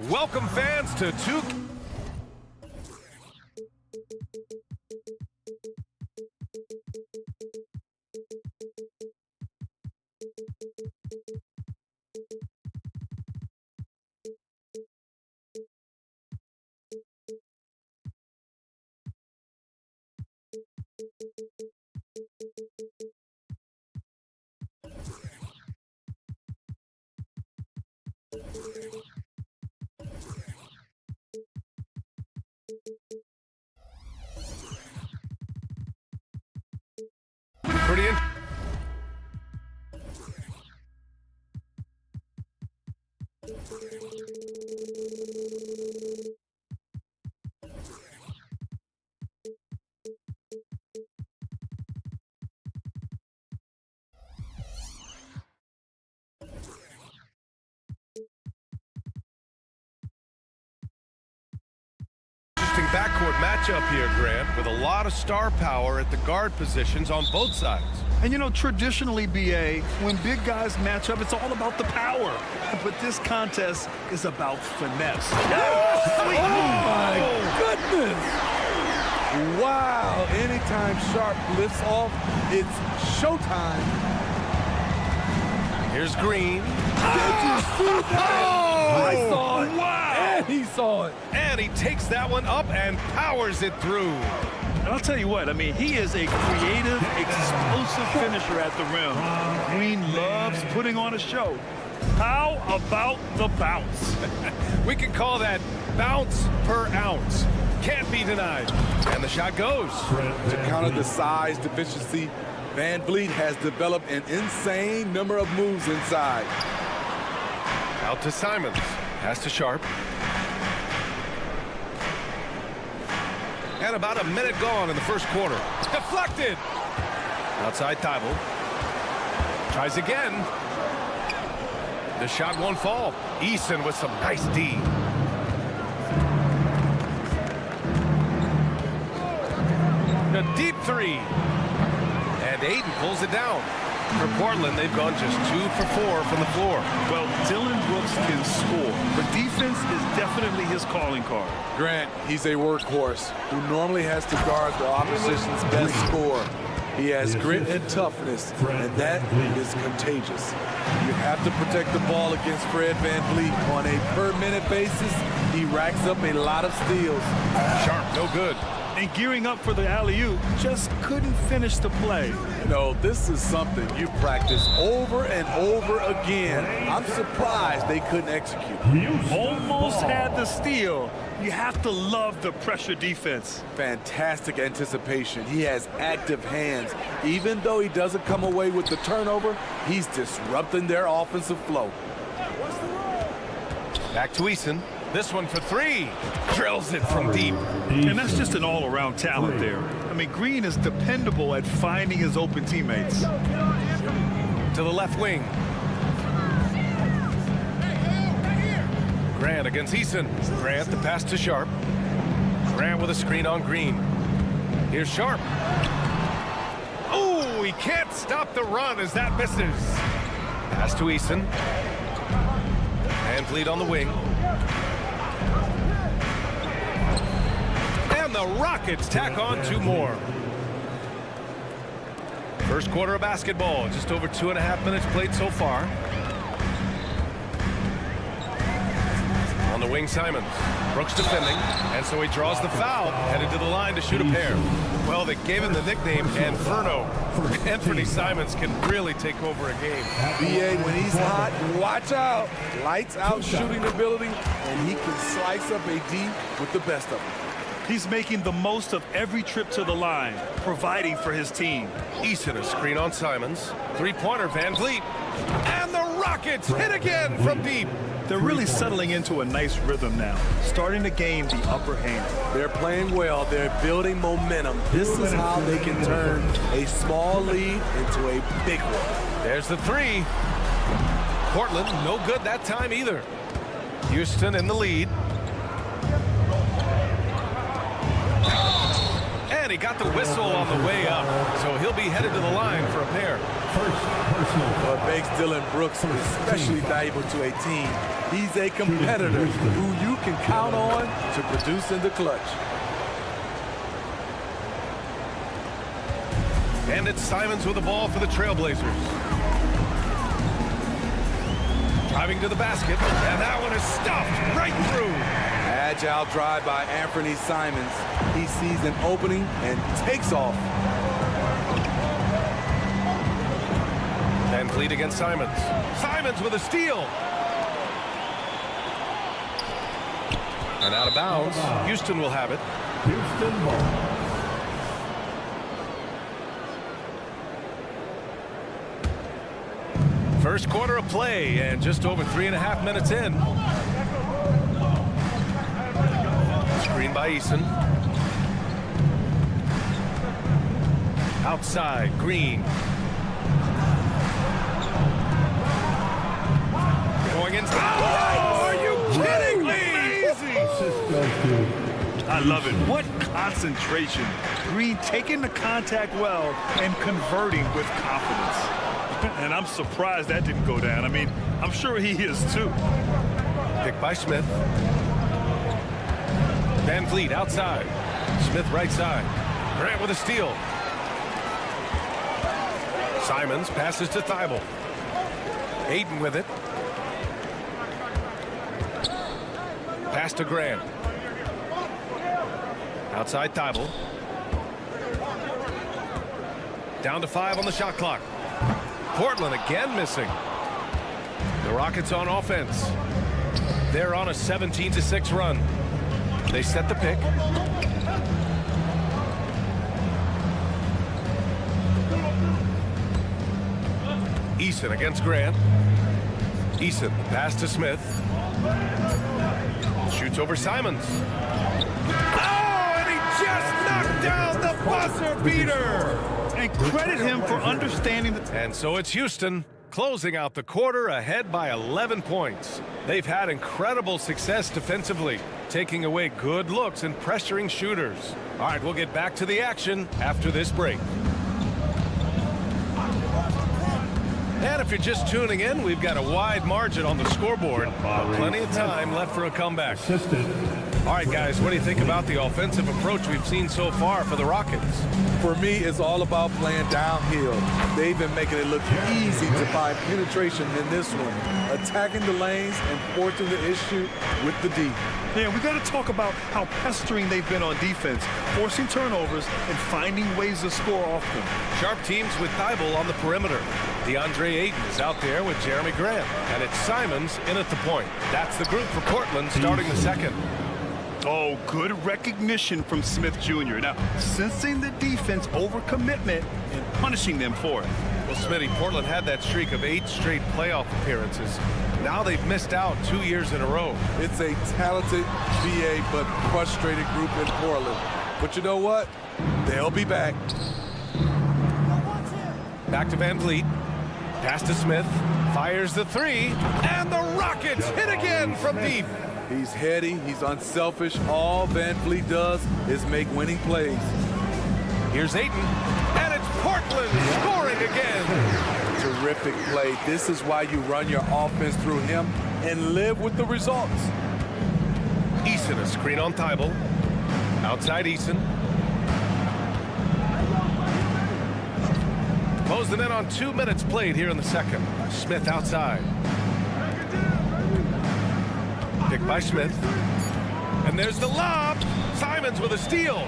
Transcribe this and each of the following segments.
Welcome fans to two. Pretty interesting. Backcourt matchup here, Grant, with a lot of star power at the guard positions on both sides. And you know, traditionally, BA, when big guys match up, it's all about the power. But this contest is about finesse. Oh my goodness! Wow, anytime Sharp lifts off, it's showtime. Here's Green. Did you see that? I saw it. Wow! And he saw it. And he takes that one up and powers it through. And I'll tell you what, I mean, he is a creative, explosive finisher at the rim. Green loves putting on a show. How about the bounce? We can call that bounce per ounce. Can't be denied. And the shot goes. To counter the size deficiency, Van Vliet has developed an insane number of moves inside. Out to Simons. Pass to Sharp. And about a minute gone in the first quarter. Deflected. Outside Thibault. Tries again. The shot won't fall. Eason with some nice D. A deep three. And Aiden pulls it down. For Portland, they've gone just 2 for 4 from the floor. Well, Dylan Brooks can score, but defense is definitely his calling card. Grant, he's a workhorse who normally has to guard the opposition's best scorer. He has grit and toughness, and that is contagious. You have to protect the ball against Fred Van Vliet. On a per-minute basis, he racks up a lot of steals. Sharp, no good. And gearing up for the alley-oop, just couldn't finish the play. No, this is something you practice over and over again. I'm surprised they couldn't execute. Almost had the steal. You have to love the pressure defense. Fantastic anticipation. He has active hands. Even though he doesn't come away with the turnover, he's disrupting their offensive flow. Back to Eason. This one for 3. Drills it from deep. And that's just an all-around talent there. I mean, Green is dependable at finding his open teammates. To the left wing. Grant against Eason. Grant the pass to Sharp. Grant with a screen on Green. Here's Sharp. Oh, he can't stop the run as that misses. Pass to Eason. Van Vliet on the wing. And the Rockets tack on 2 more. First quarter of basketball. Just over 2.5 minutes played so far. On the wing, Simons. Brooks defending, and so he draws the foul, headed to the line to shoot a pair. Well, they gave him the nickname Inferno. Anthony Simons can really take over a game. BA, when he's hot, watch out. Lights out shooting ability, and he can slice up a D with the best of them. He's making the most of every trip to the line, providing for his team. Eason a screen on Simons. 3-pointer, Van Vliet. And the Rockets hit again from deep. They're really settling into a nice rhythm now, starting to gain the upper hand. They're playing well. They're building momentum. This is how they can turn a small lead into a big one. There's the 3. Portland, no good that time either. Houston in the lead. And he got the whistle on the way up, so he'll be headed to the line for a pair. What makes Dillon Brooks especially valuable to a team, he's a competitor who you can count on to produce in the clutch. And it's Simons with the ball for the Trailblazers. Driving to the basket, and that one is stuffed right through. Agile drive by Anthony Simons. He sees an opening and takes off. Van Vliet against Simons. Simons with a steal. And out of bounds. Houston will have it. Houston ball. First quarter of play and just over 3.5 minutes in. Screen by Eason. Outside, Green. Going inside. Oh, are you kidding me? I love it. What concentration. Green taking the contact well and converting with confidence. And I'm surprised that didn't go down. I mean, I'm sure he is too. Pick by Smith. Van Vliet outside. Smith right side. Grant with a steal. Simons passes to Thibault. Ayton with it. Pass to Grant. Outside Thibault. Down to 5 on the shot clock. Portland again missing. The Rockets on offense. They're on a 17-6 run. They set the pick. Eason against Grant. Eason pass to Smith. Shoots over Simons. Oh, and he just knocked down the buzzer beater. And credit him for understanding the... And so it's Houston closing out the quarter ahead by 11 points. They've had incredible success defensively, taking away good looks and pressuring shooters. All right, we'll get back to the action after this break. And if you're just tuning in, we've got a wide margin on the scoreboard, but plenty of time left for a comeback. All right, guys, what do you think about the offensive approach we've seen so far for the Rockets? For me, it's all about playing downhill. They've been making it look easy to find penetration in this one, attacking the lanes and forcing the issue with the D. Yeah, we got to talk about how pestering they've been on defense, forcing turnovers and finding ways to score off them. Sharp teams with Thibault on the perimeter. DeAndre Ayton is out there with Jeremy Grant, and it's Simons in at the point. That's the group for Portland starting the second. Oh, good recognition from Smith Jr. Now, sensing the defense overcommitment and punishing them for it. Well, Smitty, Portland had that streak of 8 straight playoff appearances. Now they've missed out 2 years in a row. It's a talented VA but frustrated group in Portland. But you know what? They'll be back. Back to Van Vliet. Pass to Smith. Fires the 3. And the Rockets hit again from deep. He's heady, he's unselfish. All Van Vliet does is make winning plays. Here's Ayton, and it's Portland scoring again. Terrific play. This is why you run your offense through him and live with the results. Eason, a screen on Thibault. Outside Eason. Closing in on 2 minutes played here in the second. Smith outside. Pick by Smith. And there's the lob. Simons with a steal.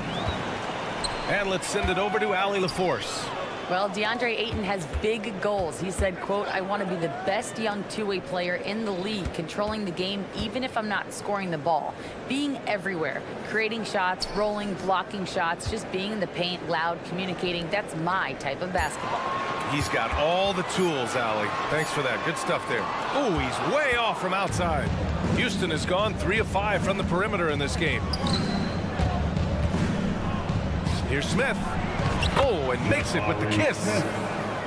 And let's send it over to Allie LaForce. Well, DeAndre Ayton has big goals. He said, quote, "I want to be the best young two-way player in the league, controlling the game even if I'm not scoring the ball. Being everywhere, creating shots, rolling, blocking shots, just being in the paint, loud, communicating. That's my type of basketball." He's got all the tools, Allie. Thanks for that. Good stuff there. Oh, he's way off from outside. Houston has gone 3 of 5 from the perimeter in this game. Here's Smith. Oh, and makes it with the kiss.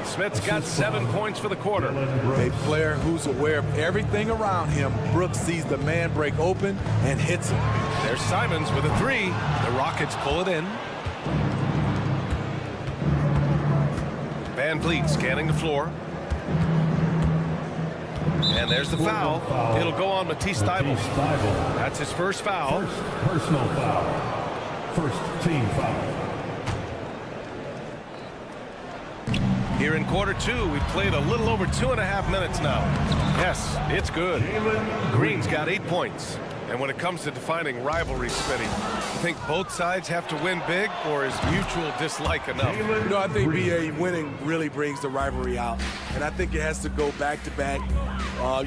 Smith's got 7 points for the quarter. A player who's aware of everything around him. Brooks sees the man break open and hits him. There's Simons with a 3. The Rockets pull it in. Van Vliet scanning the floor. And there's the foul. It'll go on Matisse Thybulle. That's his first foul. First personal foul. First team foul. Here in quarter two, we've played a little over 2.5 minutes now. Yes, it's good. Green's got 8 points. And when it comes to defining rivalry, Smitty, you think both sides have to win big, or is mutual dislike enough? You know, I think BA winning really brings the rivalry out. And I think it has to go back-to-back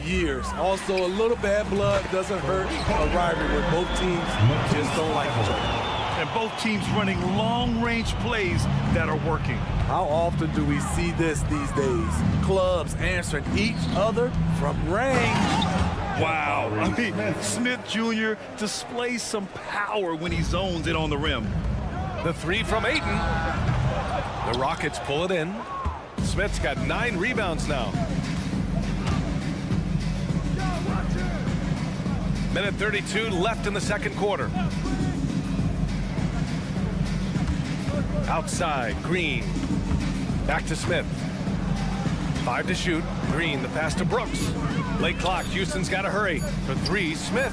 years. Also, a little bad blood doesn't hurt a rivalry when both teams just don't like each other. And both teams running long-range plays that are working. How often do we see this these days? Clubs answering each other from range. Wow. I mean, Smith Jr. displays some power when he zones it on the rim. The three from Ayton. The Rockets pull it in. Smith's got 9 rebounds now. Minute 32 left in the second quarter. Outside, Green. Back to Smith. 5 to shoot. Green, the pass to Brooks. Late clock, Houston's got to hurry. For 3, Smith.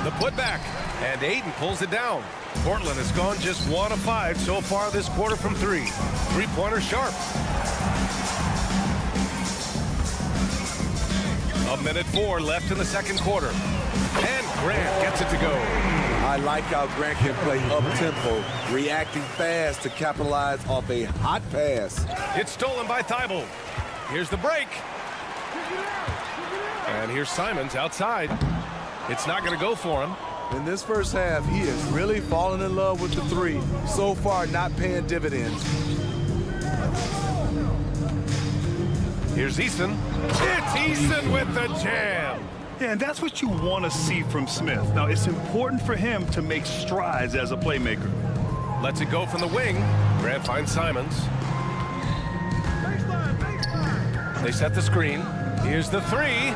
The putback. And Ayton pulls it down. Portland has gone just 1 of 5 so far this quarter from 3. 3-pointer sharp. A minute 4 left in the second quarter. And Grant gets it to go. I like how Grant can play up-tempo, reacting fast to capitalize off a hot pass. It's stolen by Thybulle. Here's the break. And here's Simons outside. It's not going to go for him. In this first half, he is really falling in love with the 3. So far, not paying dividends. Here's Easton. It's Easton with the jam. Yeah, and that's what you want to see from Smith. Now, it's important for him to make strides as a playmaker. Lets it go from the wing. Grant finds Simons. They set the screen. Here's the 3.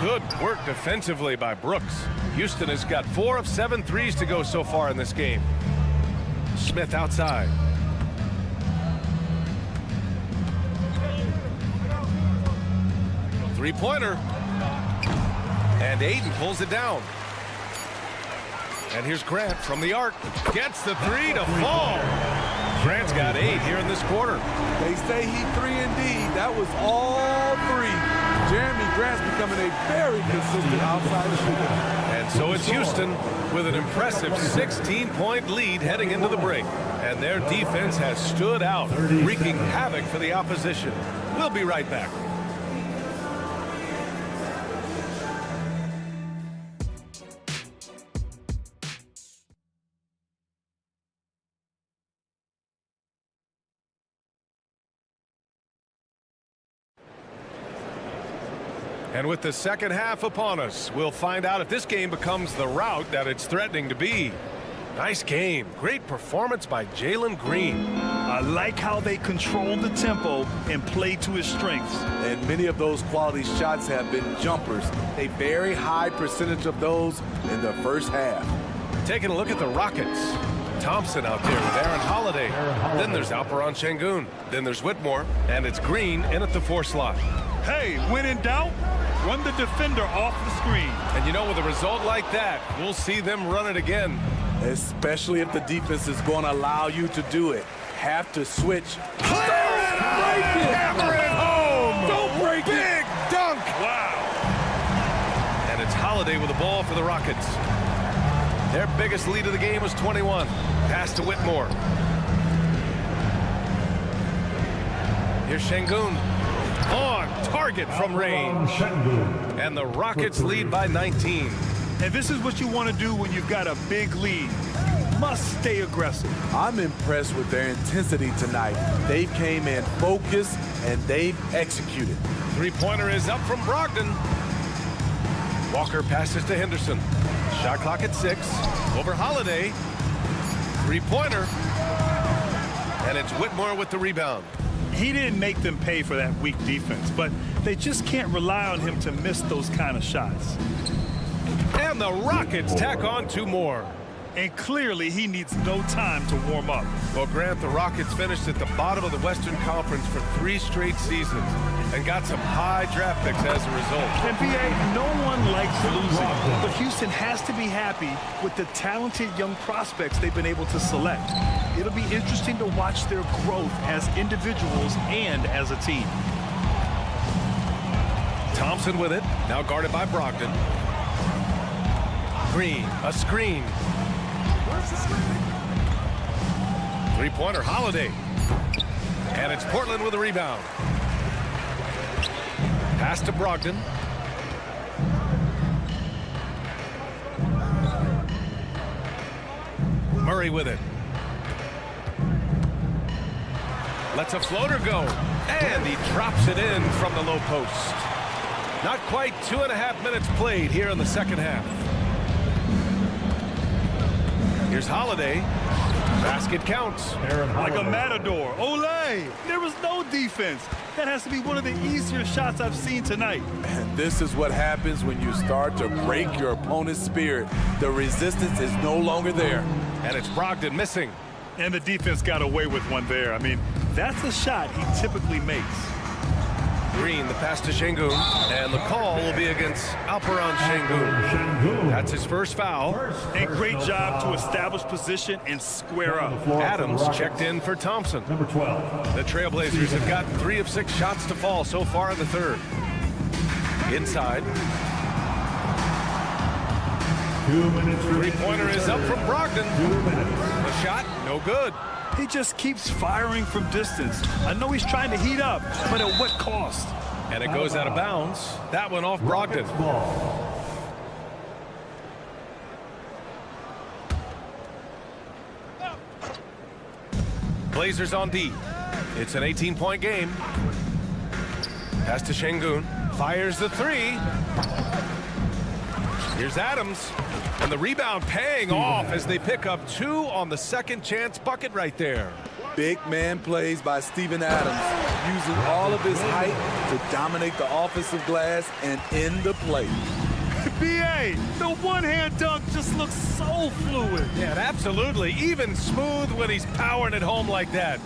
Good work defensively by Brooks. Houston has got 4 of 7 threes to go so far in this game. Smith outside. Three-pointer. And Ayton pulls it down. And here's Grant from the arc. Gets the 3 to fall. Grant's got 8 here in this quarter. They say he 3 indeed. That was all 3. Jeremy Grant's becoming a very consistent outside shooter. And so it's Houston with an impressive 16-point lead heading into the break. And their defense has stood out, wreaking havoc for the opposition. We'll be right back. And with the second half upon us, we'll find out if this game becomes the rout that it's threatening to be. Nice game. Great performance by Jalen Green. I like how they control the tempo and play to his strengths. And many of those quality shots have been jumpers. A very high percentage of those in the first half. Taking a look at the Rockets. Thompson out there with Aaron Holiday. Then there's Alperon Şengün. Then there's Whitmore. And it's Green in at the 4 slot. Hey, when in doubt, run the defender off the screen. And you know, with a result like that, we'll see them run it again. Especially if the defense is going to allow you to do it. Have to switch. Hammer it home! Don't break it! Big dunk! Wow. And it's Holiday with the ball for the Rockets. Their biggest lead of the game was 21. Pass to Whitmore. Here's Şengün. On target from range. And the Rockets lead by 19. And this is what you want to do when you've got a big lead. You must stay aggressive. I'm impressed with their intensity tonight. They came in focused and they've executed. 3-pointer is up from Brogdon. Walker passes to Henderson. Shot clock at 6. Over Holiday. 3-pointer. And it's Whitmore with the rebound. He didn't make them pay for that weak defense, but they just can't rely on him to miss those kind of shots. And the Rockets tack on 2 more. And clearly, he needs no time to warm up. Well, Grant, the Rockets finished at the bottom of the Western Conference for 3 straight seasons and got some high draft picks as a result. And BA, no one likes losing, but Houston has to be happy with the talented young prospects they've been able to select. It'll be interesting to watch their growth as individuals and as a team. Thompson with it, now guarded by Brogdon. Green, a screen. Three-pointer, Holiday. And it's Portland with a rebound. Pass to Brogdon. Murray with it. Lets a floater go. And he drops it in from the low post. Not quite 2.5 minutes played here in the second half. Here's Holiday. Basket counts. Like a matador. Olay! There was no defense. That has to be one of the easier shots I've seen tonight. And this is what happens when you start to break your opponent's spirit. The resistance is no longer there. And it's Brogdon missing. And the defense got away with one there. I mean, that's a shot he typically makes. Green, the pass to Şengün, and the call will be against Alperen Şengün. That's his first foul. And great job to establish position and square up. Adams checked in for Thompson. Number 12. The Trailblazers have gotten 3 of 6 shots to fall so far in the third. Inside. 2 minutes. Three-pointer is up from Brogdon. 2 minutes. The shot, no good. He just keeps firing from distance. I know he's trying to heat up, but at what cost? And it goes out of bounds. That one off Brogdon. Ball. Blazers on D. It's an 18-point game. Pass to Şengün. Fires the 3. Here's Adams. And the rebound paying off as they pick up 2 on the second chance bucket right there. Big man plays by Steven Adams, using all of his height to dominate the offensive glass and end the play. BA, the one-hand dunk just looks so fluid. Yeah, absolutely. Even smooth when he's powering it home like that.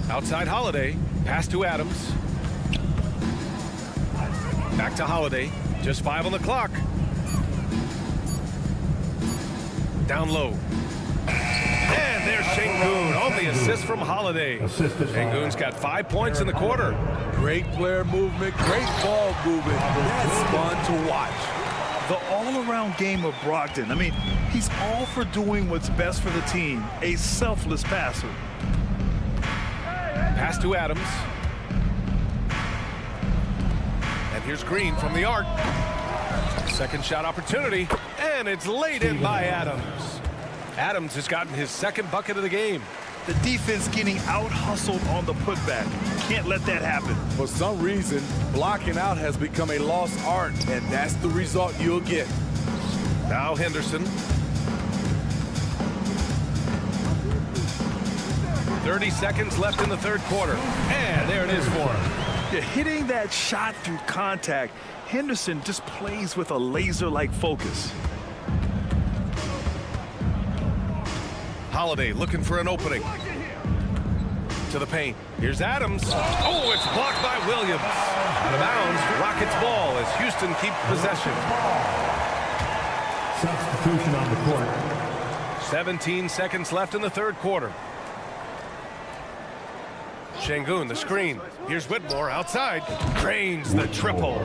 Outside Holiday. Pass to Adams. Back to Holiday. Just 5 on the clock. Down low. And there's Şengün on the assist from Holiday. Şengün's got 5 points in the quarter. Great player movement, great ball movement. That's fun to watch. The all-around game of Brogdon. I mean, he's all for doing what's best for the team. A selfless passer. Pass to Adams. And here's Green from the arc. Second shot opportunity, and it's laid in by Adams. Adams has gotten his second bucket of the game. The defense getting out-hustled on the putback. Can't let that happen. For some reason, blocking out has become a lost art, and that's the result you'll get. Now Henderson. 30 seconds left in the third quarter. And there it is for him. Yeah, hitting that shot through contact, Henderson just plays with a laser-like focus. Holiday looking for an opening. To the paint. Here's Adams. Oh, it's blocked by Williams. Out of bounds, Rockets ball as Houston keeps possession. Substitution on the court. 17 seconds left in the third quarter. Şengün, the screen. Here's Whitmore outside. Drains the triple.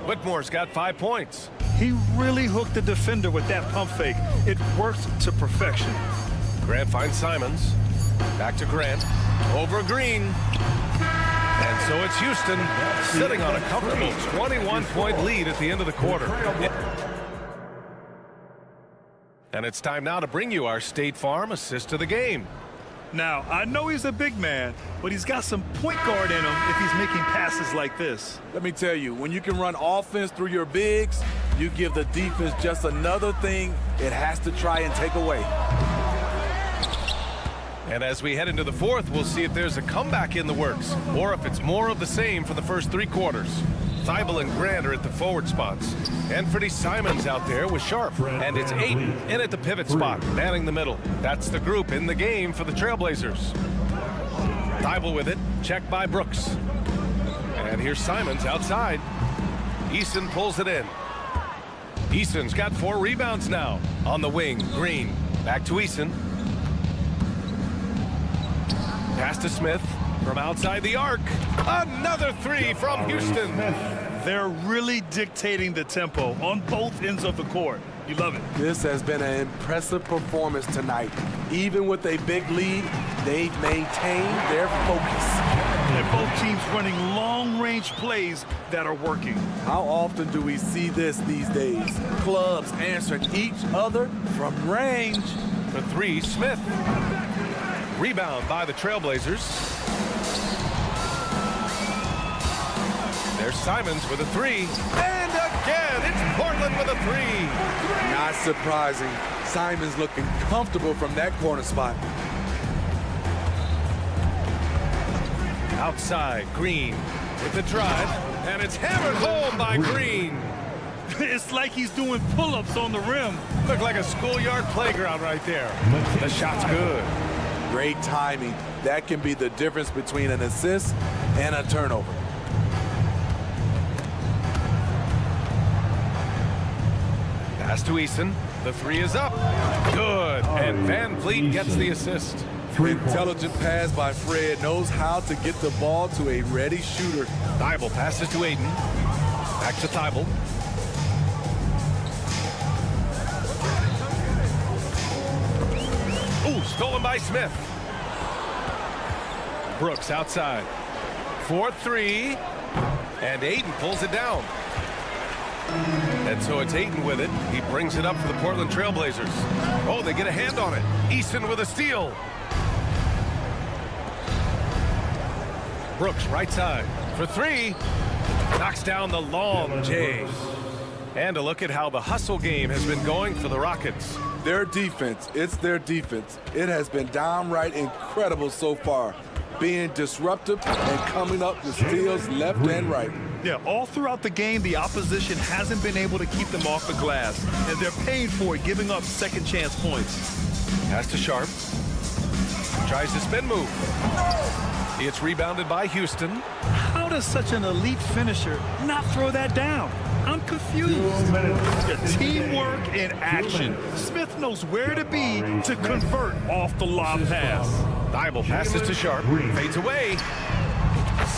Whitmore's got 5 points. He really hooked the defender with that pump fake. It worked to perfection. Grant finds Simons. Back to Grant. Over Green. And so it's Houston sitting on a comfortable 21-point lead at the end of the quarter. And it's time now to bring you our State Farm assist of the game. Now, I know he's a big man, but he's got some point guard in him if he's making passes like this. Let me tell you, when you can run offense through your bigs, you give the defense just another thing it has to try and take away. And as we head into the fourth, we'll see if there's a comeback in the works or if it's more of the same for the first 3 quarters. Thibault and Grant are at the forward spots. Anthony Simons out there with Sharp. And it's Ayton in at the pivot spot, manning the middle. That's the group in the game for the Trailblazers. Thibault with it, checked by Brooks. And here's Simons outside. Eason pulls it in. Eason's got 4 rebounds now. On the wing, Green. Back to Eason. Pass to Smith from outside the arc. Another 3 from Houston. They're really dictating the tempo on both ends of the court. You love it. This has been an impressive performance tonight. Even with a big lead, they've maintained their focus. And both teams running long-range plays that are working. How often do we see this these days? Clubs answering each other from range. For 3, Smith. Rebound by the Trailblazers. There's Simons with a 3. And again, it's Portland with a 3. Not surprising. Simons looking comfortable from that corner spot. Outside, Green with the drive. And it's hammered home by Green. It's like he's doing pull-ups on the rim. Looked like a schoolyard playground right there. The shot's good. Great timing. That can be the difference between an assist and a turnover. Pass to Eason. The 3 is up. Good. And Van Vliet gets the assist. Intelligent pass by Fred, knows how to get the ball to a ready shooter. Thibault passes to Ayton. Back to Thibault. Ooh, stolen by Smith. Brooks outside. 4-3. And Ayton pulls it down. And so it's Ayton with it. He brings it up for the Portland Trailblazers. Oh, they get a hand on it. Eason with a steal. Brooks right side for 3. Knocks down the long J. And a look at how the hustle game has been going for the Rockets. Their defense, it's their defense. It has been downright incredible so far. Being disruptive and coming up with steals left and right. Yeah, all throughout the game, the opposition hasn't been able to keep them off the glass. And they're paying for it, giving up second chance points. Pass to Sharp. Tries to spin move. It's rebounded by Houston. How does such an elite finisher not throw that down? I'm confused. Teamwork in action. Smith knows where to be to convert off the lob pass. Thibault passes to Sharp. Fades away.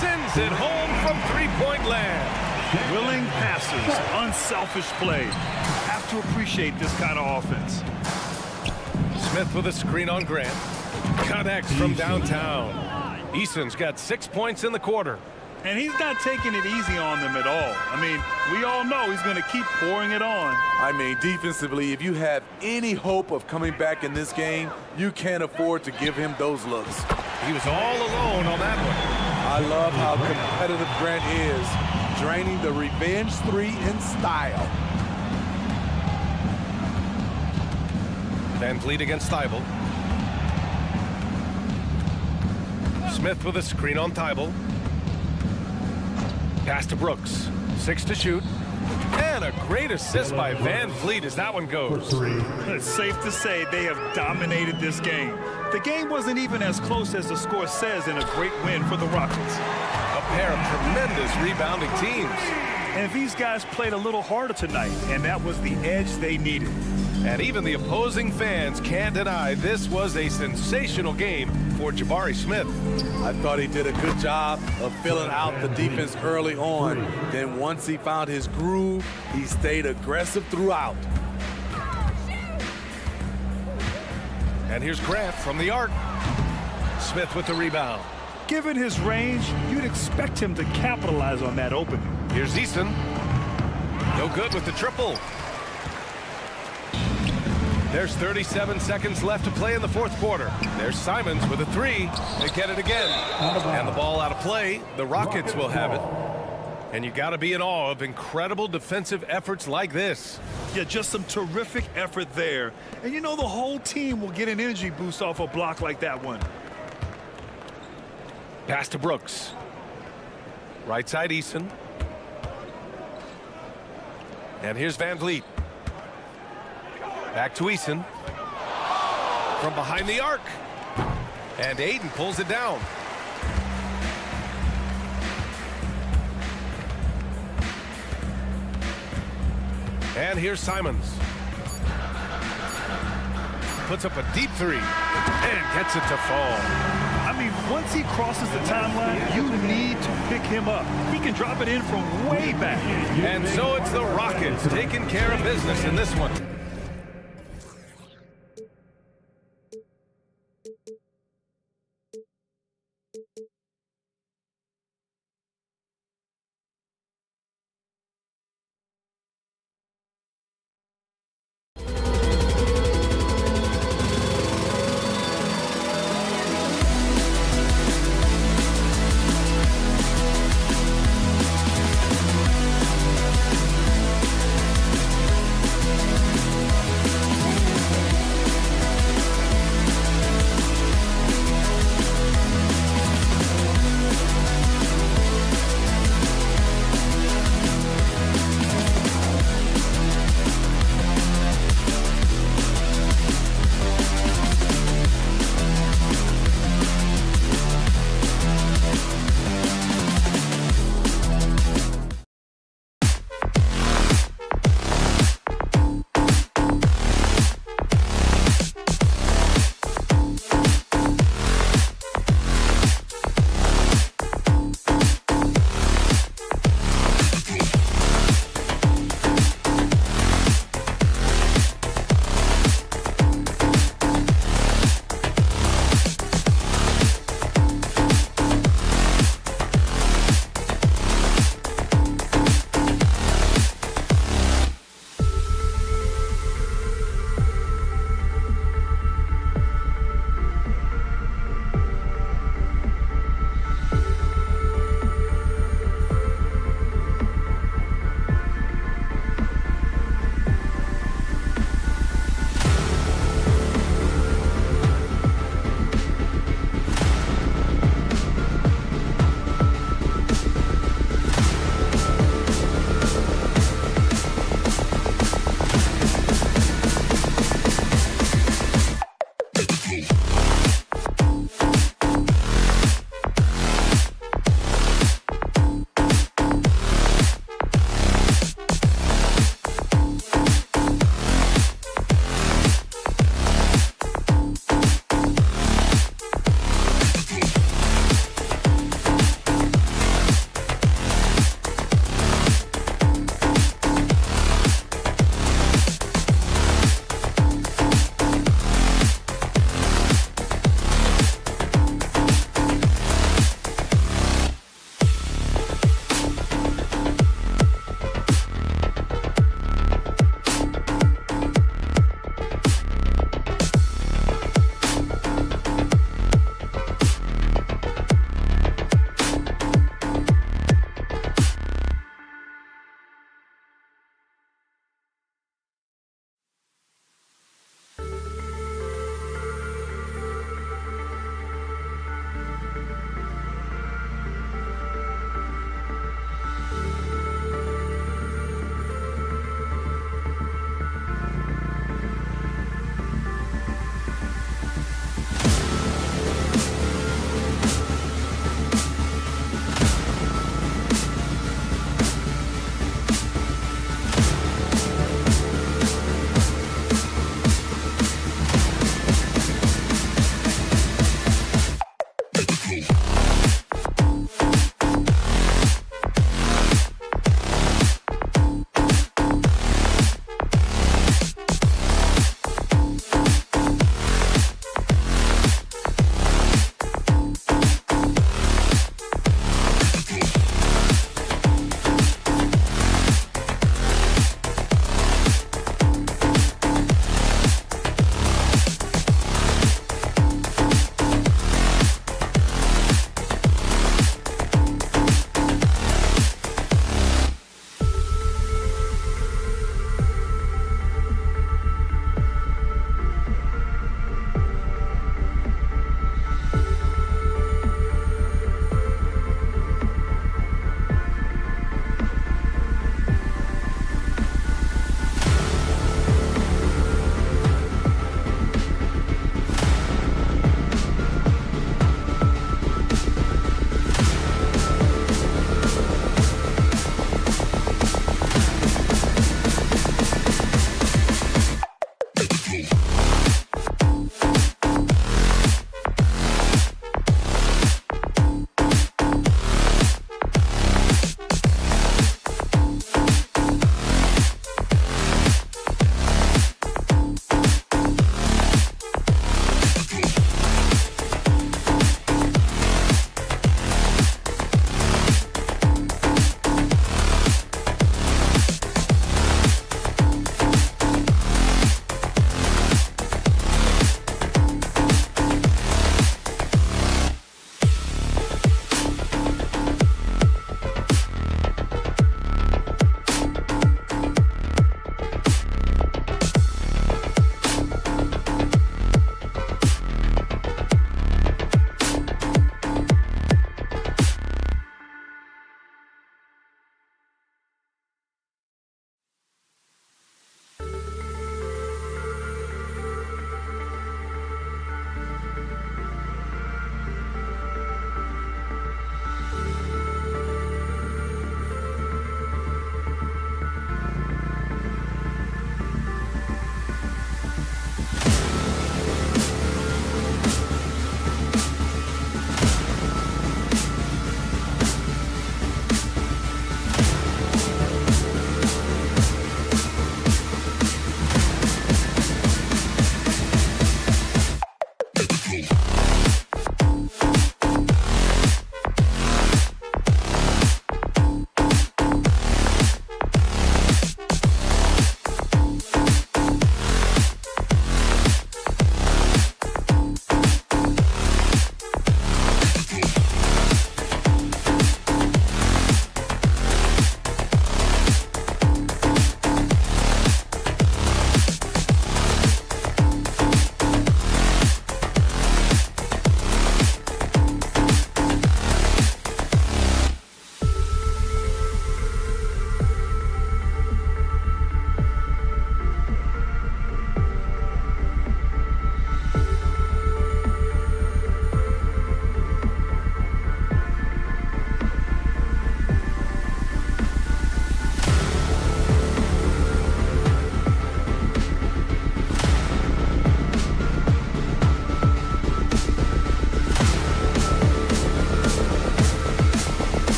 Sends it home from 3-point land. Willing passers, unselfish play. Have to appreciate this kind of offense. Smith with a screen on Grant. Connects from downtown. Eason's got 6 points in the quarter. And he's not taking it easy on them at all. I mean, we all know he's going to keep pouring it on. I mean, defensively, if you have any hope of coming back in this game, you can't afford to give him those looks. He was all alone on that one. I love how competitive Grant is, draining the revenge 3 in style. Van Vliet against Thibault. Smith with a screen on Thibault. Pass to Brooks. 6 to shoot. And a great assist by Van Vliet as that one goes. It's safe to say they have dominated this game. The game wasn't even as close as the score says in a great win for the Rockets. A pair of tremendous rebounding teams. And these guys played a little harder tonight, and that was the edge they needed. And even the opposing fans can't deny this was a sensational game for Jabari Smith. I thought he did a good job of filling out the defense early on. Then once he found his groove, he stayed aggressive throughout. And here's Grant from the arc. Smith with the rebound. Given his range, you'd expect him to capitalize on that opening. Here's Eason. No good with the triple. There's 37 seconds left to play in the fourth quarter. There's Simons with a 3. They get it again. And the ball out of play. The Rockets will have it. And you got to be in awe of incredible defensive efforts like this. Yeah, just some terrific effort there. And you know the whole team will get an energy boost off a block like that one. Pass to Brooks. Right side Eason. And here's Van Vliet. Back to Eason. From behind the arc. And Aiden pulls it down. And here's Simons. Puts up a deep three and gets it to fall. I mean, once he crosses the timeline, you need to pick him up. He can drop it in from way back. And so it's the Rockets taking care of business in this one.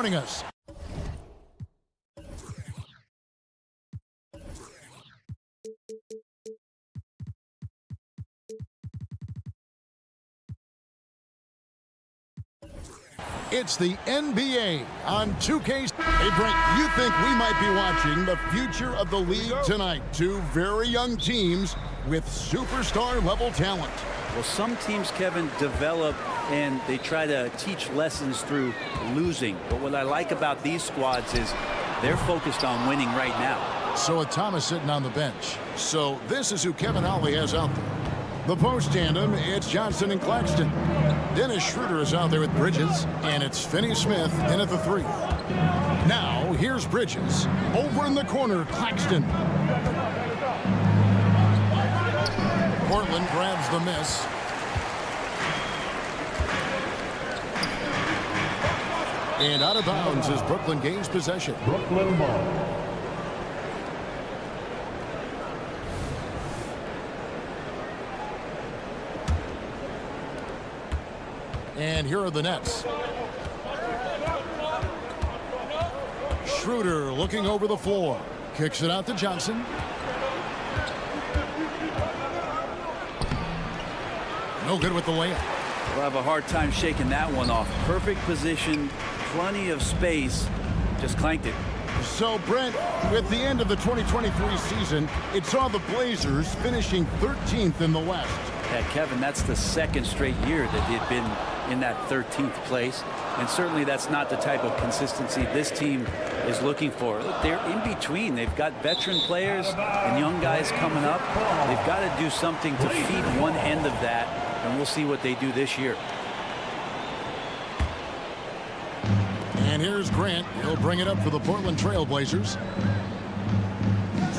joining us. It's the NBA on 2K. Hey, Brent, you think we might be watching the future of the league tonight? Two very young teams with superstar-level talent. Well, some teams, Kevin, develop and they try to teach lessons through losing. But what I like about these squads is they're focused on winning right now. So with Thomas sitting on the bench. So this is who Kevin Ollie has out there. The post tandem, it's Johnson and Claxton. Dennis Schroeder is out there with Bridges, and it's Finney Smith in at the 3. Now, here's Bridges. Over in the corner, Claxton. Portland grabs the miss. And out of bounds as Brooklyn gains possession. Brooklyn ball. And here are the Nets. Schroeder looking over the floor. Kicks it out to Johnson. No good with the layup. We'll have a hard time shaking that one off. Perfect position, plenty of space. Just clanked it. So, Brent, with the end of the 2023 season, it saw the Blazers finishing 13th in the West. Yeah, Kevin, that's the second straight year that they've been in that 13th place. And certainly that's not the type of consistency this team is looking for. Look, they're in between. They've got veteran players and young guys coming up. They've got to do something to feed one end of that, and we'll see what they do this year. And here's Grant. He'll bring it up for the Portland Trail Blazers.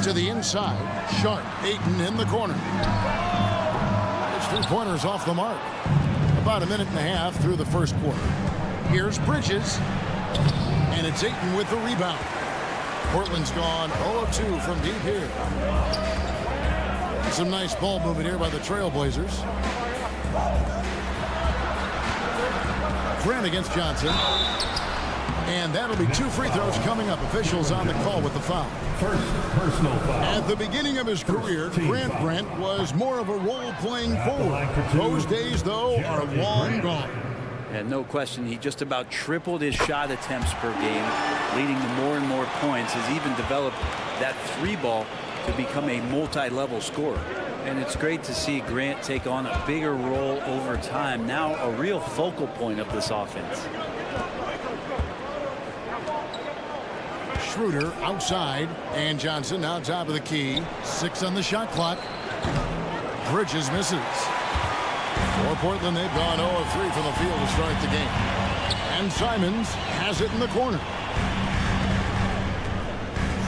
To the inside. Sharp. Ayton in the corner. It's 3-pointers off the mark. About a minute and a half through the first quarter. Here's Bridges. And it's Ayton with the rebound. Portland's gone 0 of 2 from deep here. Some nice ball movement here by the Trail Blazers. Grant against Johnson. And that'll be 2 free throws coming up. Officials on the call with the foul. First personal foul. At the beginning of his career, Grant Brent was more of a role-playing forward. Those days, though, are long gone. And no question, he just about tripled his shot attempts per game, leading to more and more points. Has even developed that 3-ball to become a multi-level scorer. And it's great to see Grant take on a bigger role over time. Now a real focal point of this offense. Schroeder outside, and Johnson now top of the key. 6 on the shot clock. Bridges misses. For Portland, they've gone 0 of 3 from the field to start the game. And Simons has it in the corner.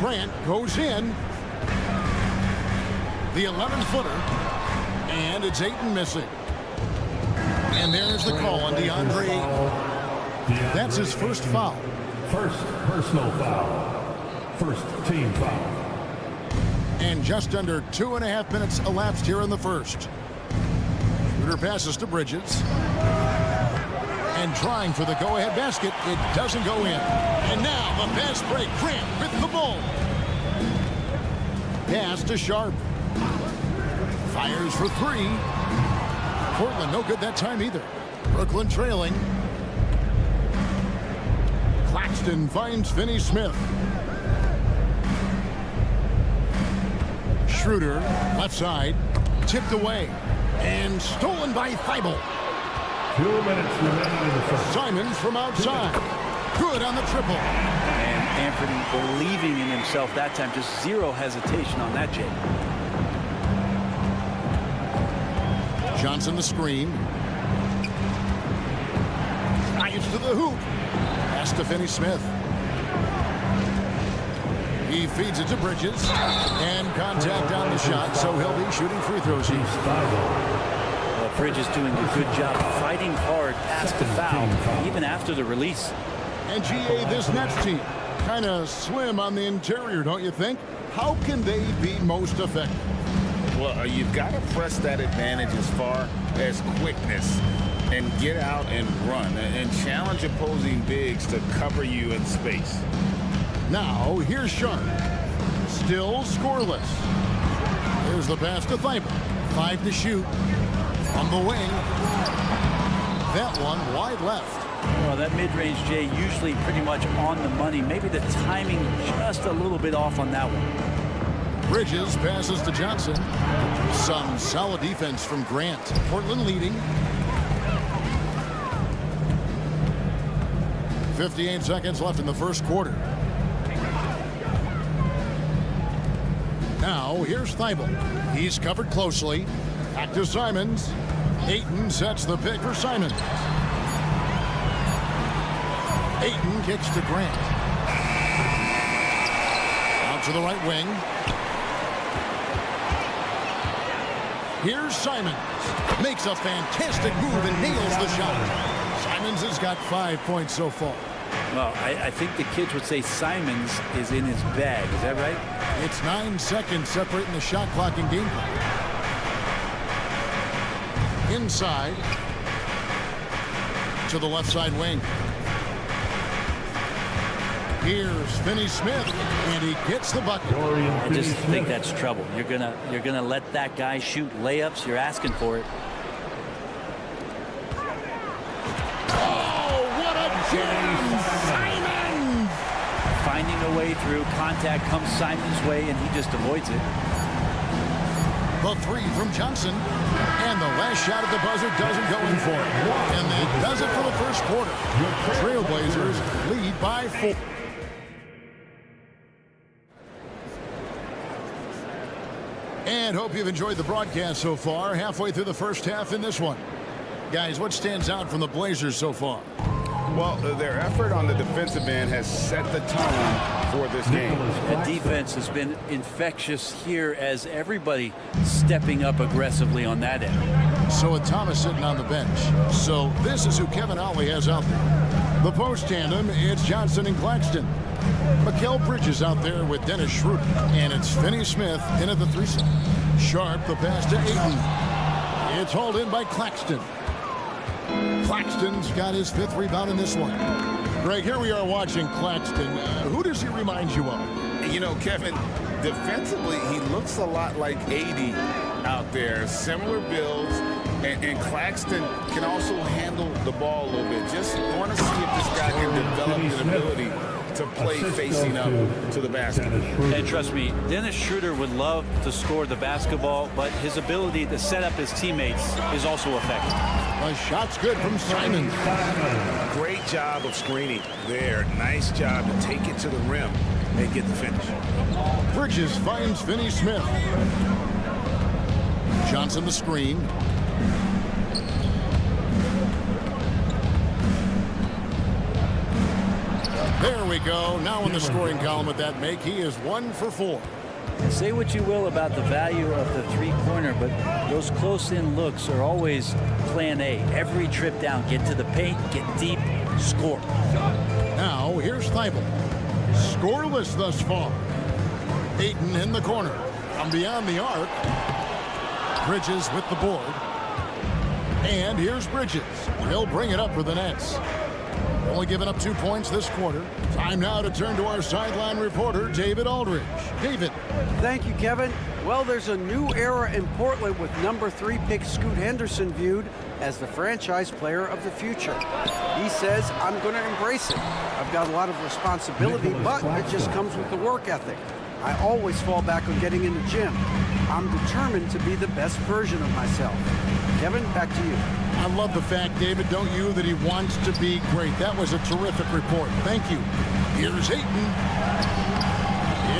Grant goes in. The 11-footer. And it's Ayton missing. And there's the call on DeAndre Ayton. That's his first foul. First personal foul. First team foul. And just under 2.5 minutes elapsed here in the first. Schroeder passes to Bridges. And trying for the go-ahead basket. It doesn't go in. And now the fast break. Grant with the ball. Pass to Sharp. Fires for 3. Portland no good that time either. Brooklyn trailing. Claxton finds Finney Smith. Schroeder, left side, tipped away, and stolen by Thibault. 2 minutes remaining in the first. Simons from outside. Good on the triple. And Anthony believing in himself that time. Just zero hesitation on that, Jay. Johnson the screen. Drives to the hoop. Pass to Finney Smith. He feeds it to Bridges. And contact on the shot, so he'll be shooting free throws here. Well, Bridges doing a good job fighting hard past the foul, even after the release. And GA, this Nets team, kind of slim on the interior, don't you think? How can they be most effective? Well, you've got to press that advantage as far as quickness. and get out and run and challenge opposing bigs to cover you in space. Now, here's Sharp. Still scoreless. Here's the pass to Thibault. 5 to shoot. On the wing. That one wide left. Well, that mid-range, Jay, usually pretty much on the money. Maybe the timing just a little bit off on that one. Bridges passes to Johnson. Some solid defense from Grant. Portland leading. 58 seconds left in the first quarter. Now, here's Thibault. He's covered closely. Back to Simons. Ayton sets the pick for Simons. Ayton kicks to Grant. Out to the right wing. Here's Simons. Makes a fantastic move and nails the shot. Simons has got 5 points so far. Well, I think the kids would say Simons is in his bag. Is that right? It's 9 seconds separating the shot clock and game clock. Inside to the left side wing. Here's Finney-Smith, and he gets the bucket. I just think that's trouble. You're gonna let that guy shoot layups. You're asking for it. Oh, what a jam! Simons! Finding a way through. Contact comes Simon's way, and he just avoids it. The 3 from Johnson. And the last shot at the buzzer doesn't go in for it. And that does it for the first quarter. Trailblazers lead by 4. And hope you've enjoyed the broadcast so far. Halfway through the first half in this one. Guys, what stands out from the Blazers so far? Well, their effort on the defensive end has set the tone for this game. The defense has been infectious here as everybody stepping up aggressively on that end. So with Thomas sitting on the bench. So this is who Kevin Ollie has out there. The post tandem, it's Johnson and Claxton. Mikal Bridges out there with Dennis Schroeder. And it's Finney-Smith in at the 3 side. Sharp, the pass to Ayton. It's hauled in by Claxton. Claxton's got his 5th rebound in this one. Greg, here we are watching Claxton. Who does he remind you of? You know, Kevin, defensively, he looks a lot like AD out there. Similar builds, and Claxton can also handle the ball a little bit. Just want to see if this guy can develop an ability to play facing up to the basket. And trust me, Dennis Schroeder would love to score the basketball, but his ability to set up his teammates is also effective. The shot's good from Simons. Great job of screening there. Nice job to take it to the rim and get the finish. Bridges finds Finney-Smith. Johnson the screen. There we go. Now in the scoring column with that make, he is 1 for 4. Say what you will about the value of the three-pointer, but those close-in looks are always plan A. Every trip down, get to the paint, get deep, score. Now here's Thibault. Scoreless thus far. Ayton in the corner. From beyond the arc. Bridges with the board. And here's Bridges. He'll bring it up for the Nets. Only given up 2 points this quarter. Time now to turn to our sideline reporter, David Aldridge. David. Thank you, Kevin. Well, there's a new era in Portland with number 3 pick Scoot Henderson viewed as the franchise player of the future. He says, I'm going to embrace it. I've got a lot of responsibility, but it just comes with the work ethic. I always fall back on getting in the gym. I'm determined to be the best version of myself. Kevin, back to you. I love the fact, David, don't you, that he wants to be great. That was a terrific report. Thank you. Here's Ayton.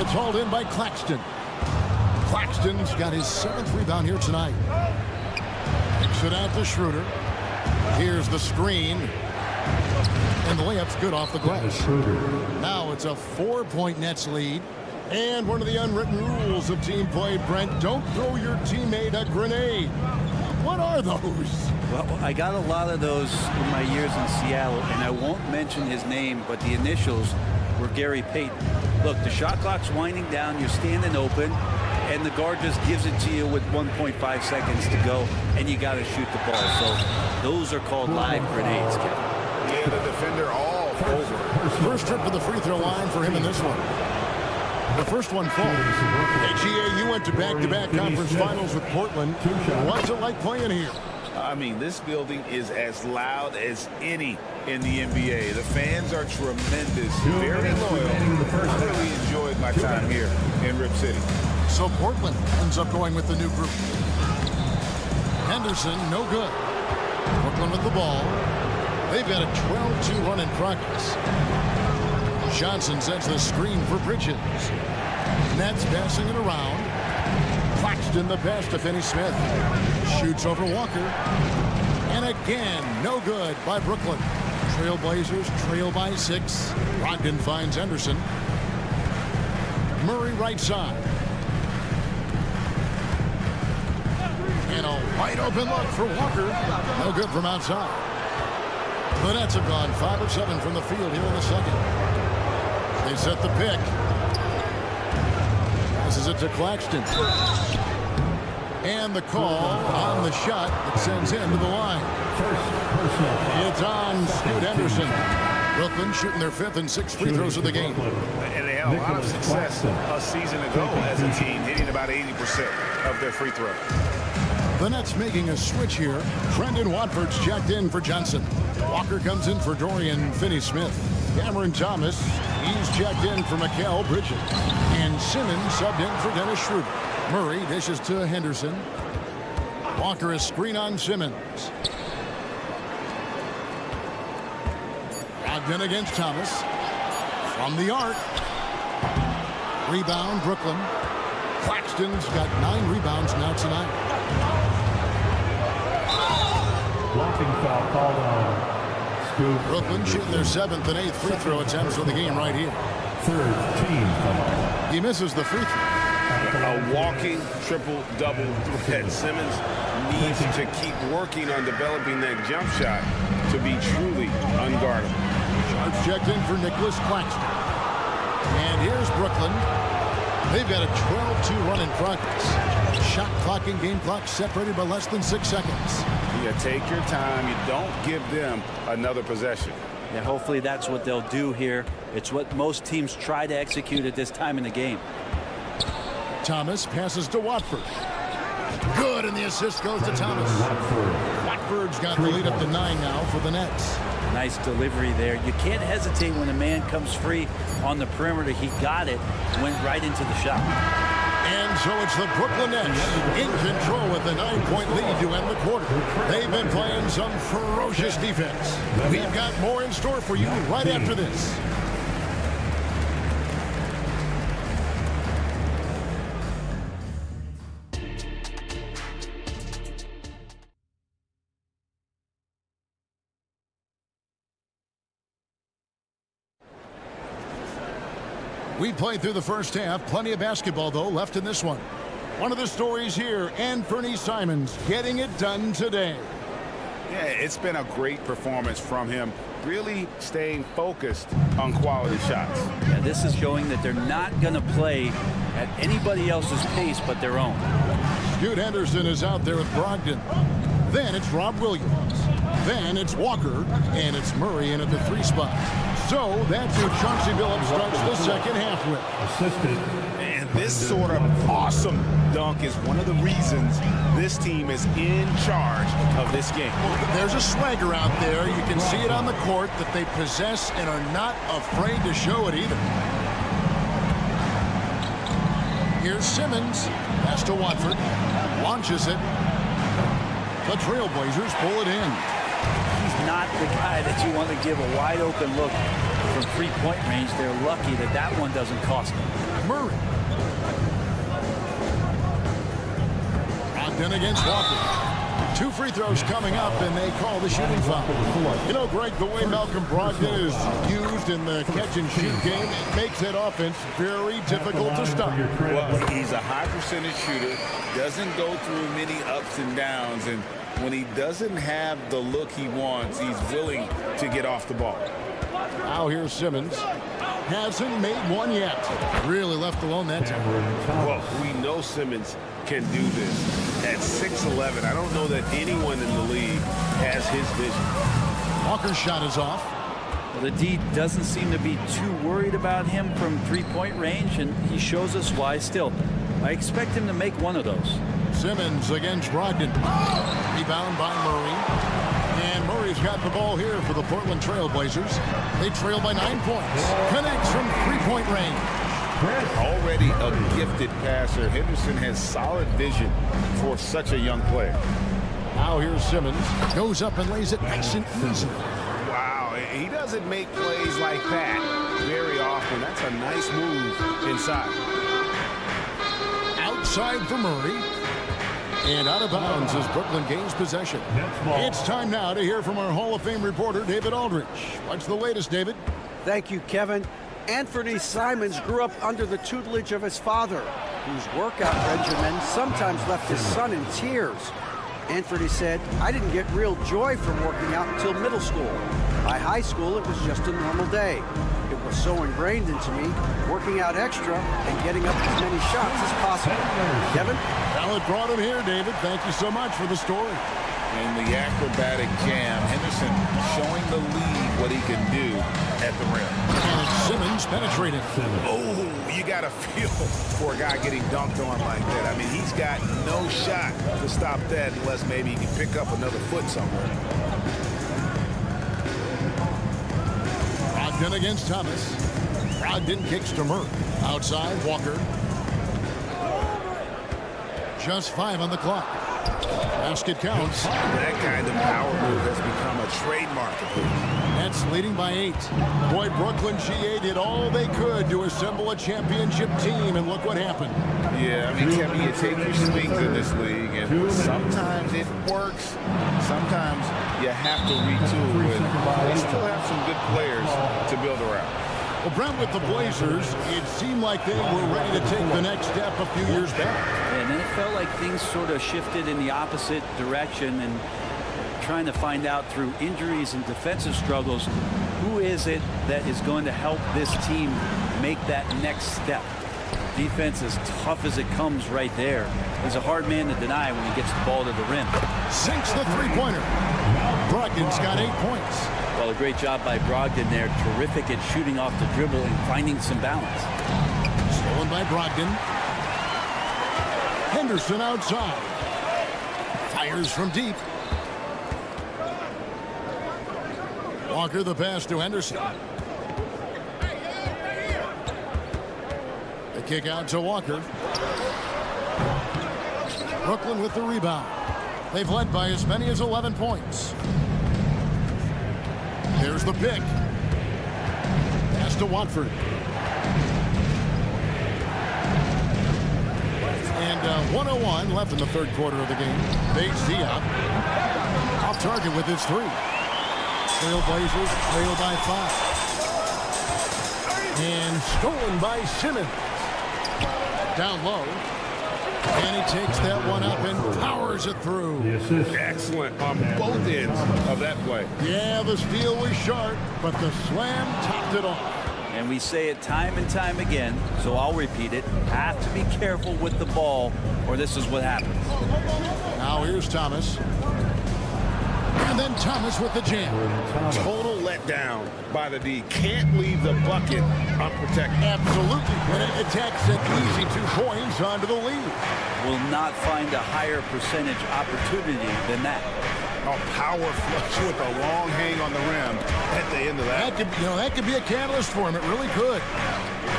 It's hauled in by Claxton. Claxton's got his 7th rebound here tonight. Kicks it out to Schroeder. Here's the screen. And the layup's good off the glass. Now it's a 4-point Nets lead. And one of the unwritten rules of team play, Brent, don't throw your teammate a grenade. What are those? Well, I got a lot of those in my years in Seattle, and I won't mention his name, but the initials were Gary Payton. Look, the shot clock's winding down. You're standing open. and the guard just gives it to you with 1.5 seconds to go, and you got to shoot the ball. So those are called live grenades, Kevin. Yeah, the defender all over. First trip to the free throw line for him in this one. The first one falls. HEA, you went to back-to-back conference finals with Portland. What's it like playing here? I mean, this building is as loud as any in the NBA. The fans are tremendous, very loyal. I really enjoyed my time here in Rip City. So Portland ends up going with the new group. Henderson, no good. Brooklyn with the ball. They've got a 12-2 run in progress. Johnson sets the screen for Bridges. Nets passing it around. Claxton the pass to Finney-Smith. Shoots over Walker. And again, no good by Brooklyn. Trailblazers trail by 6. Brogdon finds Henderson. Murray right side. And a wide open look for Walker. No good from outside. The Nets have gone 5 of 7 from the field here in the second. They set the pick. Passes it to Claxton. And the call on the shot that sends him to the line. It's on Scoot Henderson. Brooklyn shooting their 5th and 6th free throws of the game. And they had a lot of success a season ago as a team, hitting about 80% of their free throw. The Nets making a switch here. Brendan Watford's checked in for Johnson. Walker comes in for Dorian Finney-Smith. Cameron Thomas, he's checked in for Mikal Bridges. And Simmons subbed in for Dennis Schroeder. Murray dishes to Henderson. Walker a screen on Simmons. Brogdon against Thomas. From the arc. Rebound, Brooklyn. Claxton's got 9 rebounds now tonight. Blocking foul called on Scoot. Brooklyn shooting their 7th and 8th free throw attempts for the game right here. 3rd team foul. He misses the free throw. A walking triple-double threat. Simmons needs to keep working on developing that jump shot to be truly unguardable. Sharps checked in for Nicholas Claxton. And here's Brooklyn. They've got a 12-2 run in progress. Shot clock and game clock separated by less than 6 seconds. You take your time. You don't give them another possession. Yeah, hopefully that's what they'll do here. It's what most teams try to execute at this time in the game. Thomas passes to Watford. Good, and the assist goes to Thomas. Watford's got the lead up to 9 now for the Nets. Nice delivery there. You can't hesitate when a man comes free on the perimeter. He got it, went right into the shot. And so it's the Brooklyn Nets in control with a 9-point lead to end the quarter. They've been playing some ferocious defense. We've got more in store for you right after this. We played through the first half. Plenty of basketball, though, left in this one. One of the stories here, Anthony Simons getting it done today. Yeah, it's been a great performance from him, really staying focused on quality shots. Yeah, this is showing that they're not going to play at anybody else's pace but their own. Scoot Henderson is out there with Brogdon. Then it's Rob Williams. Then it's Walker. And it's Murray in at the 3 spot. So that's who Chauncey Billups starts the second half with. Assisted. And this sort of awesome dunk is one of the reasons this team is in charge of this game. There's a swagger out there. You can see it on the court that they possess and are not afraid to show it either. Here's Simmons. Pass to Watford. Launches it. The Trailblazers pull it in. He's not the guy that you want to give a wide open look from 3-point range. They're lucky that that one doesn't cost them. Murray. Brogdon against Walker. 2 free throws coming up, and they call the shooting foul. You know, Greg, the way Malcolm Brogdon is used in the catch-and-shoot game, it makes that offense very difficult to stop. Well, he's a high percentage shooter, doesn't go through many ups and downs, and when he doesn't have the look he wants, he's willing to get off the ball. Now here's Simmons. hasn't made one yet. Really left alone that time. Well, we know Simmons can do this. At 6'11", I don't know that anyone in the league has his vision. Walker's shot is off. Well, the D doesn't seem to be too worried about him from three-point range, and he shows us why still. I expect him to make one of those. Simmons against Brogdon. Rebound by Murray. And Murray's got the ball here for the Portland Trail Blazers. They trail by 9 points. Connects from three-point range. Already a gifted passer, Henderson has solid vision for such a young player. Now here's Simmons. Goes up and lays it nice and easy. Wow, he doesn't make plays like that very often. That's a nice move inside. Outside for Murray. And out of bounds as Brooklyn gains possession. It's time now to hear from our Hall of Fame reporter, David Aldrich. What's the latest, David? Thank you, Kevin. Anthony Simons grew up under the tutelage of his father, whose workout regimen sometimes left his son in tears. Anthony said, "I didn't get real joy from working out until middle school. By high school, it was just a normal day. It was so ingrained into me, working out extra and getting up as many shots as possible." Kevin? Well, it brought him here, David. Thank you so much for the story. In the acrobatic jam, Henderson showing the lead what he can do at the rim. And it's Simmons penetrating. Oh, you got to feel for a guy getting dunked on like that. I mean, he's got no shot to stop that unless maybe he can pick up another foot somewhere. Brogdon against Thomas. Brogdon kicks to Murray. Outside, Walker. Just 5 on the clock. Basket counts. That kind of power move has become a trademark of his. Nets leading by 8. Boy, Brooklyn GA did all they could to assemble a championship team, and look what happened. Yeah, I mean, Kevin, you take your swings in this league, and sometimes it works. Sometimes you have to retool, but they still have some good players to build around. Well, Brent, with the Blazers, it seemed like they were ready to take the next step a few years back. And then it felt like things sort of shifted in the opposite direction, and trying to find out through injuries and defensive struggles, who is it that is going to help this team make that next step? Defense, as tough as it comes right there, is a hard man to deny when he gets the ball to the rim. Sinks the three-pointer. Brogdon's got 8 points. Well, a great job by Brogdon there. Terrific at shooting off the dribble and finding some balance. Stolen by Brogdon. Henderson outside. Fires from deep. Walker the pass to Henderson. The kick out to Walker. Brooklyn with the rebound. They've led by as many as 11 points. There's the pick. Pass to Watford. And 1:01 left in the third quarter of the game. Bates Diop off target with his 3. Trail Blazers trail by 5. And stolen by Simmons. Down low. And he takes that one up and powers it through. Excellent on both ends of that play. Yeah, the steal was sharp, but the slam topped it off. And we say it time and time again, so I'll repeat it. Have to be careful with the ball, or this is what happens. Now here's Thomas. And then Thomas with the jam. Total letdown by the D. Can't leave the bucket unprotected. Absolutely. And it attacks an easy 2 points onto the lead. Will not find a higher percentage opportunity than that. A power flush with a long hang on the rim at the end of that. That could be a catalyst for him. It really could.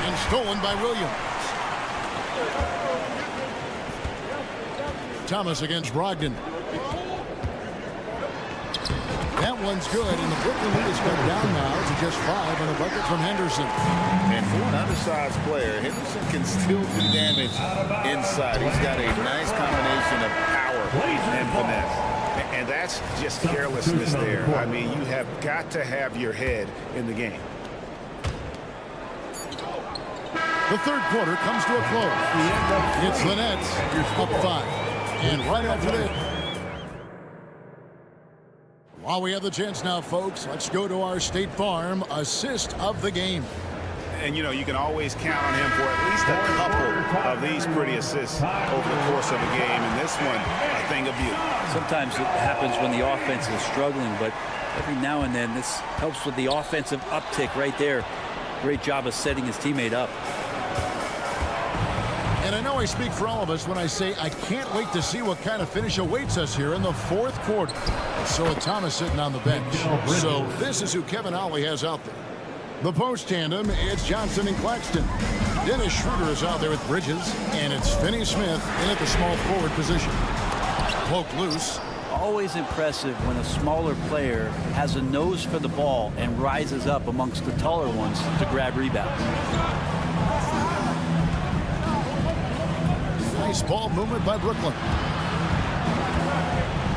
And stolen by Williams. Thomas against Brogdon. That one's good, and the Brooklyn lead has come down now to just 5 on a bucket from Henderson. And for an undersized player, Henderson can still do damage inside. He's got a nice combination of power and finesse. And that's just carelessness there. I mean, you have got to have your head in the game. The third quarter comes to a close. It's the Nets up 5. And right after this, while we have the chance now, folks, let's go to our State Farm assist of the game. And, you know, you can always count on him for at least a couple of these pretty assists over the course of a game. And this one, a thing of beauty. Sometimes it happens when the offense is struggling, but every now and then this helps with the offensive uptick right there. Great job of setting his teammate up. And I know I speak for all of us when I say I can't wait to see what kind of finish awaits us here in the fourth quarter. So Thomas sitting on the bench. So this is who Kevin Ollie has out there. The post tandem, it's Johnson and Claxton. Dennis Schroeder is out there with Bridges, and it's Finney Smith in at the small forward position. Poke loose. Always impressive when a smaller player has a nose for the ball and rises up amongst the taller ones to grab rebounds. Nice ball movement by Brooklyn.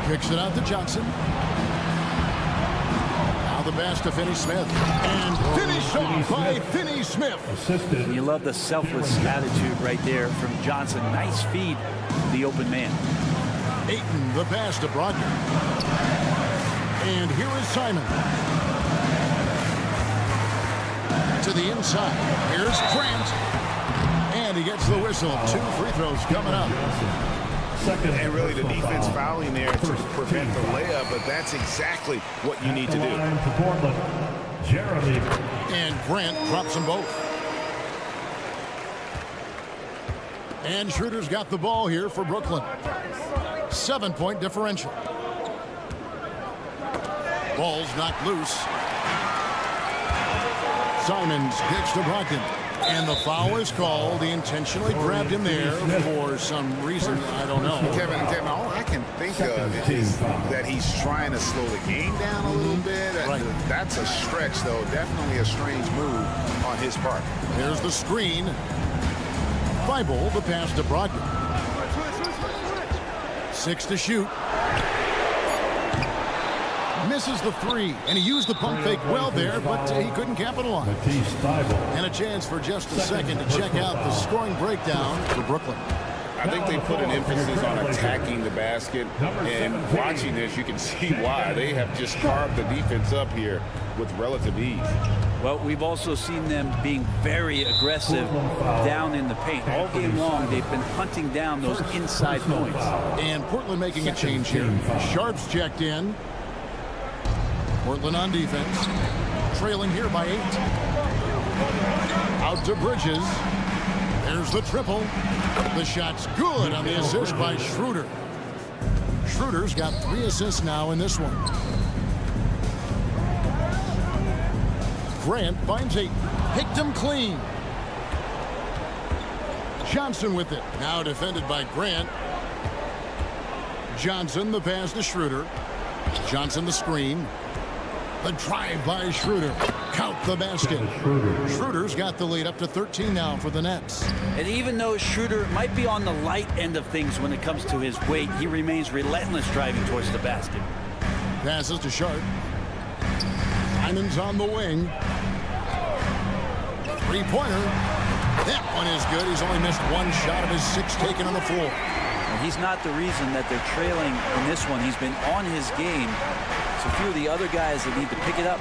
Kicks it out to Johnson. Now the pass to Finney Smith. And finish off by Finney Smith. And you love the selfless attitude right there from Johnson. Nice feed to the open man. Ayton, the pass to Brogdon. And here is Simon. To the inside. Here's Grant. And he gets the whistle. 2 free throws coming up. And really the defense fouling there to prevent the layup, but that's exactly what you need to do. And Grant drops them both. And Schroeder's got the ball here for Brooklyn. 7-point differential. Ball's knocked loose. Simons kicks to Brogdon. And the foul is called. He intentionally grabbed him there for some reason. I don't know. Kevin, all I can think of is that he's trying to slow the game down a little bit. Right. That's a stretch, though. Definitely a strange move on his part. There's the screen. Thibault, the pass to Brogdon. 6 to shoot. Misses the 3, and he used the pump fake well there, but he couldn't capitalize. And a chance for just a second to check out the scoring breakdown for Brooklyn. I think they put an emphasis on attacking the basket, and watching this, you can see why. They have just carved the defense up here with relative ease. Well, we've also seen them being very aggressive down in the paint. All game long, they've been hunting down those inside points. And Portland making a change here. Sharp's checked in. Portland on defense. Trailing here by 8. Out to Bridges. There's the triple. The shot's good on the assist by Schroeder. Schroeder's got 3 assists now in this one. Grant finds Ayton. Picked him clean. Johnson with it. Now defended by Grant. Johnson the pass to Schroeder. Johnson the screen. The drive by Schroeder. Count the basket. Schroeder's got the lead up to 13 now for the Nets. And even though Schroeder might be on the light end of things when it comes to his weight, he remains relentless driving towards the basket. Passes to Sharp. Simon's on the wing. 3-pointer. That one is good. He's only missed 1 shot of his 6 taken on the floor. And he's not the reason that they're trailing in this one. He's been on his game. It's a few of the other guys that need to pick it up.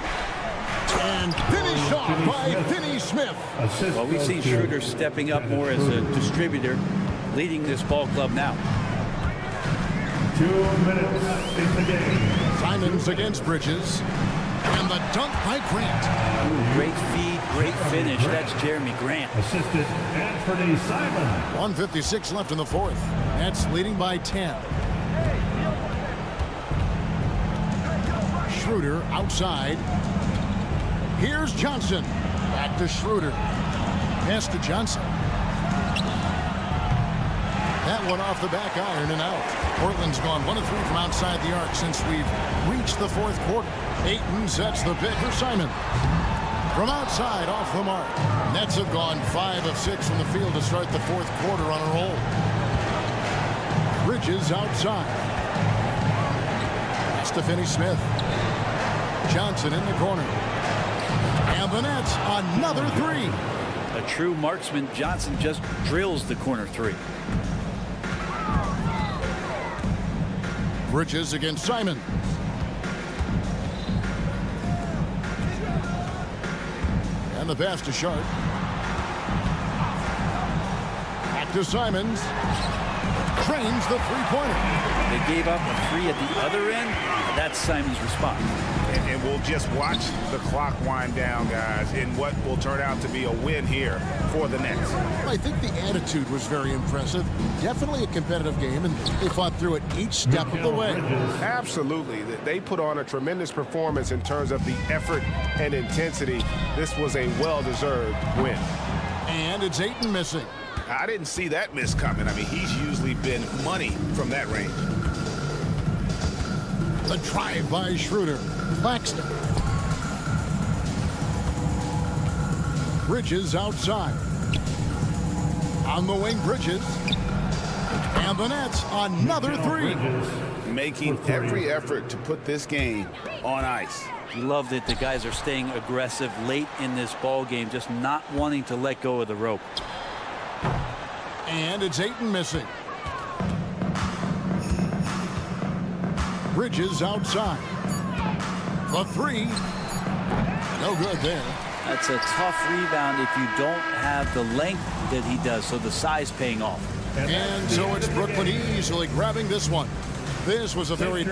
And finish off by Finney Smith. Well, we've seen Schroeder stepping up more as a distributor, leading this ball club now. 2 minutes in the game. Simons against Bridges. And the dunk by Grant. Great feed, great finish. That's Jeremy Grant. Assisted Anthony Simon. 1:56 left in the fourth. Nets leading by 10. Schroeder outside. Here's Johnson. Back to Schroeder. Pass to Johnson. That one off the back iron and out. Portland's gone 1 of 3 from outside the arc since we've reached the fourth quarter. Ayton sets the pick for Simon. From outside, off the mark. Nets have gone 5 of 6 from the field to start the fourth quarter on a roll. Bridges outside. Pass to Finney Smith. Johnson in the corner. And the Nets, another 3. A true marksman, Johnson just drills the corner 3. Bridges against Simon. And the pass to Sharp. to Simons. Drains the three-pointer. They gave up a three at the other end. That's Simons' response. And we'll just watch the clock wind down, guys, in what will turn out to be a win here for the Nets. I think the attitude was very impressive. Definitely a competitive game, and they fought through it each step of the way. Absolutely. They put on a tremendous performance in terms of the effort and intensity. This was a well-deserved win. And it's Ayton missing. I didn't see that miss coming. I mean, he's usually been money from that range. The drive by Schroeder. Claxton. Bridges outside. On the wing, Bridges. And the Nets, another three. Making every effort to put this game on ice. Love that the guys are staying aggressive late in this ball game, just not wanting to let go of the rope. And it's Ayton missing. Bridges outside. The three. No good there. That's a tough rebound if you don't have the length that he does, so the size paying off. And so it's Brooklyn easily grabbing this one. This was a very...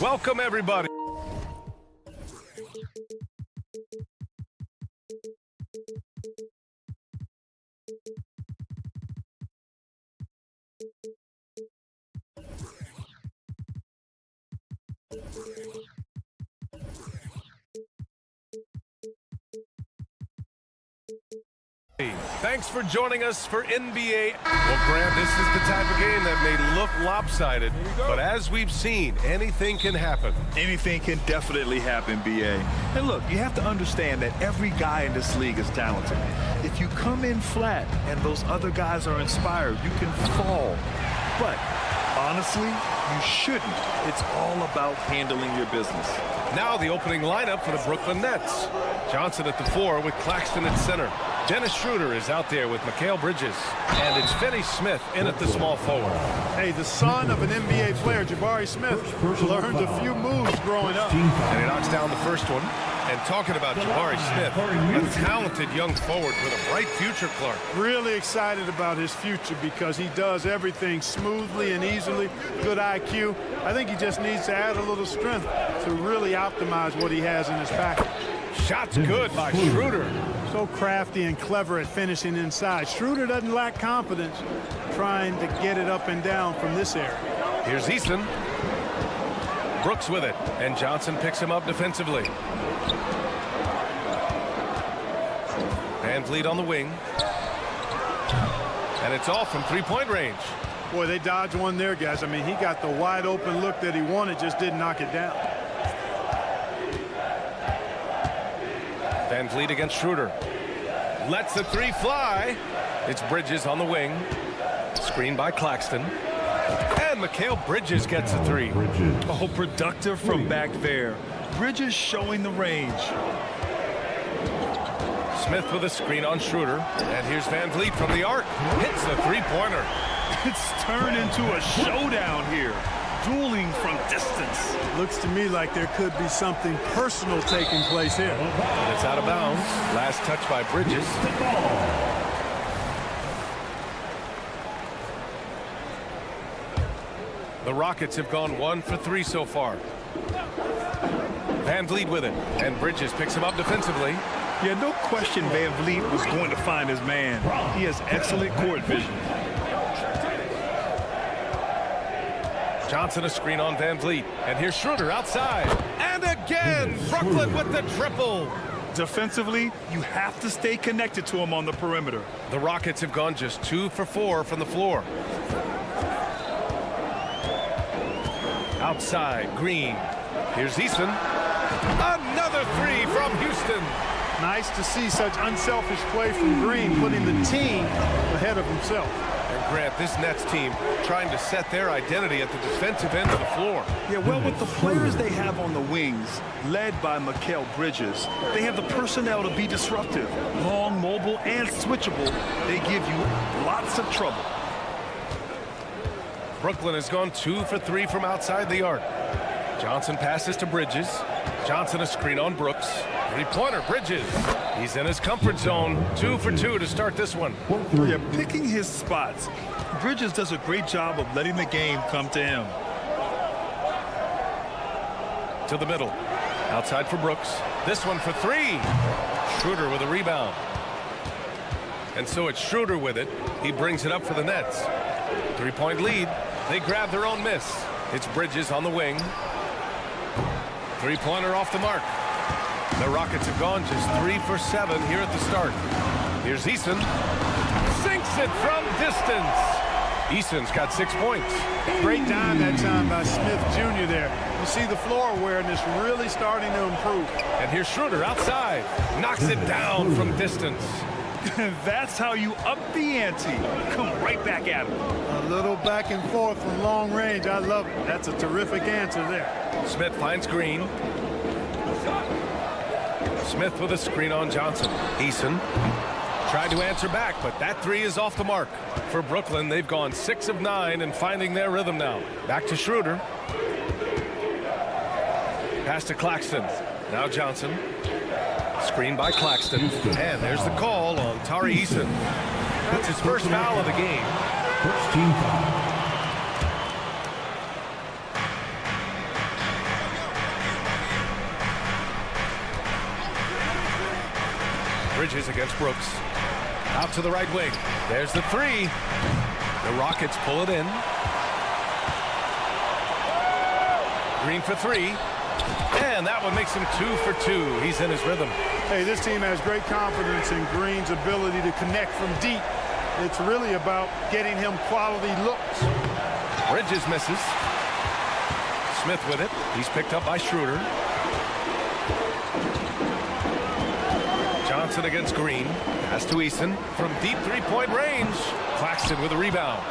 Welcome, everybody. Thanks for joining us for NBA. Well, Grant, this is the type of game that may look lopsided, but as we've seen, anything can happen. Anything can definitely happen, BA. And look, you have to understand that every guy in this league is talented. If you come in flat and those other guys are inspired, you can fall. But honestly, you shouldn't. It's all about handling your business. Now the opening lineup for the Brooklyn Nets. Johnson at the 4 with Claxton at center. Dennis Schroeder is out there with Mikal Bridges. And it's Finney Smith in at the small forward. Hey, the son of an NBA player, Jabari Smith, learned a few moves growing up. And he knocks down the first one. And talking about Jabari Smith, a talented young forward with a bright future, Clark. Really excited about his future because he does everything smoothly and easily. Good IQ. I think he just needs to add a little strength to really optimize what he has in his package. Shots good by Schroeder. So crafty and clever at finishing inside. Schroeder doesn't lack confidence trying to get it up and down from this area. Here's Easton. Brooks with it, and Johnson picks him up defensively. Van Vliet on the wing. And it's all from three-point range. Boy, they dodged one there, guys. I mean, he got the wide open look that he wanted, just didn't knock it down. Van Vliet against Schroeder. Lets the three fly. It's Bridges on the wing. Screen by Claxton. And Mikal Bridges gets a three. Oh, productive from back there. Bridges showing the range. Smith with a screen on Schroeder. And here's Van Vliet from the arc. Hits the three-pointer. It's turned into a showdown here. Dueling from distance. Looks to me like there could be something personal taking place here. And it's out of bounds. Last touch by Bridges. The Rockets have gone 1 for 3 so far. Van Vliet with it. And Bridges picks him up defensively. Yeah, no question Van Vliet was going to find his man. He has excellent court vision. Johnson a screen on Van Vliet. And here's Schroeder outside. And again, Brooklyn with the triple. Defensively, you have to stay connected to him on the perimeter. The Rockets have gone just 2 for 4 from the floor. Outside, Green. Here's Easton. Another three from Houston. Nice to see such unselfish play from Green, putting the team ahead of himself. And Grant, this Nets team trying to set their identity at the defensive end of the floor. Yeah, well, with the players they have on the wings, led by Mikal Bridges, they have the personnel to be disruptive. Long, mobile, and switchable. They give you lots of trouble. Brooklyn has gone 2 for 3 from outside the arc. Johnson passes to Bridges. Johnson a screen on Brooks. Three-pointer, Bridges. He's in his comfort zone. 2 for 2 to start this one. Yeah, picking his spots. Bridges does a great job of letting the game come to him. To the middle. Outside for Brooks. This one for 3. Schroeder with a rebound. And so it's Schroeder with it. He brings it up for the Nets. 3-point lead. They grab their own miss. It's Bridges on the wing. Three-pointer off the mark. The Rockets have gone just 3 for 7 here at the start. Here's Easton. Sinks it from distance. Easton's got 6 points. Great dime that time by Smith Jr. there. You see the floor awareness really starting to improve. And here's Schroeder outside. Knocks it down from distance. That's how you up the ante. Come right back at him. A little back and forth from long range. I love it. That's a terrific answer there. Smith finds Green. Smith with a screen on Johnson. Easton tried to answer back, but that three is off the mark. For Brooklyn, they've gone 6 of 9 and finding their rhythm now. Back to Schroeder. Pass to Claxton. Now Johnson. Screen by Claxton. And there's the call on Tari Eason. That's his first foul of the game. First team foul. Bridges against Brooks. Out to the right wing. There's the three. The Rockets pull it in. Green for three. And that one makes him 2 for 2. He's in his rhythm. Hey, this team has great confidence in Green's ability to connect from deep. It's really about getting him quality looks. Bridges misses. Smith with it. He's picked up by Schroeder. Johnson against Green. Pass to Eason from deep three-point range. Claxton with a rebound.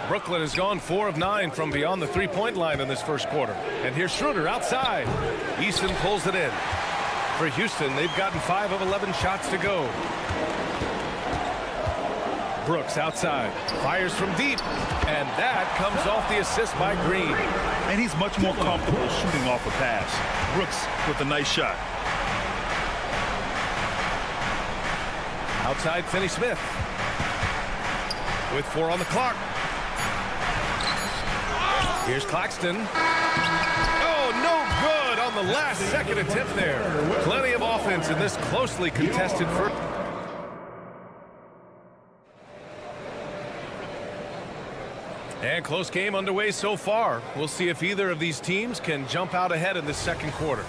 Brooklyn has gone 4 of 9 from beyond the three-point line in this first quarter. And here's Schroeder outside. Eason pulls it in. For Houston, they've gotten 5 of 11 shots to go. Brooks outside. Fires from deep. And that comes off the assist by Green. And he's much more comfortable shooting off a pass. Brooks with a nice shot. Outside, Finney-Smith. With 4 on the clock. Here's Claxton. Oh, no good on the last second attempt there. Plenty of offense in this closely contested first. And close game underway so far. We'll see if either of these teams can jump out ahead in the second quarter.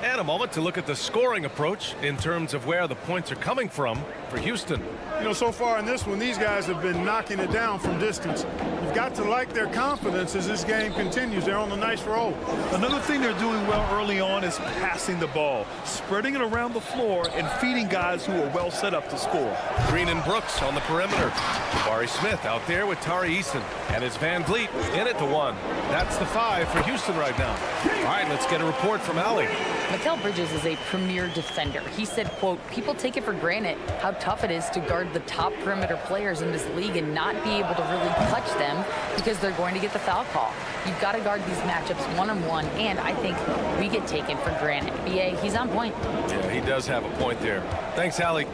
And a moment to look at the scoring approach in terms of where the points are coming from for Houston. You know, so far in this one, these guys have been knocking it down from distance. You've got to like their confidence as this game continues. They're on a nice roll. Another thing they're doing well early on is passing the ball, spreading it around the floor and feeding guys who are well set up to score. Green and Brooks on the perimeter. Jabari Smith out there with Tari Eason. And it's Van Vliet in it to 1. That's the 5 for Houston right now. All right, let's get a report from Allie. Mikal Bridges is a premier defender. He said, quote, people take it for granted how tough it is to guard the top perimeter players in this league and not be able to really touch them because they're going to get the foul call. You've got to guard these matchups one-on-one, and I think we get taken for granted. BA, he's on point. Yeah, he does have a point there. Thanks, Allie.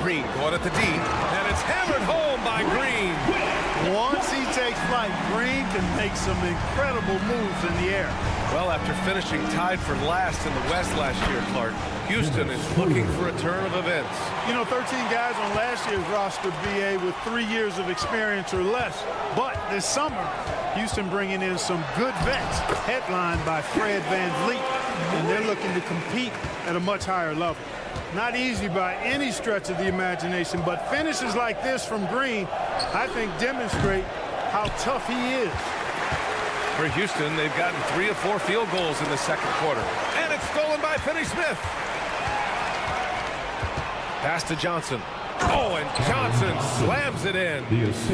Green going at the D, and it's hammered home by Green. Once he takes flight, Green can make some incredible moves in the air. Well, after finishing tied for last in the West last year, Clark, Houston is looking for a turn of events. You know, 13 guys on last year's roster, BA, with 3 years of experience or less. But this summer, Houston bringing in some good vets, headlined by Fred Van Vliet, and they're looking to compete at a much higher level. Not easy by any stretch of the imagination, but finishes like this from Green, I think, demonstrate how tough he is. For Houston, they've gotten 3 of 4 field goals in the second quarter. And it's stolen by Finney-Smith. Pass to Johnson. Oh, and Johnson slams it in.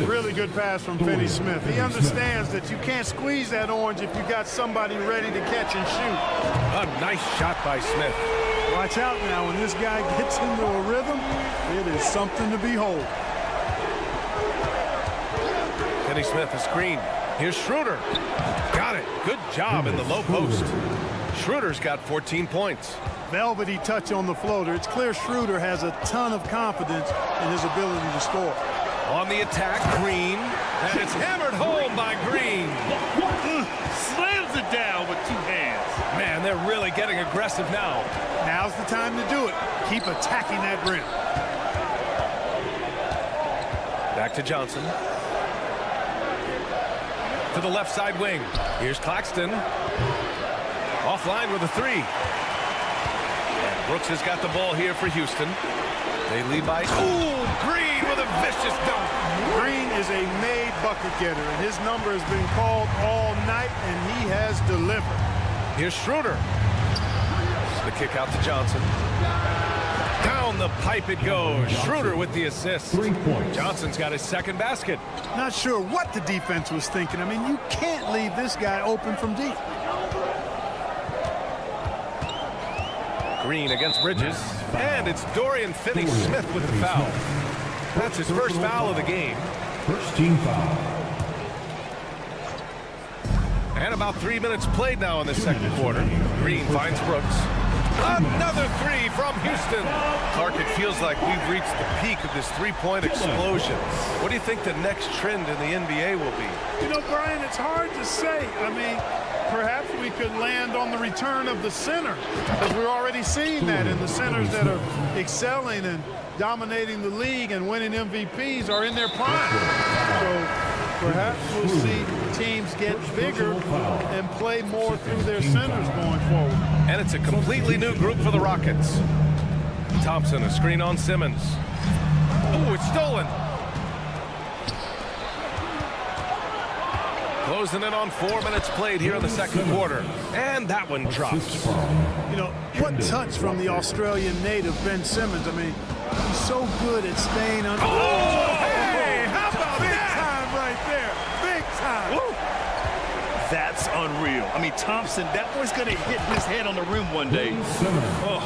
Really good pass from Finney-Smith. He understands that you can't squeeze that orange if you got somebody ready to catch and shoot. A nice shot by Smith. Watch out now. When this guy gets into a rhythm, it is something to behold. Finney-Smith, a screen. Here's Schroeder. Got it. Good job in the low post. Schroeder's got 14 points. Velvety touch on the floater. It's clear Schroeder has a ton of confidence in his ability to score. On the attack, Green. And it's hammered home by Green. Slams it down with 2 hands. Man, they're really getting aggressive now. Now's the time to do it. Keep attacking that rim. Back to Johnson. To the left side wing. Here's Claxton. Offline with a 3. And Brooks has got the ball here for Houston. They lead by... Ooh, Green with a vicious dunk. Green is a made bucket getter, and his number has been called all night, and he has delivered. Here's Schroeder. The kick out to Johnson. Down the pipe it goes. Schroeder with the assist. 3 points. Johnson's got his second basket. Not sure what the defense was thinking. I mean, you can't leave this guy open from deep. Green against Bridges. And it's Dorian Finney-Smith with the foul. That's his first foul of the game. First team foul. And about 3 minutes played now in the second quarter. Green finds Brooks. Another 3 from Houston. Clark, it feels like we've reached the peak of this three-point explosion. What do you think the next trend in the NBA will be? You know, Brian, it's hard to say. I mean, perhaps we could land on the return of the center, because we're already seeing that in the centers that are excelling and dominating the league and winning MVPs are in their prime. So perhaps we'll see teams get bigger and play more through their centers going forward. And it's a completely new group for the Rockets. Thompson, a screen on Simmons. Oh, it's stolen. Closing in on 4 minutes played here in the second quarter. And that one drops. You know, what touch from the Australian native, Ben Simmons. I mean, he's so good at staying on. Oh, hey, how about big time right there. Big time. Woo. That's unreal. I mean, Thompson, that boy's going to hit his head on the rim one day. Oh.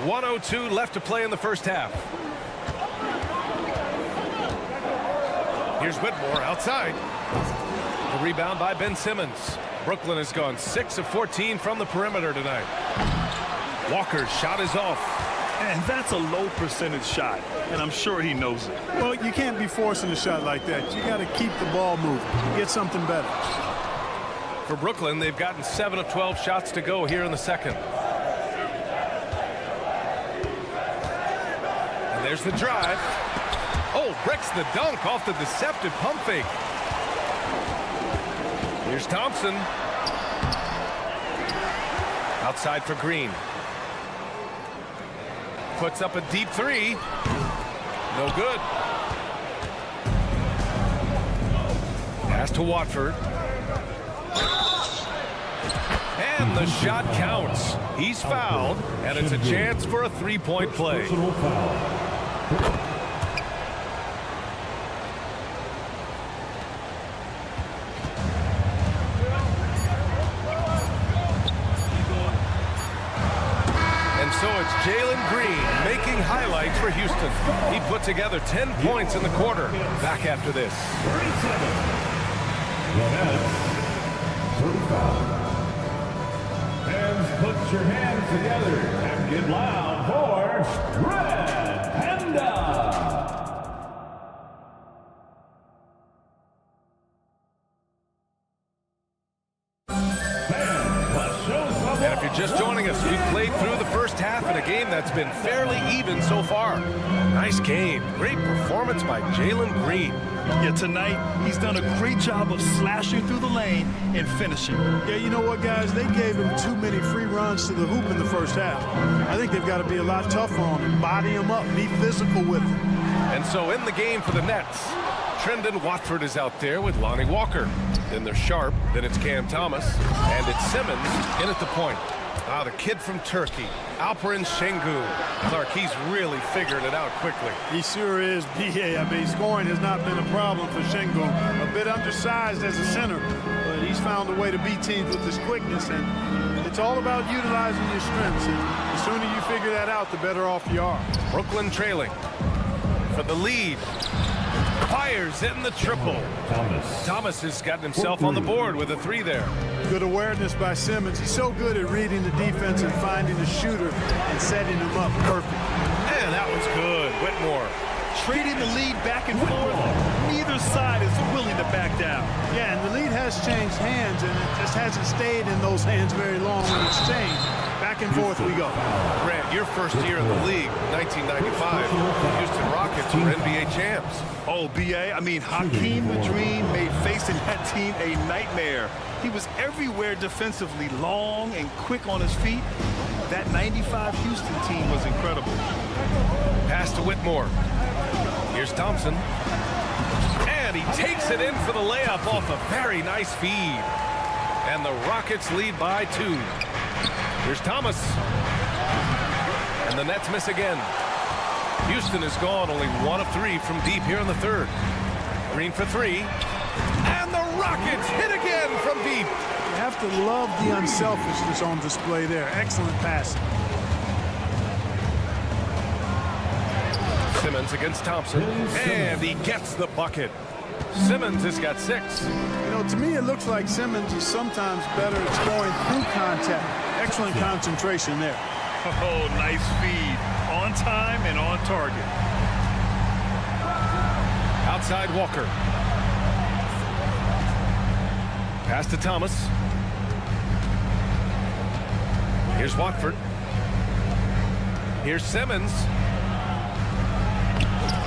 1:02 left to play in the first half. Here's Whitmore outside. The rebound by Ben Simmons. Brooklyn has gone 6 of 14 from the perimeter tonight. Walker's shot is off. And that's a low percentage shot, and I'm sure he knows it. Well, you can't be forcing a shot like that. You got to keep the ball moving. Get something better. For Brooklyn, they've gotten 7 of 12 shots to go here in the second. And there's the drive. Oh, breaks the dunk off the deceptive pump fake. Here's Thompson. Outside for Green. Puts up a deep three. No good. Pass to Watford. And the shot counts. He's fouled, and it's a chance for a three-point play. So it's Jalen Green making highlights for Houston. He put together 10 points in the quarter. Back after this. 35. Fans, put your hands together and get loud for Red Panda. And if you're just joining us, we've played through the first half in a game that's been fairly even so far. Nice game. Great performance by Jalen Green. Yeah, tonight he's done a great job of slashing through the lane and finishing. Yeah, you know what, guys? They gave him too many free runs to the hoop in the first half. I think they've got to be a lot tougher on him, body him up, be physical with him. And so in the game for the Nets, Trendon Watford is out there with Lonnie Walker. Then there's Sharp, then it's Cam Thomas, and it's Simmons in at the point. Ah, the kid from Turkey, Alperen Şengün. Clark, he's really figured it out quickly. He sure is, B.A. I mean, scoring has not been a problem for Şengün. A bit undersized as a center, but he's found a way to beat teams with his quickness, and it's all about utilizing your strengths. And the sooner you figure that out, the better off you are. Brooklyn trailing for the lead. Fires in the triple. Thomas has gotten himself on the board with a three there. Good awareness by Simmons. He's so good at reading the defense and finding the shooter and setting him up perfect. And that was good. Whitmore. Trading the lead back and forth. Neither side is willing to back down. Yeah, and the lead has changed hands, and it just hasn't stayed in those hands very long when it's changed. Back and forth we go. Grant, your first year in the league, 1995, the Houston Rockets were NBA champs. Oh, B.A., I mean, Hakeem the Dream made facing that team a nightmare. He was everywhere defensively, long and quick on his feet. That 95 Houston team was incredible. Pass to Whitmore. Here's Thompson. And he takes it in for the layup off a very nice feed. And the Rockets lead by 2. Here's Thomas. And the Nets miss again. Houston has gone only 1 of 3 from deep here in the third. Green for 3. And the Rockets hit again from deep. You have to love the unselfishness on display there. Excellent passing. Simmons against Thompson. And he gets the bucket. Simmons has got 6. You know, to me it looks like Simmons is sometimes better at scoring through contact. Excellent concentration there. Oh, nice feed. On time and on target. Outside Walker. Pass to Thomas. Here's Watford. Here's Simmons.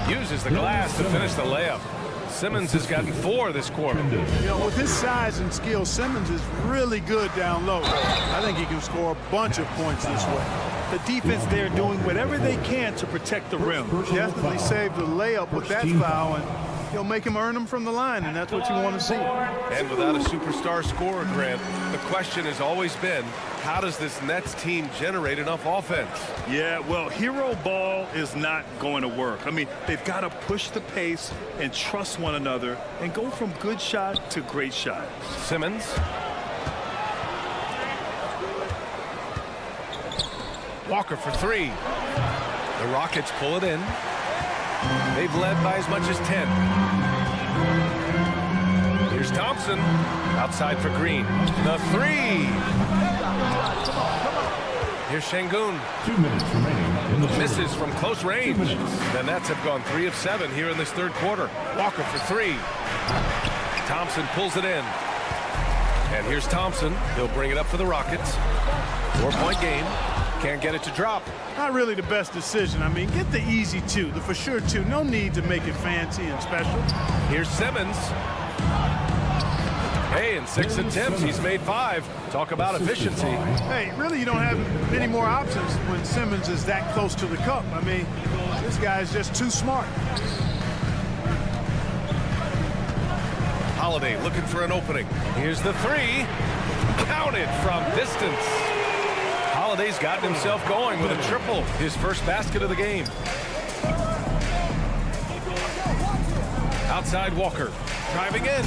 Uses the glass to finish the layup. Simmons has gotten 4 this quarter. You know, with his size and skill, Simmons is really good down low. I think he can score a bunch of points this way. The defense there doing whatever they can to protect the rim. Definitely saved the layup with that foul, and he'll make him earn them from the line, and that's what you want to see. And without a superstar scorer, Grant, the question has always been, how does this Nets team generate enough offense? Yeah, well, hero ball is not going to work. I mean, they've got to push the pace and trust one another and go from good shot to great shot. Simmons. Walker for 3. The Rockets pull it in. They've led by as much as 10. Here's Thompson. Outside for Green. The 3. Here's Şengün. 2 minutes remaining in the Misses from close range. The Nets have gone 3 of 7 here in this third quarter. Walker for 3. Thompson pulls it in. And here's Thompson. He'll bring it up for the Rockets. 4-point game. Can't get it to drop. Not really the best decision. I mean, get the easy 2, the for sure 2. No need to make it fancy and special. Here's Simmons. Hey, in 6 attempts, he's made 5. Talk about efficiency. Hey, really, you don't have many more options when Simmons is that close to the cup. I mean, this guy's just too smart. Holiday looking for an opening. Here's the 3. Counted from distance. Holiday's gotten himself going with a triple. His first basket of the game. Outside Walker. Driving in.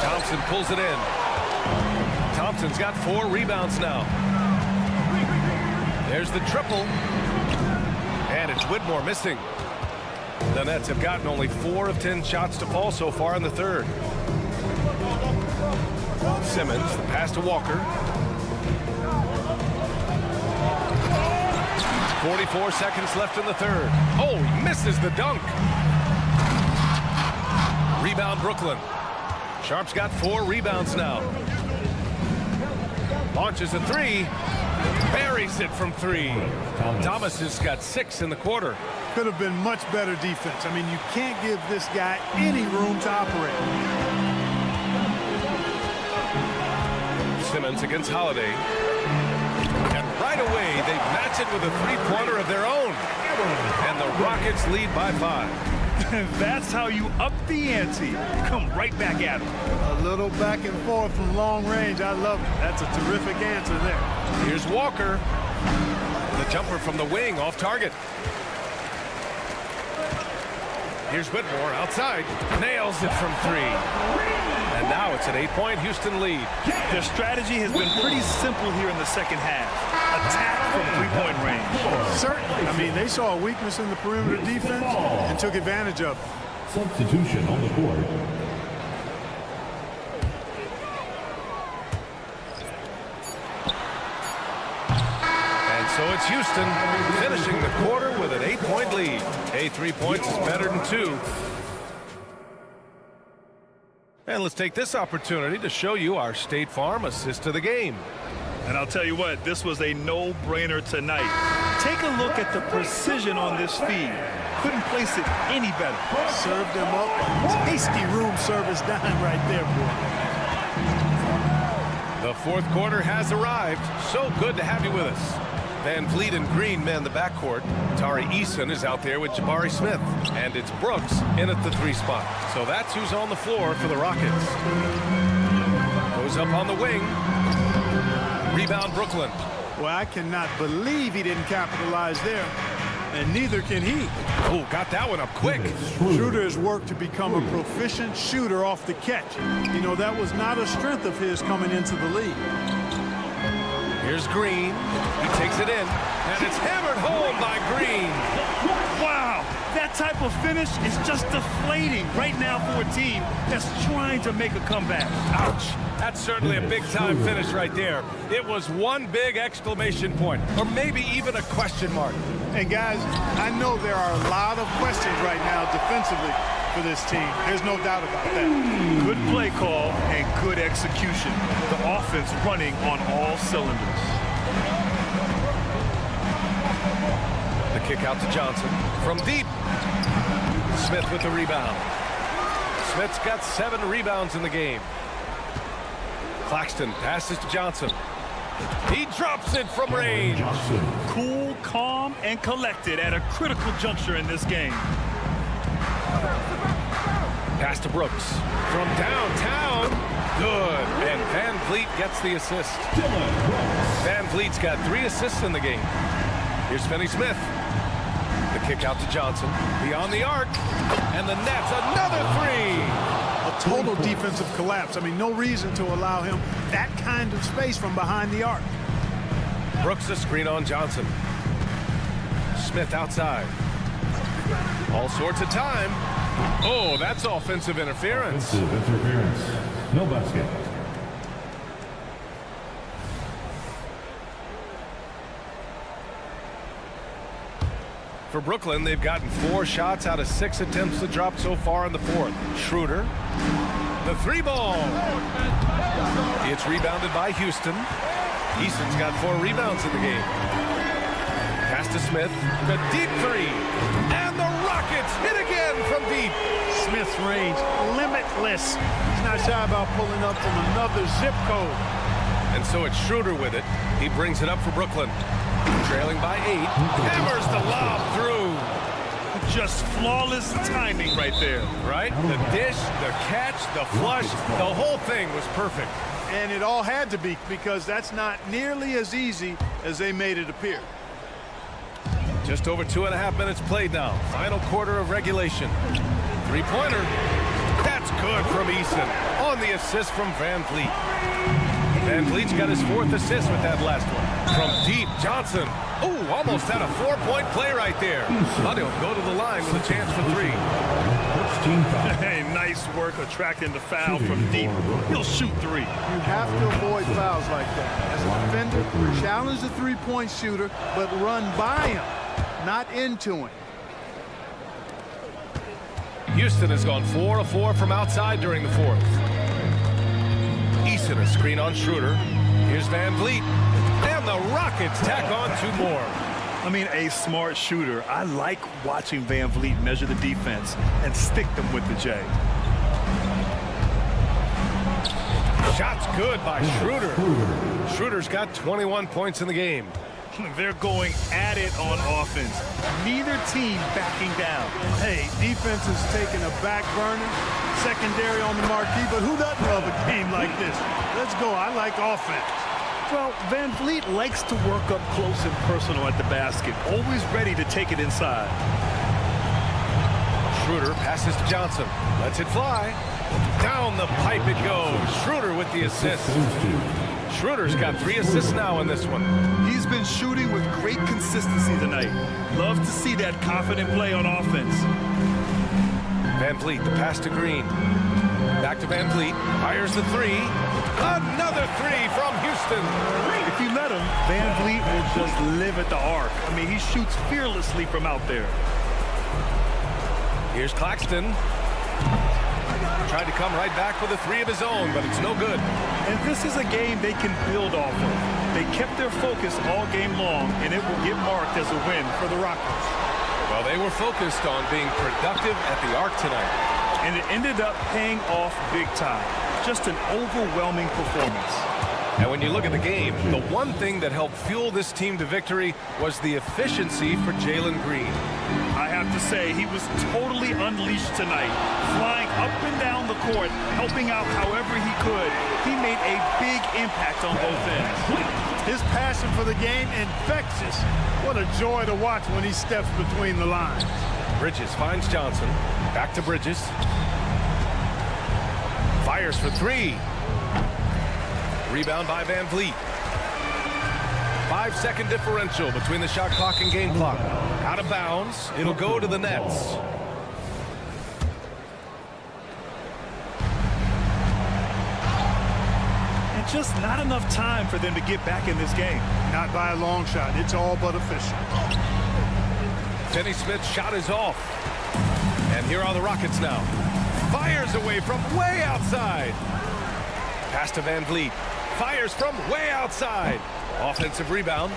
Thompson pulls it in. Thompson's got 4 rebounds now. There's the triple. And it's Whitmore missing. The Nets have gotten only 4 of 10 shots to fall so far in the third. Simmons, the pass to Walker. 44 seconds left in the third. Oh, he misses the dunk. Rebound Brooklyn. Sharp's got 4 rebounds now. Launches a 3. Buries it from 3. Thomas has got 6 in the quarter. Could have been much better defense. I mean, you can't give this guy any room to operate. Simmons against Holiday. And right away, they match it with a 3-pointer of their own. And the Rockets lead by 5. That's how you up the ante. Come right back at him. A little back and forth from long range. I love it. That's a terrific answer there. Here's Walker. The jumper from the wing off target. Here's Whitmore outside. Nails it from 3. And now it's an 8-point Houston lead. Their strategy has been pretty simple here in the second half. Attack from 3-point range. Certainly. I mean, they saw a weakness in the perimeter defense and took advantage of it. Substitution on the court. And so it's Houston finishing the quarter with an 8-point lead. Hey, 3 points is better than 2. And let's take this opportunity to show you our State Farm assist of the game. And I'll tell you what, this was a no-brainer tonight. Take a look at the precision on this feed. Couldn't place it any better. Served him up. Tasty room service dime right there, boy. The fourth quarter has arrived. So good to have you with us. Van Vliet and Green man the backcourt. Tari Eason is out there with Jabari Smith. And it's Brooks in at the 3 spot. So that's who's on the floor for the Rockets. Goes up on the wing. Rebound Brooklyn. Well, I cannot believe he didn't capitalize there. And neither can he. Oh, got that one up quick. Schroeder has worked to become a proficient shooter off the catch. You know, that was not a strength of his coming into the league. Here's Green. He takes it in. And it's hammered home by Green. Wow, that type of finish is just deflating right now for a team that's trying to make a comeback. Ouch. That's certainly a big-time finish right there. It was one big exclamation point, or maybe even a question mark. And guys, I know there are a lot of questions right now defensively for this team. There's no doubt about that. Good play call and good execution. The offense running on all cylinders. The kick out to Johnson from deep. Smith with the rebound. Smith's got 7 rebounds in the game. Claxton passes to Johnson. He drops it from range. Cool, calm, and collected at a critical juncture in this game. Pass to Brooks from downtown. Good. And Van Vliet gets the assist. Van Vliet's got 3 assists in the game. Here's Finney Smith. The kick out to Johnson. Beyond the arc. And the net's another 3. A total defensive collapse. I mean, no reason to allow him that kind of space from behind the arc. Brooks a screen on Johnson. Smith outside. All sorts of time. Oh, that's offensive interference. Offensive interference. No basket. For Brooklyn, they've gotten 4 shots out of 6 attempts to drop so far in the 4th. Schroeder, the 3-ball. It's rebounded by Houston. Easton's got 4 rebounds in the game. Pass to Smith, the deep 3. And the Rockets hit again from deep. Smith's range limitless. He's not shy about pulling up from another zip code. And so it's Schroeder with it. He brings it up for Brooklyn. Trailing by 8. Hammers the lob through. Just flawless timing right there. Right? The dish, the catch, the flush, the whole thing was perfect. And it all had to be, because that's not nearly as easy as they made it appear. Just over 2.5 minutes played now. Final quarter of regulation. 3-pointer. That's good from Easton on the assist from Van Vliet. Van Vliet's got his 4th assist with that last one. From deep, Johnson. Oh, almost had a 4-point play right there. But he'll go to the line with a chance for 3. Hey, nice work attracting the foul from deep. He'll shoot 3. You have to avoid fouls like that. As a defender, challenge the 3-point shooter, but run by him, not into him. Houston has gone 4 of 4 from outside during the 4th. Easton a screen on Schroeder. Here's Van Vliet. And the Rockets tack on 2 more. I mean, a smart shooter. I like watching Van Vliet measure the defense and stick them with the J. Shot's good by Schroeder. Schroeder's got 21 points in the game. They're going at it on offense. Neither team backing down. Hey, defense is taking a back burner, secondary on the marquee, but who doesn't love a game like this? Let's go. I like offense. Well, Van Vliet likes to work up close and personal at the basket, always ready to take it inside. Schroeder passes to Johnson. Lets it fly. Down the pipe it goes. Schroeder with the assist. Schroeder's got 3 assists now in this one. He's been shooting with great consistency tonight. Love to see that confident play on offense. Van Vliet, the pass to Green. Back to Van Vliet. Fires the 3. Another 3 from Houston. If you let him, Van Vliet will just live at the arc. I mean, he shoots fearlessly from out there. Here's Claxton. Tried to come right back with a 3 of his own, but it's no good. And this is a game they can build off of. They kept their focus all game long, and it will get marked as a win for the Rockets. Well, they were focused on being productive at the arc tonight. And it ended up paying off big time. Just an overwhelming performance. And when you look at the game, the one thing that helped fuel this team to victory was the efficiency for Jalen Green. I have to say, he was totally unleashed tonight, flying up and down the court, helping out however he could. He made a big impact on both ends. His passion for the game, infectious. What a joy to watch when he steps between the lines. Bridges finds Johnson. Back to Bridges. Fires for 3. Rebound by Van Vliet. 5-second differential between the shot clock and game clock. Out of bounds. It'll go to the Nets. And just not enough time for them to get back in this game. Not by a long shot. It's all but official. Finney Smith's shot is off. And here are the Rockets now. Fires away from way outside. Pass to Van Vliet. Fires from way outside. Offensive rebound.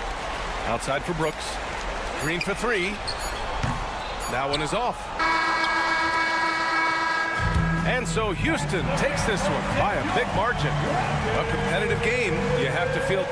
Outside for Brooks. Green for three. That one is off. And so Houston takes this one by a big margin. A competitive game, you have to feel.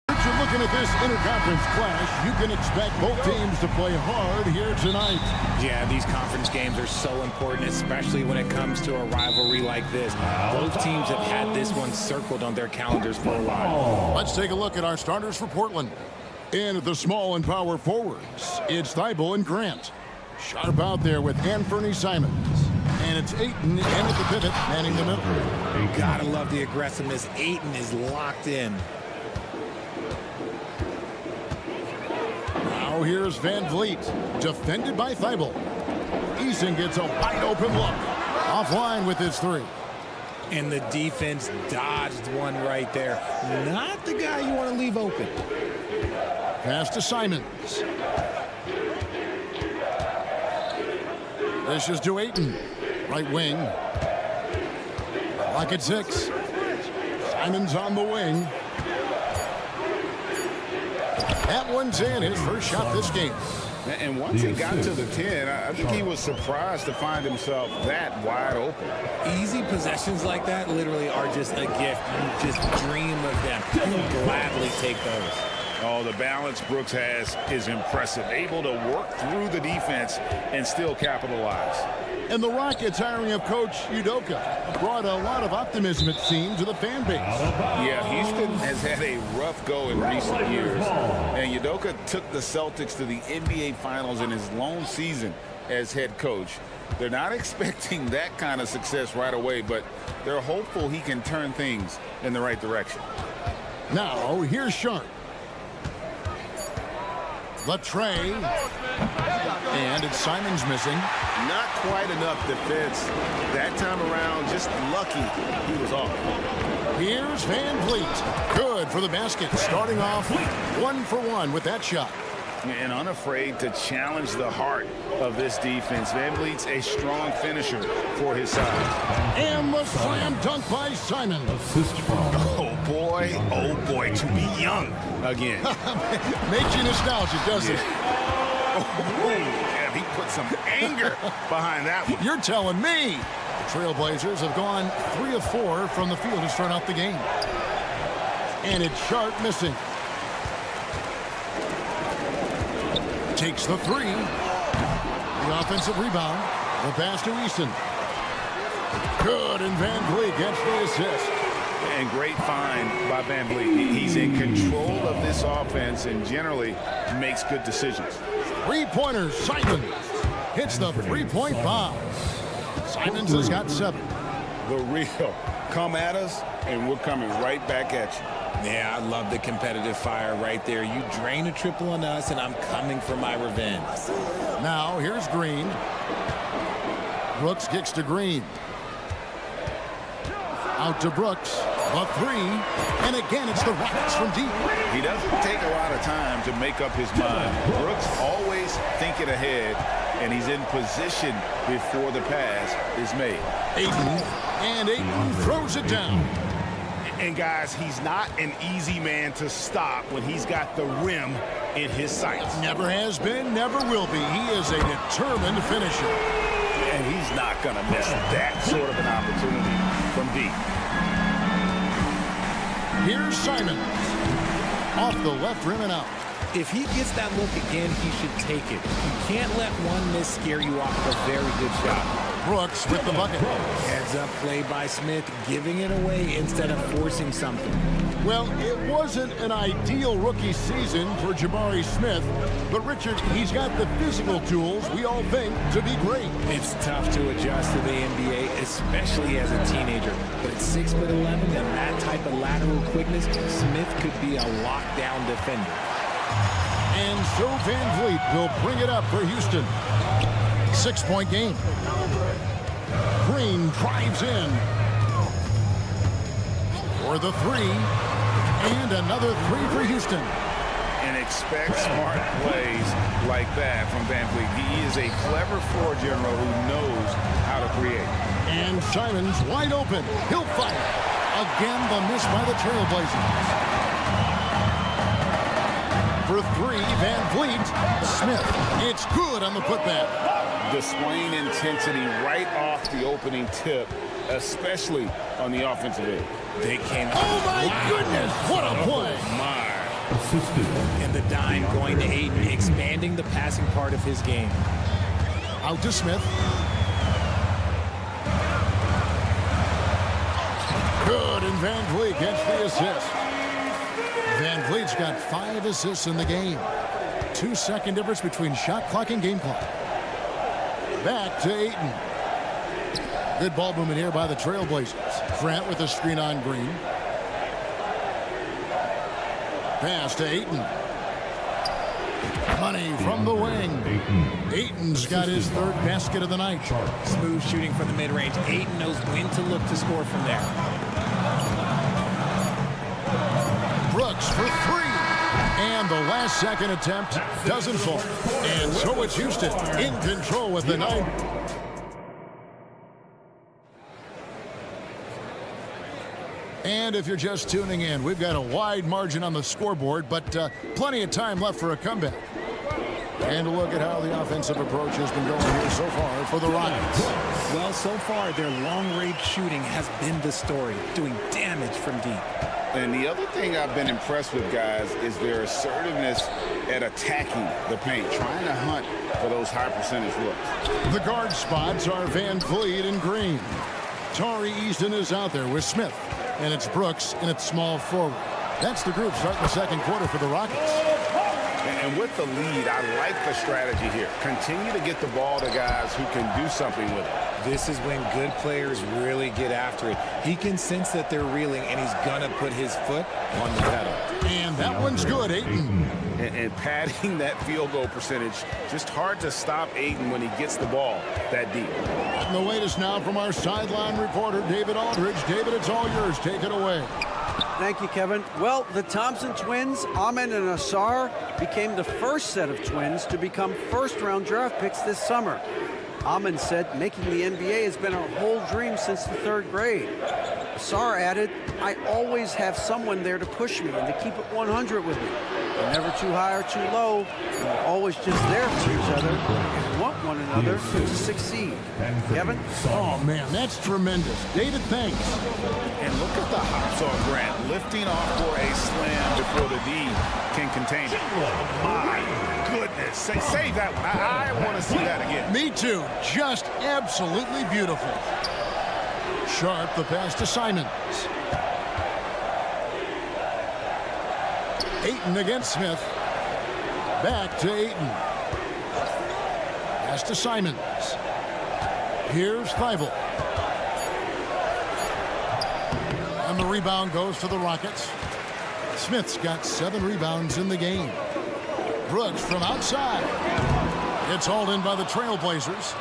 If you're looking at this interconference clash, you can expect both teams to play hard here tonight. Yeah, these conference games are so important, especially when it comes to a rivalry like this. Both teams have had this one circled on their calendars for a while. Let's take a look at our starters for Portland. In at the small and power forwards, it's Thibault and Grant. Sharp out there with Anthony Simons. And it's Ayton in at the pivot, manning the middle. Gotta love the aggressiveness. Ayton is locked in. Now here's Van Vliet, defended by Thibault. Eason gets a wide open look. Offline with his three. And the defense dodged one right there. Not the guy you want to leave open. Pass to Simons. This is to Ayton. Right wing. Lock at 6. Simons on the wing. That one's in, his first shot this game. And once he got to the 10, I think he was surprised to find himself that wide open. Easy possessions like that literally are just a gift. You just dream of them. You'll gladly take those. Oh, the balance Brooks has is impressive. Able to work through the defense and still capitalize. And the Rockets hiring of Coach Udoka brought a lot of optimism, it seemed, to the fan base. Yeah, Houston has had a rough go in recent years. And Udoka took the Celtics to the NBA Finals in his lone season as head coach. They're not expecting that kind of success right away, but they're hopeful he can turn things in the right direction. Now, here's Sharp. Latre. And it's Simons missing. Not quite enough defense. That time around, just lucky he was off. Here's Van Vliet. Good for the basket. Starting off 1 for 1 with that shot. And unafraid to challenge the heart of this defense. Van Vliet's a strong finisher for his size. And the slam dunk by Simons. Oh boy, to be young again. Makes you nostalgic, doesn't it? Oh, yeah, he put some anger behind that one. You're telling me. The Trailblazers have gone 3 of 4 from the field to start out the game. And it's Sharp missing. Takes the 3. The offensive rebound. The pass to Eason. Good, and Van Vliet gets the assist. And great find by Van Vliet. He's in control of this offense and generally makes good decisions. Three-pointers, Simons hits the three-point bomb. Simons has got 7. The real. Come at us, and we're coming right back at you. Yeah, I love the competitive fire right there. You drain a triple on us, and I'm coming for my revenge. Now, here's Green. Brooks kicks to Green. Out to Brooks. A 3. And again, it's the Rockets from deep. He doesn't take a lot of time to make up his mind. Brooks always thinking ahead, and he's in position before the pass is made. Ayton throws it down. And guys, he's not an easy man to stop when he's got the rim in his sights. Never has been, never will be. He is a determined finisher. And he's not going to miss that sort of an opportunity from deep. Here's Simons. Off the left rim and out. If he gets that look again, he should take it. You can't let one miss scare you off of a very good shot. Brooks with the bucket. Heads up play by Smith, giving it away instead of forcing something. Well, it wasn't an ideal rookie season for Jabari Smith, but Richard, he's got the physical tools we all think to be great. It's tough to adjust to the NBA, especially as a teenager. But at 6'11" and that type of lateral quickness, Smith could be a lockdown defender. And so Van Vliet will bring it up for Houston. 6-point game. Green drives in for the 3. And another 3 for Houston. And expect smart plays like that from Van Vliet. He is a clever floor general who knows how to create. And Simons wide open. He'll fire. Again, the miss by the Trailblazers. For 3, Van Vliet. Smith. It's good on the putback. Displaying intensity right off the opening tip especially on the offensive end. They came out. Oh, my goodness. What a play. My. And the dime going to Ayton, expanding the passing part of his game. Out to Smith. Good, and Van Vliet gets the assist. Van Vliet's got 5 assists in the game. 2-second difference between shot clock and game clock. Back to Ayton. Good ball movement here by the Trailblazers. Grant with a screen on Green. Pass to Ayton. Money from the wing. Ayton's got his 3rd basket of the night. Smooth shooting from the mid-range. Ayton knows when to look to score from there. Brooks for 3. And the last second attempt doesn't fall. And so it's Houston in control with the 9. And if you're just tuning in, we've got a wide margin on the scoreboard, but plenty of time left for a comeback. And a look at how the offensive approach has been going here so far for the Rockets. Well, so far, their long-range shooting has been the story, doing damage from deep. And the other thing I've been impressed with, guys, is their assertiveness at attacking the paint, trying to hunt for those high percentage looks. The guard spots are Van Vliet and Green. Tari Easton is out there with Smith. And it's Brooks and it's small forward. That's the group starting the second quarter for the Rockets. And with the lead, I like the strategy here. Continue to get the ball to guys who can do something with it. This is when good players really get after it. He can sense that they're reeling, and he's going to put his foot on the pedal. And that one's good, Ayton. And padding that field goal percentage, just hard to stop Ayton when he gets the ball that deep. And the latest now from our sideline reporter, David Aldridge. David, it's all yours. Take it away. Thank you, Kevin. Well, the Thompson twins, Amen and Asar, became the first set of twins to become first-round draft picks this summer. Amen said making the NBA has been our whole dream since the 3rd grade. Asar added, I always have someone there to push me and to keep it 100 with me. We're never too high or too low. And we're always just there for each other and want one another to succeed. Kevin? Oh, man, that's tremendous. David, thanks. And look at the hops on Grant, lifting off for a slam before the D can contain it. My goodness. Save that one. I want to see that again. Me too. Just absolutely beautiful. Sharp, the pass to Simons. Ayton against Smith. Back to Ayton. Pass to Simons. Here's Thibault. And the rebound goes to the Rockets. Smith's got 7 rebounds in the game. Brooks from outside. It's hauled in by the Trailblazers.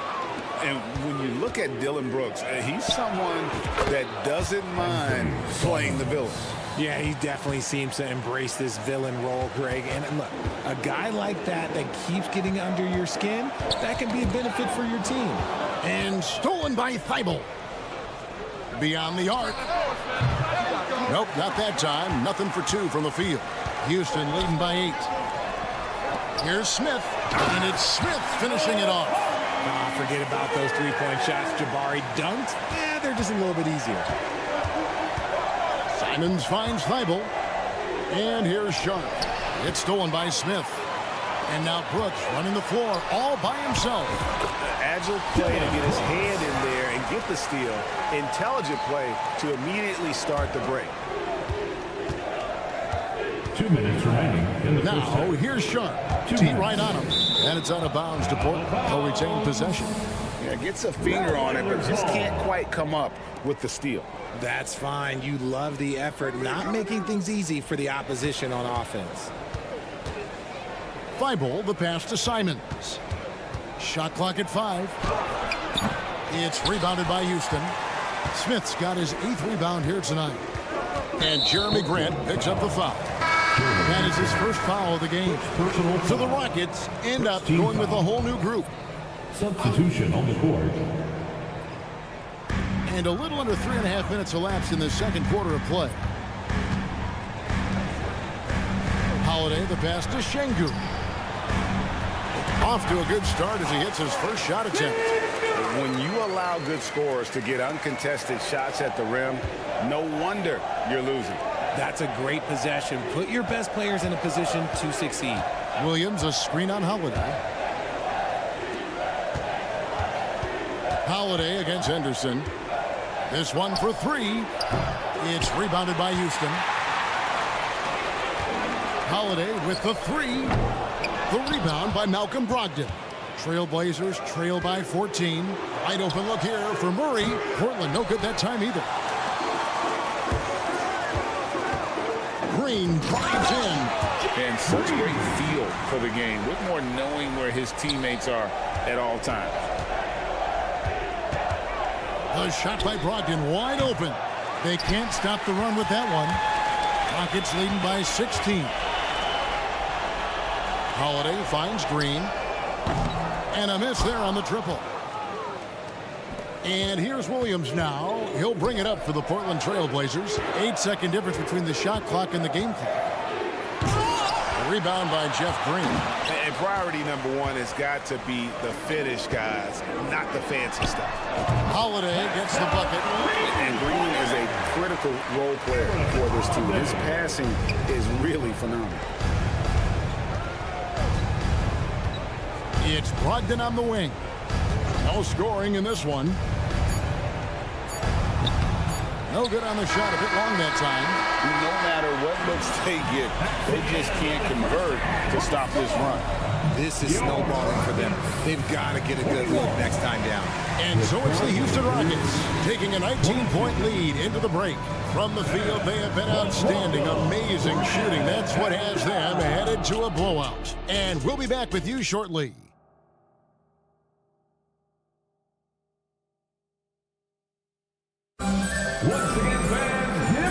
And when you look at Dillon Brooks, he's someone that doesn't mind playing the villain. Yeah, he definitely seems to embrace this villain role, Greg. And look, a guy like that keeps getting under your skin, that can be a benefit for your team. And stolen by Thibault. Beyond the arc. Nope, not that time. Nothing for 2 from the field. Houston leading by 8. Here's Smith. And it's Smith finishing it off. Forget about those 3-point shots. Jabari dunked. Yeah, they're just a little bit easier. Simons finds Thibault. And here's Sharp. It's stolen by Smith. And now Brooks running the floor all by himself. Agile play to get his hand in there and get the steal. Intelligent play to immediately start the break. 2 minutes remaining in the first Now, half. here's Sharp. Tee right on him. And it's out of bounds to Portland. They'll retain possession. Yeah, gets a finger on it, but just can't quite come up with the steal. That's fine. You love the effort, not making things easy for the opposition on offense. Thibault, the pass to Simons. Shot clock at 5. It's rebounded by Houston. Smith's got his 8th rebound here tonight. And Jeremy Grant picks up the foul. That is his first foul of the game. So the Rockets end up going with a whole new group. Substitution on the court. And a little under 3.5 minutes elapsed in the second quarter of play. Holiday, the pass to Şengün. Off to a good start as he hits his first shot attempt. When you allow good scorers to get uncontested shots at the rim, no wonder you're losing. That's a great possession. Put your best players in a position to succeed. Williams, a screen on Holiday. Holiday against Henderson. This one for three. It's rebounded by Houston. Holiday with the three. The rebound by Malcolm Brogdon. Trailblazers trail by 14. Wide open look here for Murray. Portland no good that time either. Green drives in. And such great feel for the game. Whitmore knowing where his teammates are at all times. The shot by Brogdon wide open. They can't stop the run with that one. Rockets leading by 16. Holiday finds Green. And a miss there on the triple. And here's Williams now. He'll bring it up for the Portland Trailblazers. 8-second difference between the shot clock and the game clock. A rebound by Jeff Green. And priority number one has got to be the finish, guys, not the fancy stuff. Holiday gets the bucket. And Green is a critical role player for this team. His passing is really phenomenal. It's Brogdon on the wing. No scoring in this one. No good on the shot, a bit long that time. No matter what looks they get, they just can't convert to stop this run. This is snowballing for them. They've got to get a good look next time down. And so it's the Houston Rockets taking a 19-point lead into the break. From the field, they have been outstanding, amazing shooting. That's what has them headed to a blowout. And we'll be back with you shortly.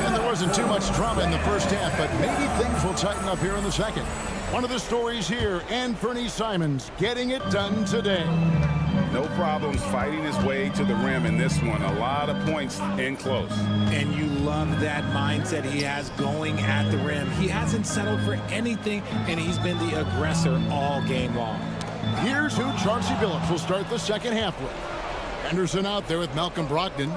And there wasn't too much drama in the first half, but maybe things will tighten up here in the second. One of the stories here, Anthony Simons getting it done today. No problems fighting his way to the rim in this one. A lot of points in close. And you love that mindset he has going at the rim. He hasn't settled for anything, and he's been the aggressor all game long. Here's who Chauncey Billups will start the second half with. Henderson out there with Malcolm Brogdon.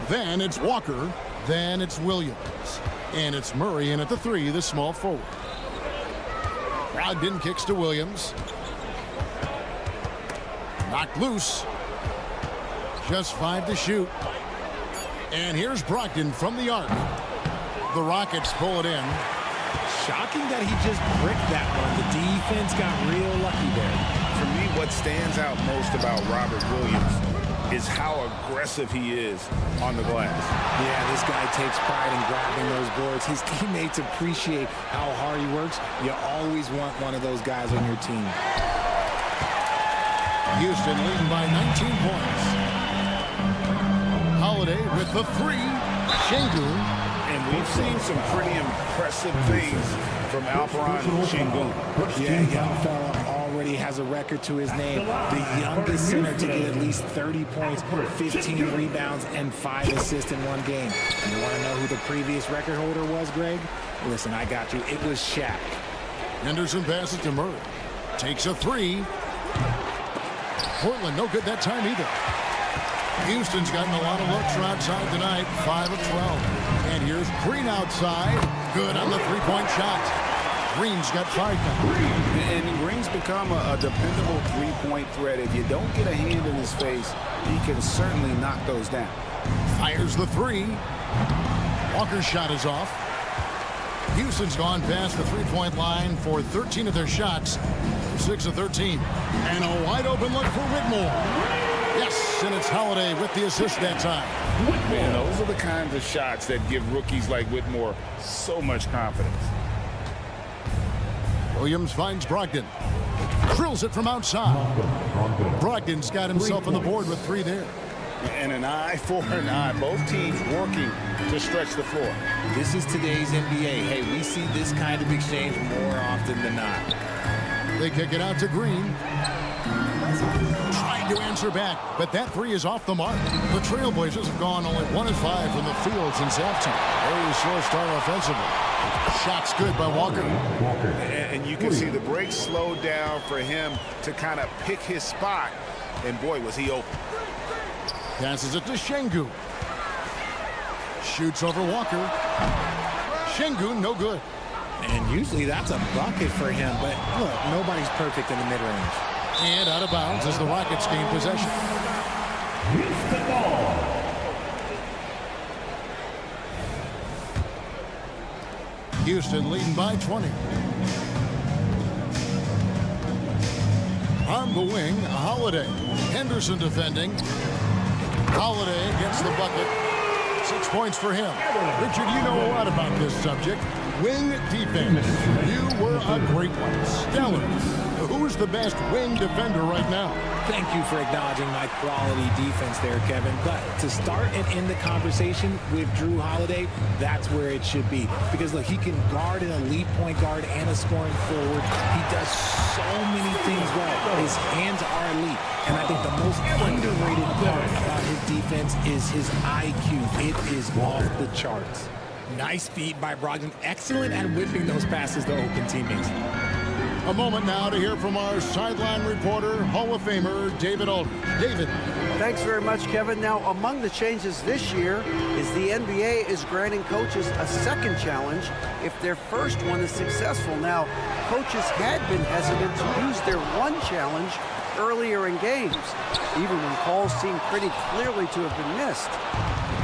Then it's Walker. Then it's Williams. And it's Murray in at the three, the small forward. Brogdon kicks to Williams. Knocked loose. Just 5 to shoot. And here's Brogdon from the arc. The Rockets pull it in. Shocking that he just bricked that one. The defense got real lucky there. For me, what stands out most about Robert Williams is how aggressive he is on the glass. Yeah, this guy takes pride in grabbing those boards. His teammates appreciate how hard he works. You always want one of those guys on your team. Houston leading by 19 points. Holiday with the three. Şengün. And we've seen some pretty impressive things from Alperen Şengün. Yeah, young fella already has a record to his name. The youngest center to get at least 30 points, 15 rebounds, and 5 assists in one game. You want to know who the previous record holder was, Greg? Listen, I got you. It was Shaq. Henderson passes to Murray. Takes a three. Portland no good that time either. Houston's gotten a lot of looks from outside tonight. 5 of 12. And here's Green outside. Good on the three-point shot. Green's got 5 now. And Green's become a dependable three-point threat. If you don't get a hand in his face, he can certainly knock those down. Fires the three. Walker's shot is off. Houston's gone past the three-point line for 13 of their shots. 6 of 13. And a wide-open look for Whitmore. Yes, and it's Holiday with the assist that time. Man, those are the kinds of shots that give rookies like Whitmore so much confidence. Williams finds Brogdon. Drills it from outside. Brogdon's got himself on the board with 3 there. And an eye for an eye. Both teams working to stretch the floor. This is today's NBA. Hey, we see this kind of exchange more often than not. They kick it out to Green. Trying to answer back, but that three is off the mark. The Trailblazers have gone only 1 of 5 from the field since halftime. Very slow start offensively. Shot's good by Walker. And you can see the break slowed down for him to kind of pick his spot. And boy, was he open. Passes it to Şengün. Shoots over Walker. Şengün, no good. And usually that's a bucket for him, but look, nobody's perfect in the mid-range. And out of bounds as the Rockets gain possession. Houston ball. Houston leading by 20. On the wing, Holiday. Henderson defending. Holiday gets the bucket. 6 points for him. Richard, you know a lot about this subject. Wing defense. You were a great one. Stellar. Who's the best wing defender right now? Thank you for acknowledging my quality defense there, Kevin. But to start and end the conversation with Drew Holiday, that's where it should be. Because, look, he can guard an elite point guard and a scoring forward. He does so many things well. His hands are elite. And I think the most underrated part about his defense is his IQ. It is off the charts. Nice feed by Brogdon. Excellent at whipping those passes to open teammates. A moment now to hear from our sideline reporter, Hall of Famer David Aldridge. David. Thanks very much, Kevin. Now, among the changes this year is the NBA is granting coaches a second challenge if their first one is successful. Now, coaches had been hesitant to use their one challenge earlier in games, even when calls seemed pretty clearly to have been missed.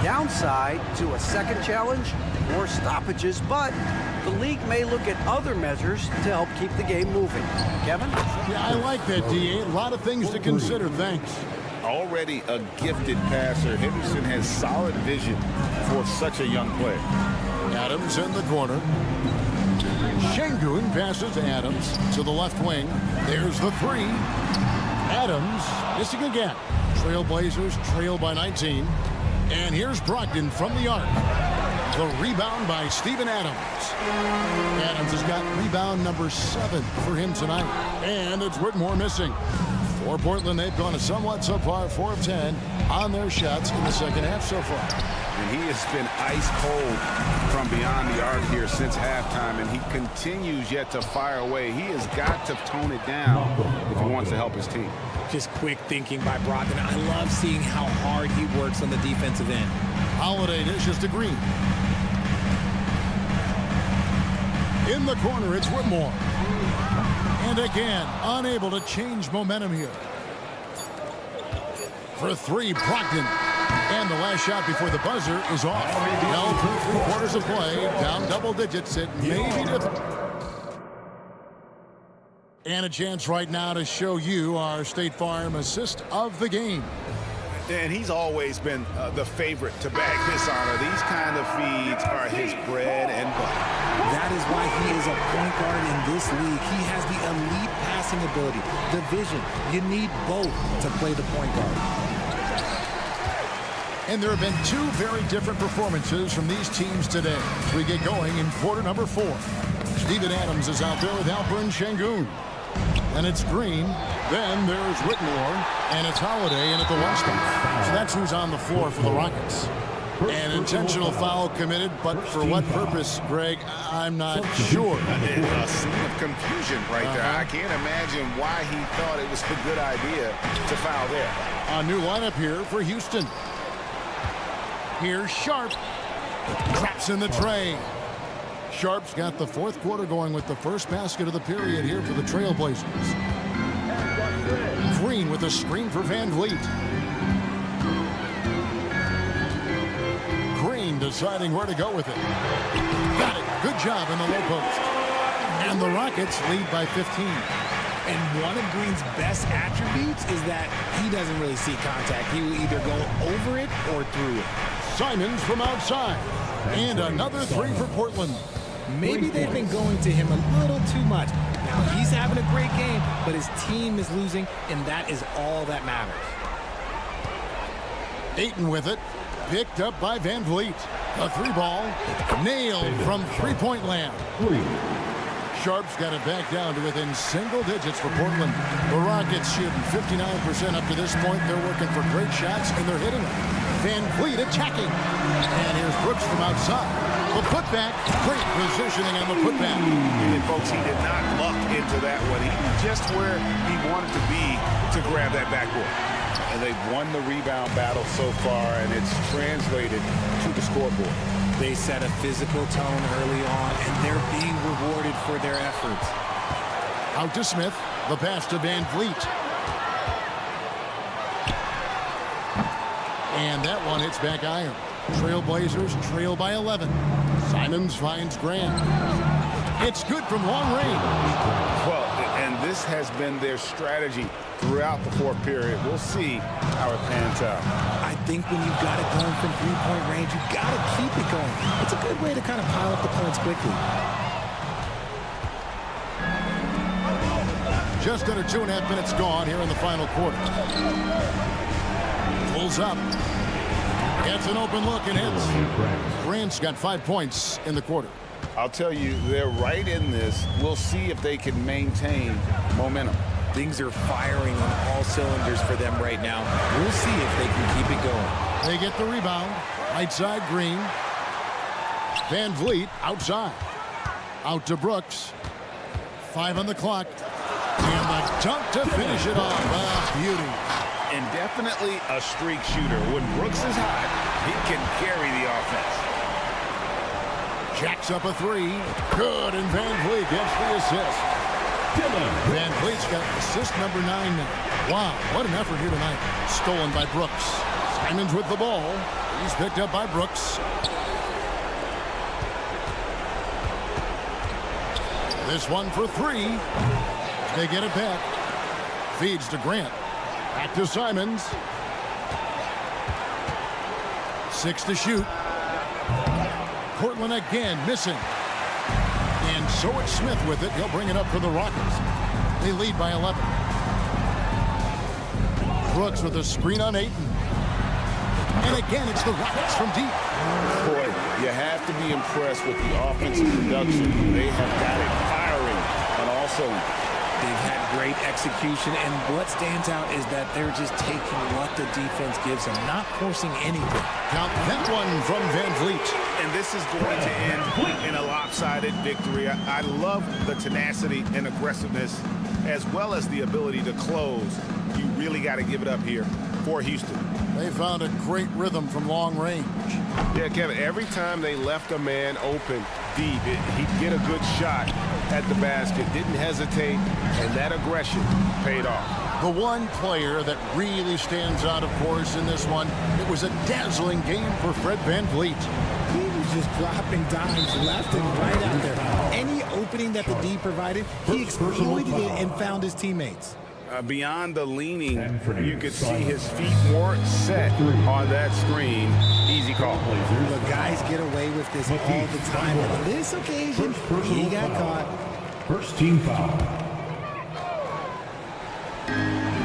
Downside to a second challenge, more stoppages, but the league may look at other measures to help keep the game moving. Kevin? Yeah, I like that, D.A. A lot of things to consider. Thanks. Already a gifted passer, Henderson has solid vision for such a young player. Adams in the corner. Şengün passes Adams to the left wing. There's the three. Adams missing again. Trailblazers trail by 19. And here's Brogdon from the arc. The rebound by Steven Adams. Adams has got rebound number 7 for him tonight. And it's Whitmore missing. For Portland, they've gone a somewhat subpar 4 of 10 on their shots in the second half so far. And he has been ice cold from beyond the arc here since halftime, and he continues yet to fire away. He has got to tone it down if he wants to help his team. Just quick thinking by Brogdon. I love seeing how hard he works on the defensive end. Holiday dishes to Green. In the corner, it's Whitmore. And again, unable to change momentum here. For 3, Brogdon. And the last shot before the buzzer is off. Held through 3 quarters of play, down double digits. It may be difficult. And a chance right now to show you our State Farm assist of the game. And he's always been the favorite to bag this honor. These kind of feeds are his bread and butter. That is why he is a point guard in this league. He has the elite passing ability, the vision. You need both to play the point guard. And there have been 2 very different performances from these teams today. As we get going in quarter number 4. Steven Adams is out there with Alperen Şengün. And it's Green. Then there's Whitmore. And it's Holiday in at the 1 spot. So that's who's on the floor for the Rockets. An intentional foul committed, but for what purpose, Greg, I'm not sure. A scene of confusion right there. I can't imagine why he thought it was a good idea to foul there. A new lineup here for Houston. Here's Sharp. Traps in the tray. Sharp's got the 4th quarter going with the first basket of the period here for the Trailblazers. Green with a screen for Van Vliet. Green deciding where to go with it. Got it. Good job in the low post. And the Rockets lead by 15. And one of Green's best attributes is that he doesn't really see contact. He will either go over it or through it. Simons from outside. And another 3 for Portland. Maybe they've been going to him a little too much. Now, he's having a great game, but his team is losing, and that is all that matters. Ayton with it. Picked up by Van Vliet. A 3 ball. Nailed from 3-point land. Sharp's got it back down to within single digits for Portland. The Rockets shooting 59% up to this point. They're working for great shots, and they're hitting them. Van Vliet attacking. And here's Brooks from outside. The putback. Great positioning on the putback. And folks, he did not luck into that one. He was just where he wanted to be to grab that backboard. And they've won the rebound battle so far, and it's translated to the scoreboard. They set a physical tone early on, and they're being rewarded for their efforts. Out to Smith. The pass to Van Vliet. And that one hits back iron. Trailblazers trail by 11. Simons finds Grant. It's good from long range. Well, and this has been their strategy throughout the fourth period. We'll see how it pans out. I think when you've got it going from three-point range, you've got to keep it going. It's a good way to kind of pile up the points quickly. Just under 2.5 minutes gone here in the final quarter. Pulls up. Gets an open look and hits. Grant's got 5 points in the quarter. I'll tell you, they're right in this. We'll see if they can maintain momentum. Things are firing on all cylinders for them right now. We'll see if they can keep it going. They get the rebound. Right side, Green. Van Vliet outside. Out to Brooks. 5 on the clock. And the dunk to finish it off. Beauty. And definitely a streak shooter. When Brooks is hot, he can carry the offense. Jacks up a 3. Good, and Van Vliet gets the assist. Van Vliet's got assist number 9 now. Wow, what an effort here tonight. Stolen by Brooks. Simons with the ball. He's picked up by Brooks. This one for 3. They get it back. Feeds to Grant. Back to Simons. 6 to shoot. Portland again missing. And so it's Smith with it. He'll bring it up for the Rockets. They lead by 11. Brooks with a screen on Ayton. And again, it's the Rockets from deep. Boy, you have to be impressed with the offensive production. They have got it firing on all cylinders. They've had great execution, and what stands out is that they're just taking what the defense gives them, not forcing anything. Count that one from Van Vliet. And this is going to end in a lopsided victory. I love the tenacity and aggressiveness, as well as the ability to close. You really got to give it up here for Houston. They found a great rhythm from long range. Yeah, Kevin, every time they left a man open deep, he'd get a good shot at the basket, didn't hesitate, and that aggression paid off. The one player that really stands out, of course, in this one, it was a dazzling game for Fred Van Vliet. He was just dropping dimes left and right out there. Any opening that the D provided, he exploited it and found his teammates. Beyond the leaning, you could see his feet weren't set on that screen. Easy call. The guys get away with this all the time. On this occasion, he got caught. First team foul.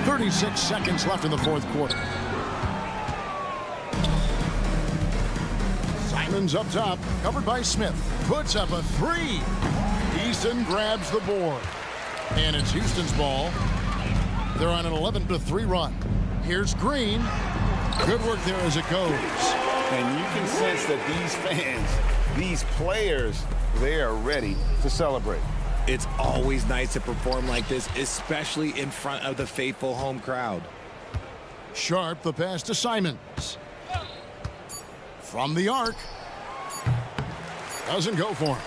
36 seconds left in the fourth quarter. Simons up top, covered by Smith. Puts up a 3. Easton grabs the board. And it's Houston's ball. They're on an 11-3 run. Here's Green. Good work there as it goes. And you can sense that these fans, these players, they are ready to celebrate. It's always nice to perform like this, especially in front of the faithful home crowd. Sharp, the pass to Simons. From the arc. Doesn't go for him.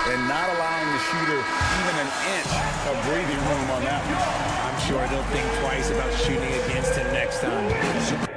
And not allowing the shooter even an inch of breathing room on that one. I'm sure they'll think twice about shooting against him next time.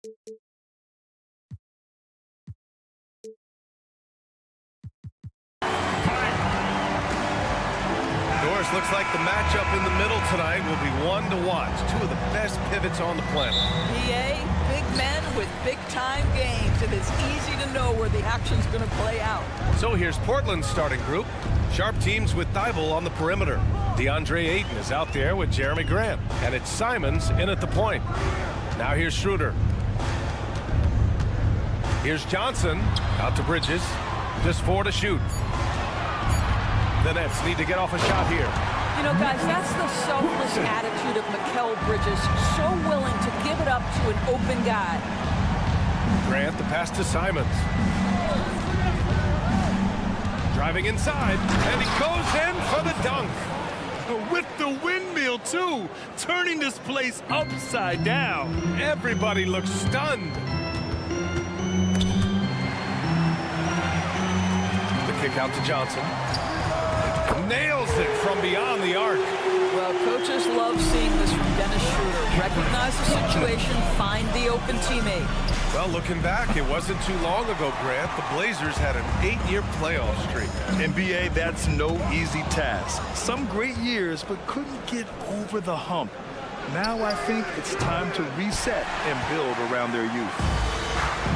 Doris, looks like the matchup in the middle tonight will be one to watch. Two of the best pivots on the planet. PA, big men with big-time games. It is easy to know where the action's going to play out. So here's Portland's starting group. Sharp teams with Thibault on the perimeter. DeAndre Ayton is out there with Jeremy Grant. And it's Simons in at the point. Now here's Schroeder. Here's Johnson out to Bridges. Just 4 to shoot. The Nets need to get off a shot here. You know, guys, that's the selfless attitude of Mikal Bridges. So willing to give it up to an open guy. Grant, the pass to Simons. Driving inside, and he goes in for the dunk. With the windmill, too. Turning this place upside down. Everybody looks stunned. The kick out to Johnson. Nails it from beyond the arc. Well, coaches love seeing this from Dennis Schroeder. Recognize the situation, find the open teammate. Well, looking back, it wasn't too long ago, Grant. The Blazers had an 8-year playoff streak. NBA, that's no easy task. Some great years, but couldn't get over the hump. Now I think it's time to reset and build around their youth.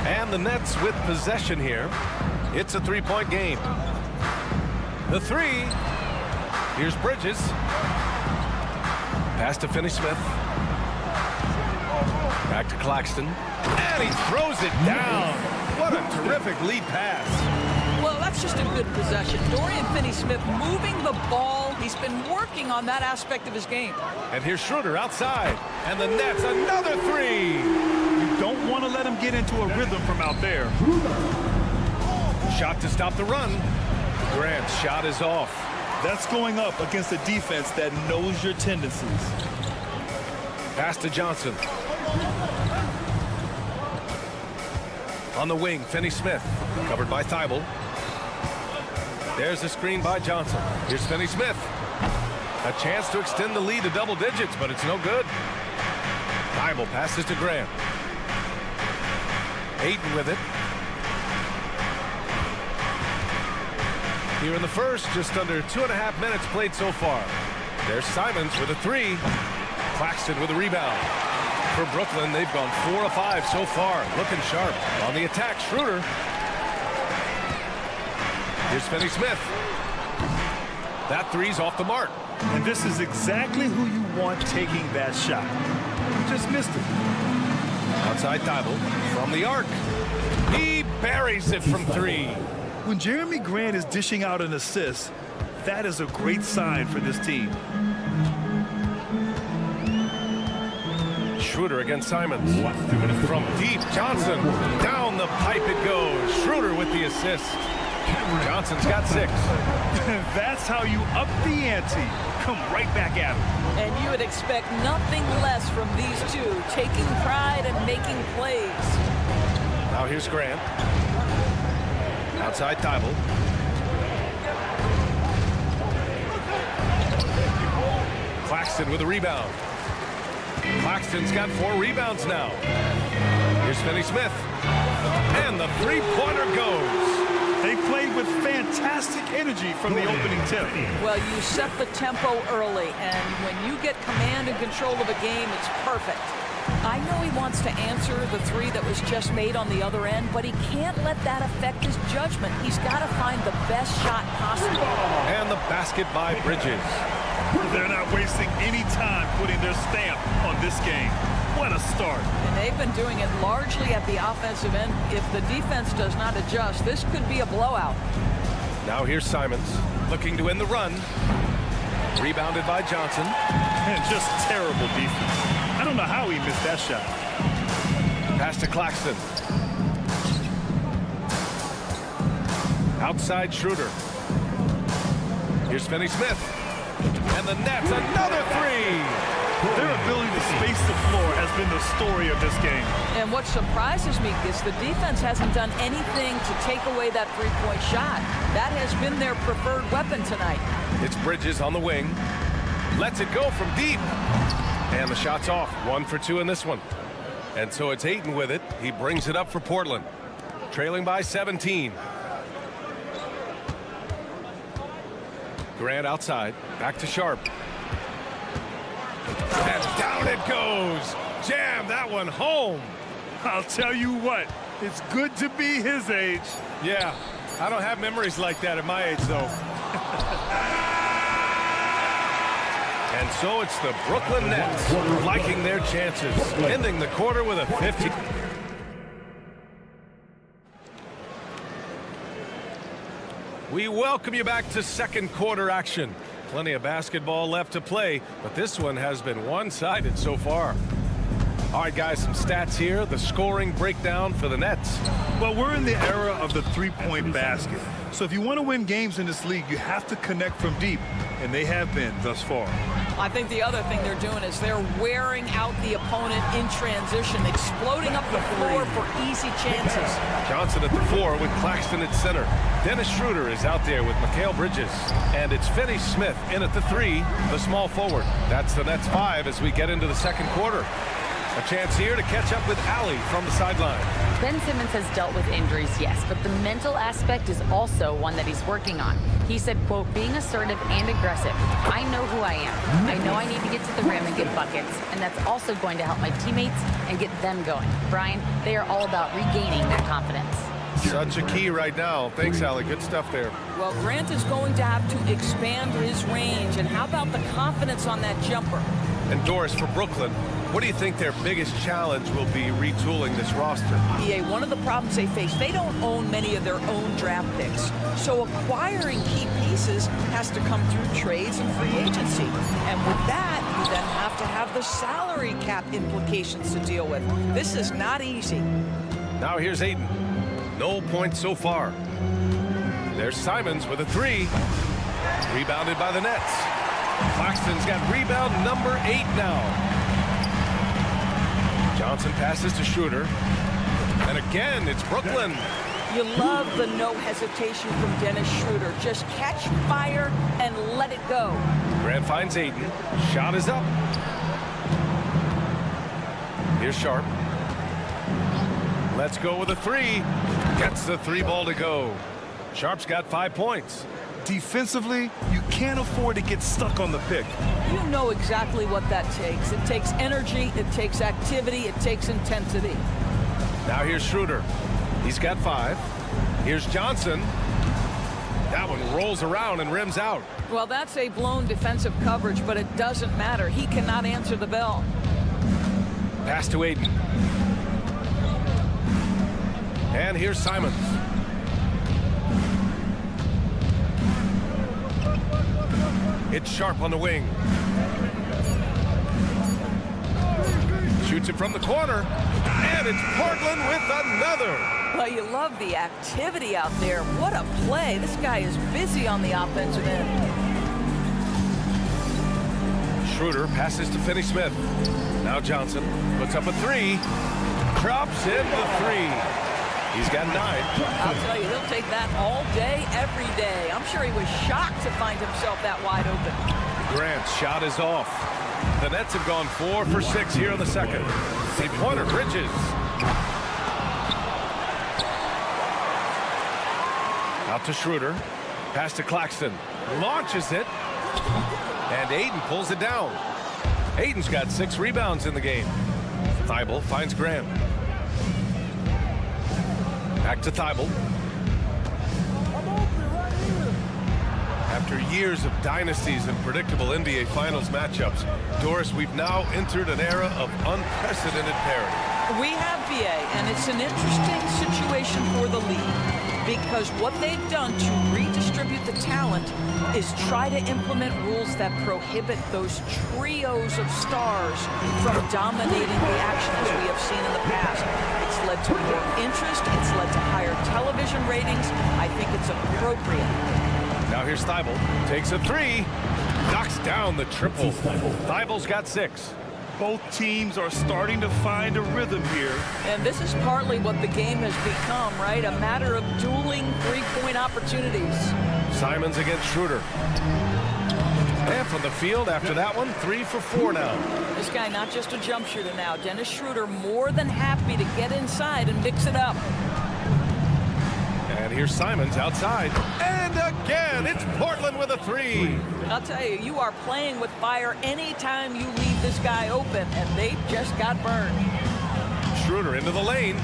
And the Nets with possession here. It's a three-point game. The three. Here's Bridges. Pass to Finney-Smith. Back to Claxton. And he throws it down. What a terrific lead pass. Well, that's just a good possession. Dorian Finney-Smith moving the ball. He's been working on that aspect of his game. And here's Schroeder outside. And the Nets, another three. You don't want to let him get into a rhythm from out there. Shot to stop the run. Grant's shot is off. That's going up against a defense that knows your tendencies. Pass to Johnson. On the wing, Finney-Smith. Covered by Thibault. There's the screen by Johnson. Here's Finney-Smith. A chance to extend the lead to double digits, but it's no good. Thibault passes to Grant. Ayton with it. Here in the first, just under 2.5 minutes played so far. There's Simons with a three. Claxton with a rebound. For Brooklyn, they've gone 4 of 5 so far. Looking sharp. On the attack, Schroeder. Here's Finney-Smith. That three's off the mark. And this is exactly who you want taking that shot. You just missed it. Outside Thibault from the arc. He buries it from 3. When Jeremy Grant is dishing out an assist, that is a great sign for this team. Schroeder against Simons. From deep, Johnson. Down the pipe it goes. Schroeder with the assist. Johnson's got 6. That's how you up the ante. Come right back at him. And you would expect nothing less from these two, taking pride and making plays. Now here's Grant. Outside Thibault. Claxton with a rebound. Claxton's got 4 rebounds now. Here's Finney-Smith. And the three-pointer goes. They played with fantastic energy from the opening tip. Well, you set the tempo early, and when you get command and control of a game, it's perfect. I know he wants to answer the three that was just made on the other end, but he can't let that affect his judgment. He's got to find the best shot possible. And the basket by Bridges. They're not wasting any time putting their stamp on this game. What a start. And they've been doing it largely at the offensive end. If the defense does not adjust, this could be a blowout. Now here's Simons looking to end the run. Rebounded by Johnson. And just terrible defense. I don't know how he missed that shot. Pass to Claxton. Outside Schroeder. Here's Finney-Smith. And the Nets, another three. Their ability to space the floor has been the story of this game. And what surprises me is the defense hasn't done anything to take away that three-point shot. That has been their preferred weapon tonight. It's Bridges on the wing. Lets it go from deep. And the shot's off. 1 for 2 in this one. And so it's Ayton with it. He brings it up for Portland. Trailing by 17. Grant outside. Back to Sharp. And down it goes. Jam that one home. I'll tell you what, it's good to be his age. Yeah, I don't have memories like that at my age, though. And so it's the Brooklyn Nets liking their chances, ending the quarter with a 50. We welcome you back to second quarter action. Plenty of basketball left to play, but this one has been one-sided so far. All right, guys, some stats here. The scoring breakdown for the Nets. Well, we're in the era of the three-point basket. So if you want to win games in this league, you have to connect from deep, and they have been thus far. I think the other thing they're doing is they're wearing out the opponent in transition, exploding up the floor for easy chances. Johnson at the 4 with Claxton at center. Dennis Schroeder is out there with Mikal Bridges. And it's Finney Smith in at the 3, the small forward. That's the Nets 5 as we get into the second quarter. A chance here to catch up with Allie from the sideline. Ben Simmons has dealt with injuries, yes, but the mental aspect is also one that he's working on. He said, quote, being assertive and aggressive. I know who I am. I know I need to get to the rim and get buckets, and that's also going to help my teammates and get them going. Brian, they are all about regaining that confidence. Such a key right now. Thanks, Allie. Good stuff there. Well, Grant is going to have to expand his range, and how about the confidence on that jumper? And Doris, for Brooklyn, what do you think their biggest challenge will be retooling this roster? EA, one of the problems they face, they don't own many of their own draft picks. So acquiring key pieces has to come through trades and free agency. And with that, you then have to have the salary cap implications to deal with. This is not easy. Now here's Ayton. No points so far. There's Simons with a 3. Rebounded by the Nets. Claxton's got rebound number 8 now. Johnson passes to Schroeder. And again, it's Brooklyn. You love the no hesitation from Dennis Schroeder. Just catch fire and let it go. Grant finds Ayton. Shot is up. Here's Sharp. Let's go with a 3. Gets the 3 ball to go. Sharp's got 5 points. Defensively, you can't afford to get stuck on the pick. You know exactly what that takes. It takes energy, it takes activity, it takes intensity. Now here's Schroeder. He's got 5. Here's Johnson. That one rolls around and rims out. Well, that's a blown defensive coverage, but it doesn't matter. He cannot answer the bell. Pass to Ayton. And here's Simons. It's Sharp on the wing. Shoots it from the corner. And it's Portland with another. Well, you love the activity out there. What a play. This guy is busy on the offensive end. Schroeder passes to Finney Smith. Now Johnson puts up a 3. Drops in the 3. He's got 9. I'll tell you, he'll take that all day, every day. I'm sure he was shocked to find himself that wide open. Grant's shot is off. The Nets have gone 4 for 6 here in the second. Three-pointer, Bridges. Out to Schroeder. Pass to Claxton. Launches it. And Ayton pulls it down. Ayton's got 6 rebounds in the game. Thibault finds Grant. Back to Thibault. After years of dynasties and predictable NBA Finals matchups, Doris, we've now entered an era of unprecedented parity. We have, BA, and it's an interesting situation for the league because what they've done to redistribute the talent is try to implement rules that prohibit those trios of stars from dominating the action as we have seen in the past. It's led to more interest. It's led to higher television ratings. I think it's appropriate. Now here's Thibault. Takes a 3. Knocks down the triple. Thibault's got 6. Both teams are starting to find a rhythm here. And this is partly what the game has become, right? A matter of dueling three-point opportunities. Simons against Schroeder. And from the field after that one, 3 for 4 now. This guy not just a jump shooter now. Dennis Schroeder more than happy to get inside and mix it up. And here's Simons outside. And again, it's Portland with a 3. I'll tell you, you are playing with fire anytime you leave this guy open, and they just got burned. Schroeder into the lane.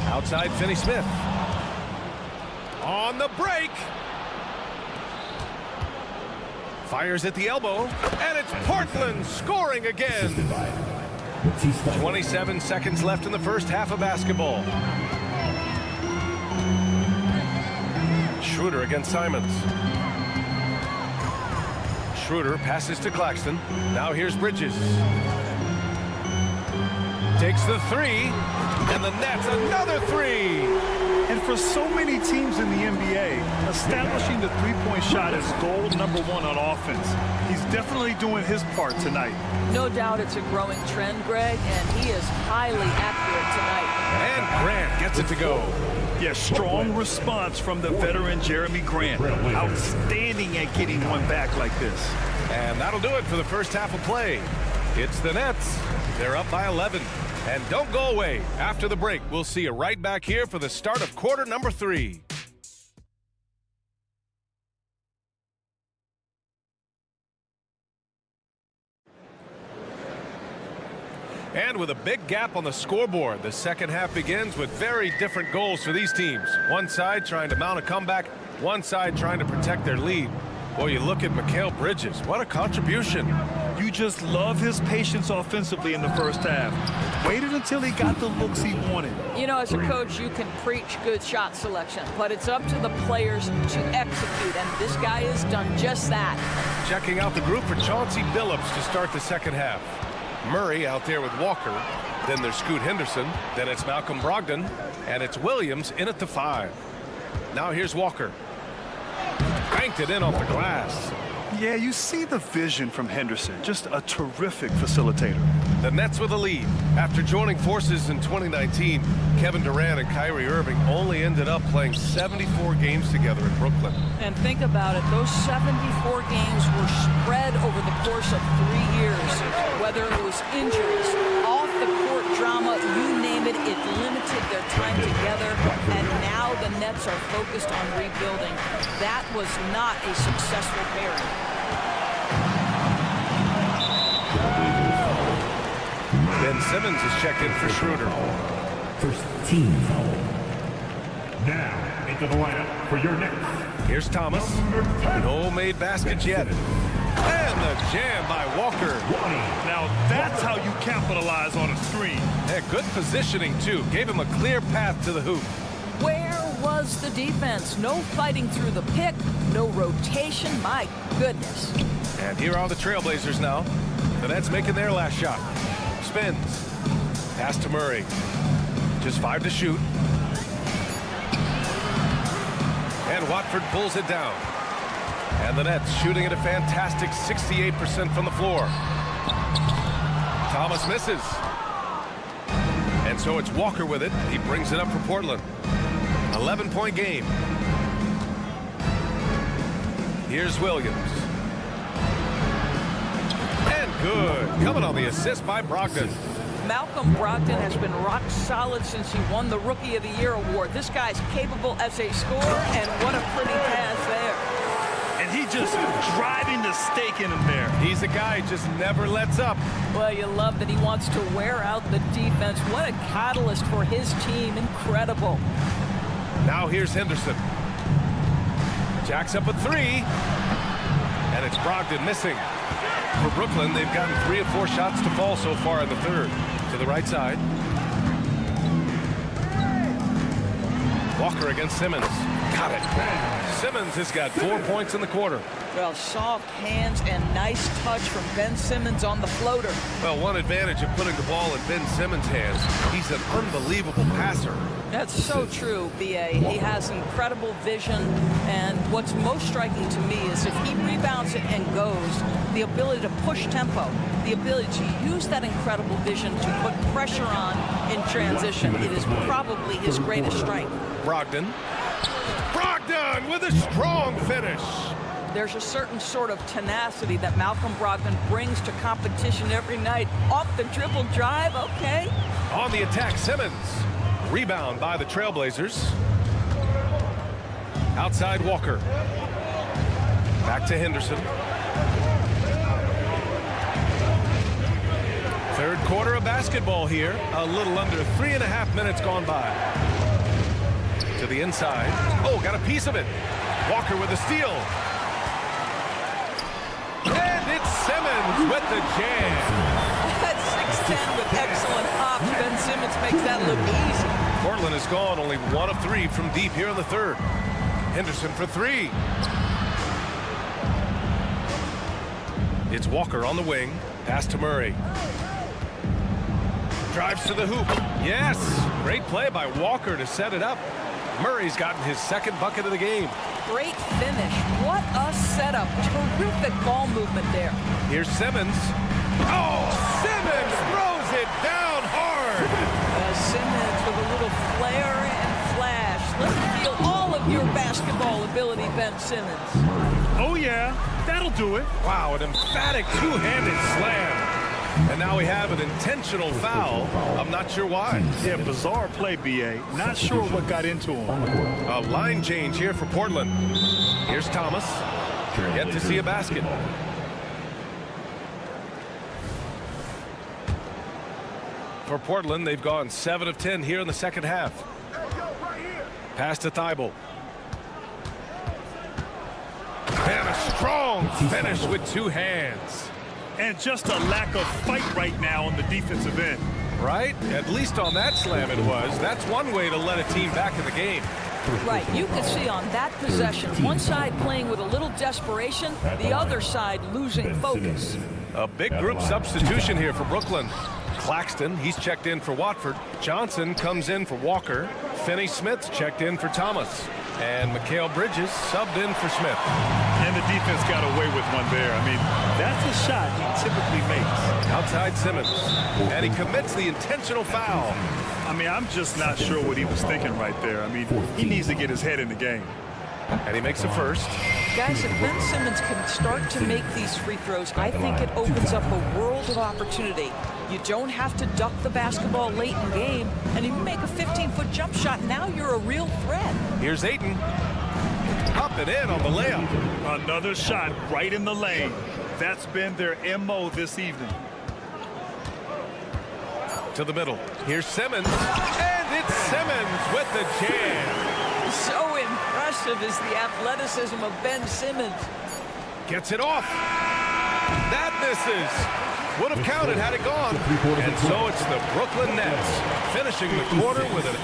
Outside Finney-Smith. On the break. Fires at the elbow. And it's Portland scoring again. 27 seconds left in the first half of basketball. Schroeder against Simons. Schroeder passes to Claxton. Now here's Bridges. Takes the 3, and the Nets another 3. And for so many teams in the NBA, establishing the three-point shot is goal number 1 on offense. He's definitely doing his part tonight. No doubt it's a growing trend, Greg, and he is highly accurate tonight. And Grant gets it to go. Yes, strong response from the veteran Jeremy Grant. Outstanding at getting one back like this. And that'll do it for the first half of play. It's the Nets. They're up by 11. And don't go away. After the break, we'll see you right back here for the start of quarter number 3. And with a big gap on the scoreboard, the second half begins with very different goals for these teams. One side trying to mount a comeback, one side trying to protect their lead. Boy, you look at Mikal Bridges. What a contribution. You just love his patience offensively in the first half. Waited until he got the looks he wanted. You know, as a coach, you can preach good shot selection, but it's up to the players to execute, and this guy has done just that. Checking out the group for Chauncey Billups to start the second half. Murray out there with Walker. Then there's Scoot Henderson. Then it's Malcolm Brogdon. And it's Williams in at the 5. Now here's Walker. Banked it in off the glass. Yeah, you see the vision from Henderson. Just a terrific facilitator. The Nets with a lead. After joining forces in 2019, Kevin Durant and Kyrie Irving only ended up playing 74 games together in Brooklyn. And think about it, those 74 games were spread over the course of 3 years. Whether it was injuries, off-the-court drama, you name it, it limited their time together. And now the Nets are focused on rebuilding. That was not a successful pairing. Ben Simmons is checked in for Schroeder. First team foul. Now into the lineup for your Knicks. Here's Thomas. No made baskets yet. And the jam by Walker. Now that's how you capitalize on a screen. Yeah, good positioning, too. Gave him a clear path to the hoop. Where was the defense? No fighting through the pick, no rotation. My goodness. And here are the Trailblazers now. The Nets making their last shot. Spins. Pass to Murray. Just 5 to shoot. And Watford pulls it down. And the Nets shooting at a fantastic 68% from the floor. Thomas misses. And so it's Walker with it. He brings it up for Portland. 11-point game. Here's Williams. And good. Coming on the assist by Brogdon. Malcolm Brogdon has been rock solid since he won the Rookie of the Year award. This guy's capable as a scorer, and what a pretty pass there. And he just driving the stake in him there. He's a guy who just never lets up. Well, you love that he wants to wear out the defense. What a catalyst for his team. Incredible. Now here's Henderson. Jacks up a 3. And it's Brogdon missing. For Brooklyn, they've gotten 3 of 4 shots to fall so far in the third. To the right side. Walker against Simmons. Got it. Simmons has got 4 points in the quarter. Well, soft hands and nice touch from Ben Simmons on the floater. Well, one advantage of putting the ball in Ben Simmons' hands, he's an unbelievable passer. That's so true, B.A. He has incredible vision, and what's most striking to me is if he rebounds it and goes, the ability to push tempo, the ability to use that incredible vision to put pressure on in transition. It is probably his greatest strength. Brogdon with a strong finish. There's a certain sort of tenacity that Malcolm Brogdon brings to competition every night. Off the dribble drive, okay. On the attack, Simmons. Rebound by the Trailblazers. Outside Walker. Back to Henderson. Third quarter of basketball here. A little under 3.5 minutes gone by. To the inside. Oh, got a piece of it. Walker with a steal. And it's Simmons with the jam. That's 6'10" with excellent hops. Ben Simmons makes that look easy. Portland is gone only 1 of 3 from deep here in the third. Henderson for 3. It's Walker on the wing. Pass to Murray. Drives to the hoop. Yes! Great play by Walker to set it up. Murray's gotten his second bucket of the game. Great finish. What a setup. Terrific ball movement there. Here's Simmons. Oh, Simmons throws it down hard. Simmons with a little flair and flash. Let's feel all of your basketball ability, Ben Simmons. Oh, yeah. That'll do it. Wow, an emphatic two-handed slam. And now we have an intentional foul. I'm not sure why. Yeah, bizarre play, B.A. Not sure what got into him. A line change here for Portland. Here's Thomas. Yet to see a basket. For Portland, they've gone 7 of 10 here in the second half. Pass to Thibault. And a strong finish with 2 hands. And just a lack of fight right now on the defensive end. Right? At least on that slam it was. That's one way to let a team back in the game. Right. You could see on that possession, one side playing with a little desperation, the other side losing focus. A big group substitution here for Brooklyn. Claxton, he's checked in for Watford. Johnson comes in for Walker. Finney-Smith checked in for Thomas. And Mikal Bridges subbed in for Smith. And the defense got away with one there. I mean, that's a shot he typically makes. Outside Simmons. And he commits the intentional foul. I mean, I'm just not sure what he was thinking right there. I mean, he needs to get his head in the game. And he makes the first. Guys, if Ben Simmons can start to make these free throws, I think it opens up a world of opportunity. You don't have to duck the basketball late in game, and if you make a 15-foot jump shot, now you're a real threat. Here's Ayton. Up and in on the layup. Another shot right in the lane. That's been their MO this evening. To the middle. Here's Simmons. And it's Simmons with the jam. So impressive is the athleticism of Ben Simmons. Gets it off. That misses. Would have counted had it gone. And so it's the Brooklyn Nets finishing the quarter with an...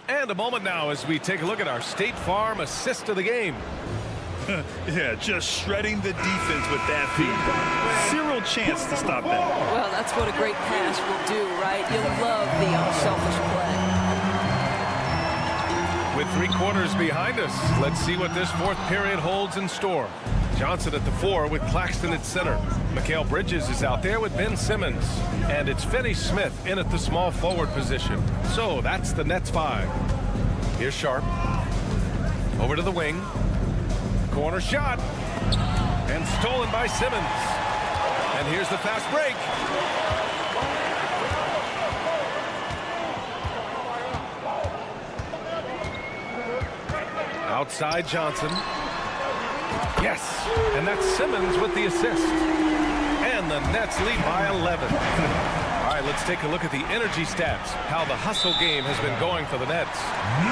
And a moment now as we take a look at our State Farm assist of the game. Yeah, just shredding the defense with that feed. Zero chance to stop that. Well, that's what a great pass will do, right? You love the unselfish play. With 3 quarters behind us, let's see what this fourth period holds in store. Johnson at the 4 with Claxton at center. Mikal Bridges is out there with Ben Simmons. And it's Finney-Smith in at the small forward position. So that's the Nets 5. Here's Sharp. Over to the wing. Corner shot. And stolen by Simmons. And here's the fast break. Outside Johnson. Yes, and that's Simmons with the assist. And the Nets lead by 11. All right, let's take a look at the energy stats, how the hustle game has been going for the Nets.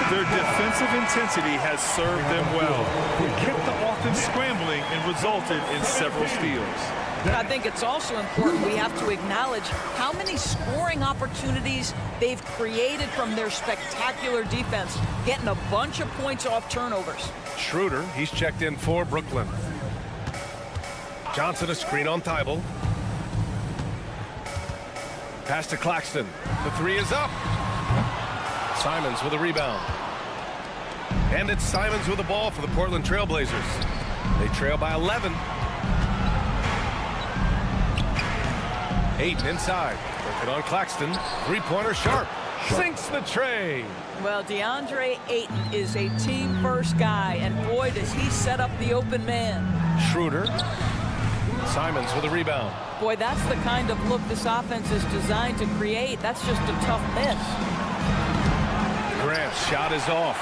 Their defensive intensity has served them well. It kept the offense scrambling and resulted in several steals. I think it's also important we have to acknowledge how many scoring opportunities they've created from their spectacular defense, getting a bunch of points off turnovers. Schroeder, he's checked in for Brooklyn. Johnson a screen on Thibault. Pass to Claxton. The 3 is up. Simons with a rebound. And it's Simons with the ball for the Portland Trailblazers. They trail by 11. Ayton inside. Working on Claxton. 3-pointer Sharp. sinks the tray. Well, DeAndre Ayton is a team-first guy, and boy, does he set up the open man. Schroeder. Simons with a rebound. Boy, that's the kind of look this offense is designed to create. That's just a tough miss. Grant's shot is off.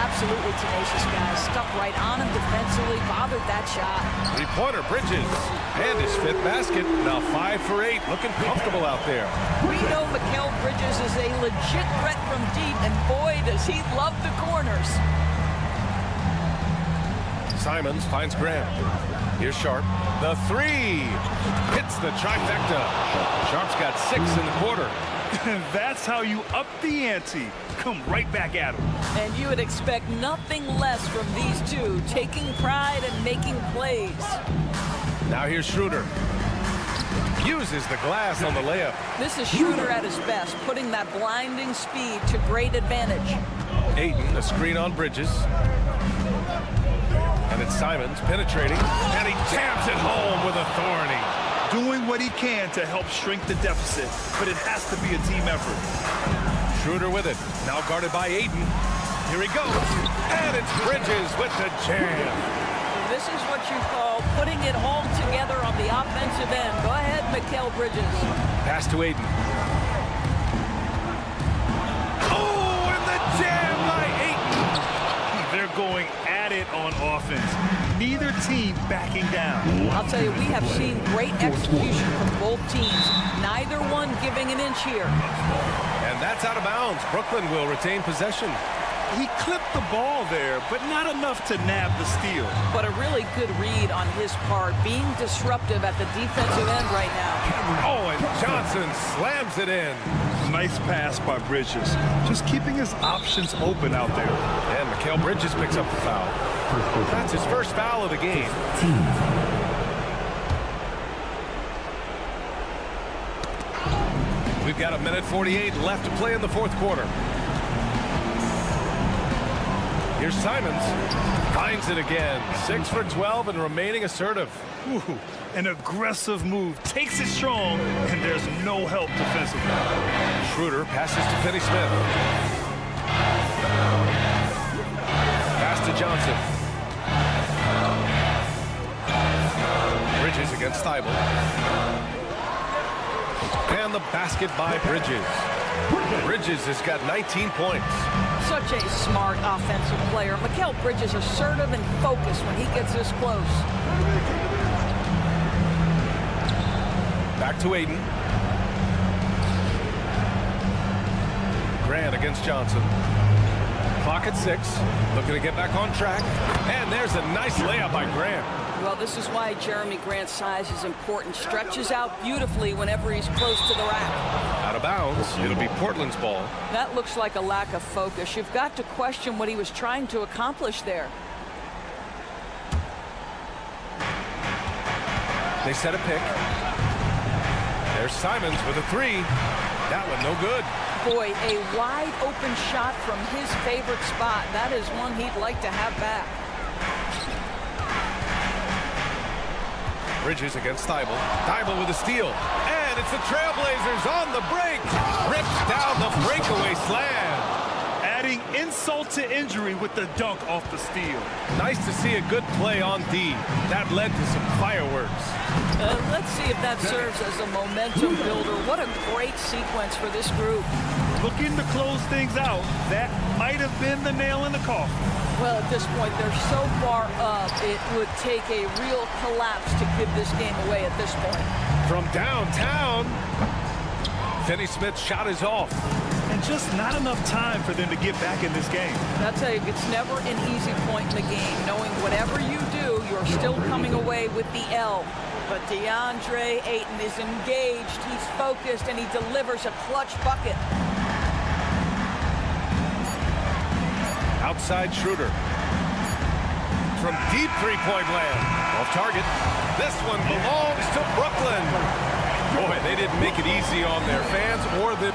Absolutely tenacious guy. Stuck right on him defensively, bothered that shot. Three-pointer, Bridges. And his fifth basket. Now 5 for 8. Looking comfortable out there. We know Mikal Bridges is a legit threat from deep, and boy, does he love the corners. Simons finds Grant. Here's Sharp. The three. Hits the trifecta. Sharp's got 6 in the quarter. That's how you up the ante. Come right back at him. And you would expect nothing less from these two, taking pride and making plays. Now here's Schroeder. Uses the glass on the layup. This is Schroeder at his best, putting that blinding speed to great advantage. Ayton, a screen on Bridges. And it's Simons penetrating, and he jams it home with authority. Doing what he can to help shrink the deficit, but it has to be a team effort. Schroeder with it, now guarded by Ayton. Here he goes, and it's Bridges with the jam. This is what you call putting it all together on the offensive end. Go ahead, Mikal Bridges. Pass to Ayton. Oh, and the jam by Ayton. They're going at it on offense. Neither team backing down. I'll tell you, we have seen great execution from both teams. Neither one giving an inch here. And that's out of bounds. Brooklyn will retain possession. He clipped the ball there, but not enough to nab the steal. But a really good read on his part, being disruptive at the defensive end right now. Oh, and Johnson slams it in. Nice pass by Bridges. Just keeping his options open out there. And Mikal Bridges picks up the foul. That's his first foul of the game. We've got 1:48 left to play in the fourth quarter. Here's Simons. Finds it again. 6 for 12 and remaining assertive. Ooh, an aggressive move. Takes it strong, and there's no help defensively. Schroeder passes to Finney-Smith. Pass to Johnson. Bridges against Thibault. And the basket by Bridges. Bridges has got 19 points. Such a smart offensive player. Mikal Bridges assertive and focused when he gets this close. Back to Ayton. Grant against Johnson. Clock at 6. Looking to get back on track. And there's a nice layup by Grant. Well, this is why Jeremy Grant's size is important. Stretches out beautifully whenever he's close to the rack. Out of bounds. It'll be Portland's ball. That looks like a lack of focus. You've got to question what he was trying to accomplish there. They set a pick. There's Simons with a three. That one no good. Boy, a wide open shot from his favorite spot. That is one he'd like to have back. Bridges against Thibault. Thibault with a steal. And it's the Trailblazers on the break. Rips down the breakaway slam. Adding insult to injury with the dunk off the steal. Nice to see a good play on D. That led to some fireworks. Let's see if that serves as a momentum builder. What a great sequence for this group. Looking to close things out. That might have been the nail in the coffin. Well, at this point, they're so far up, it would take a real collapse to give this game away at this point. From downtown, Finney-Smith's shot is off. And just not enough time for them to get back in this game. I'll tell you, it's never an easy point in the game. Knowing whatever you do, you're still coming away with the L. But DeAndre Ayton is engaged, he's focused, and he delivers a clutch bucket. Outside Schroeder. From deep three-point land. Off target. This one belongs to Brooklyn. Boy, they didn't make it easy on their fans or the...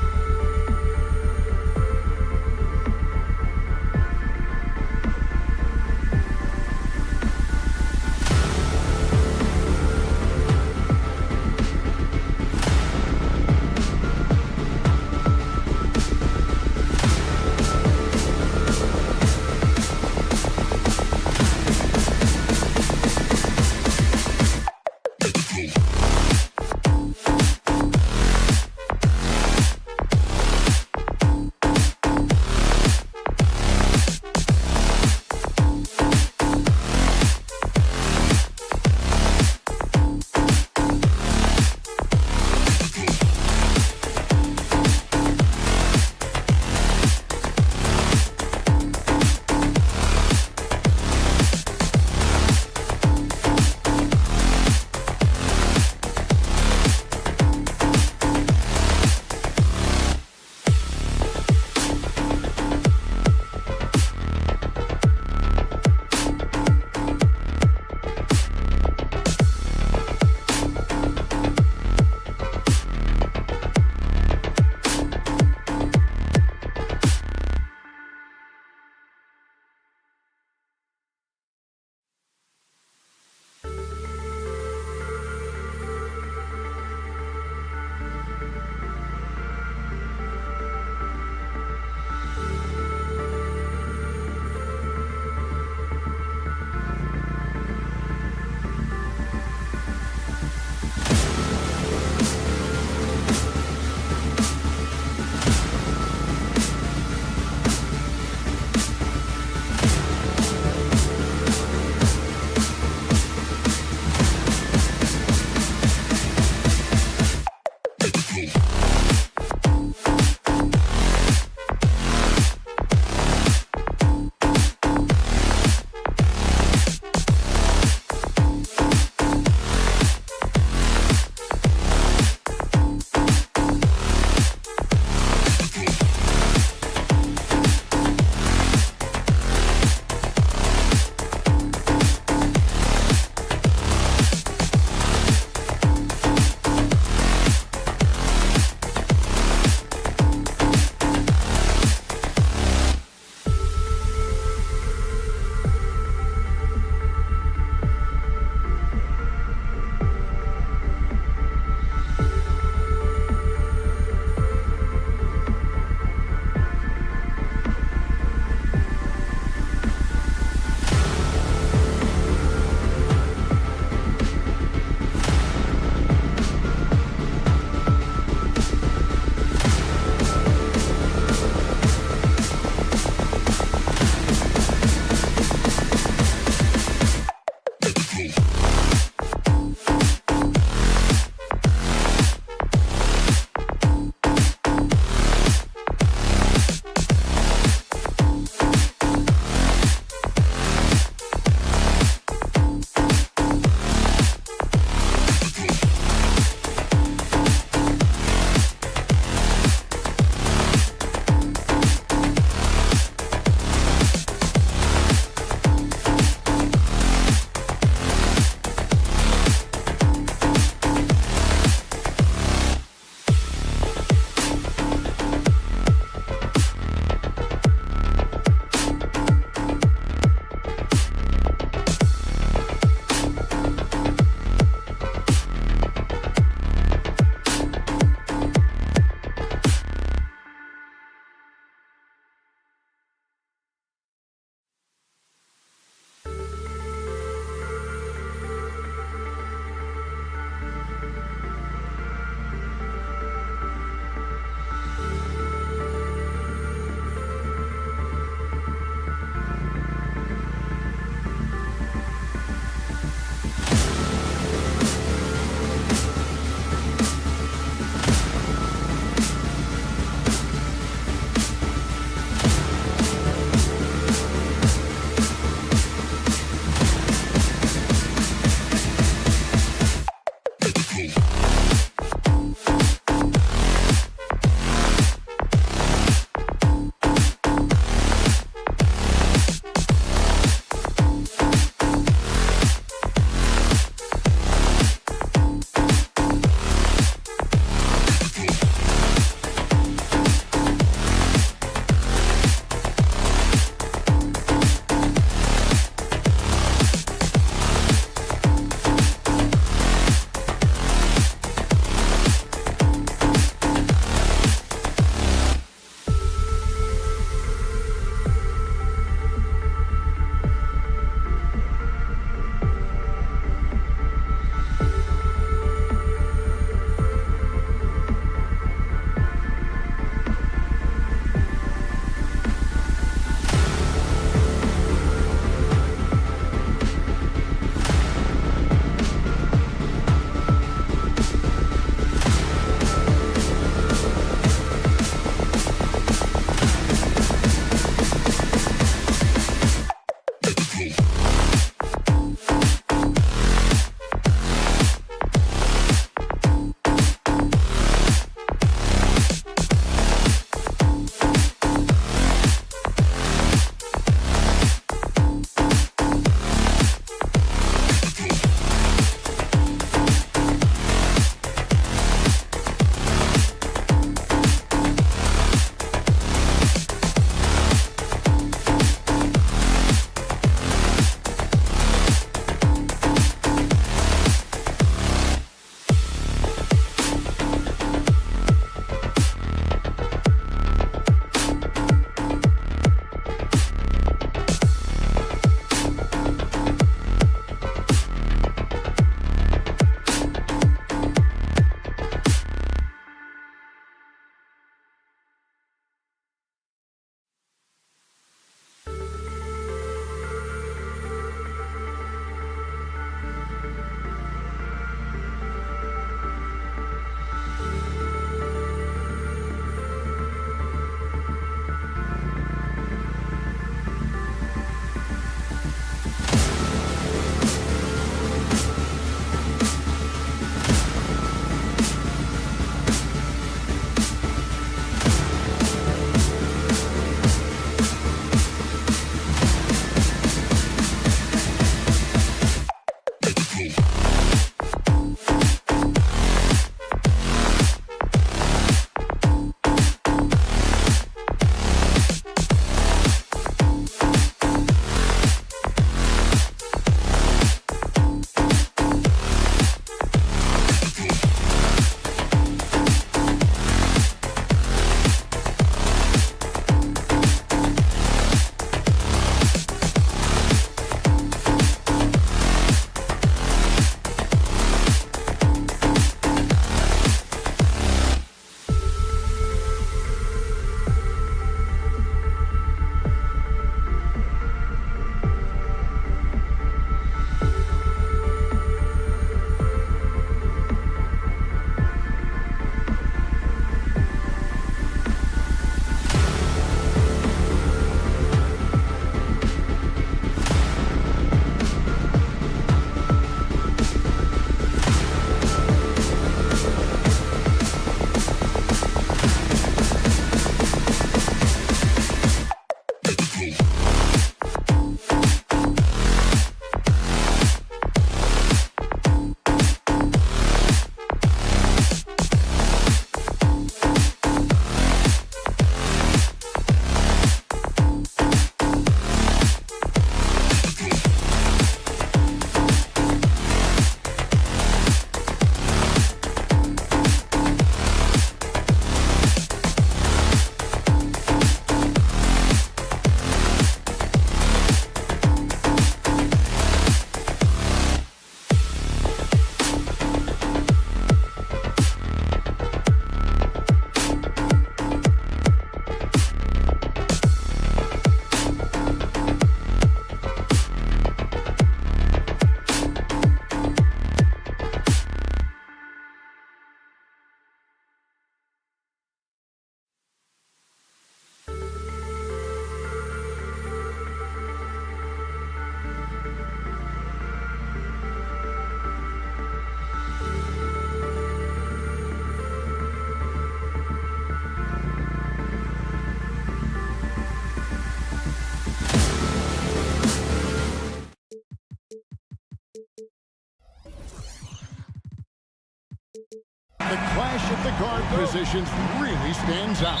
flash at the guard positions really stands out.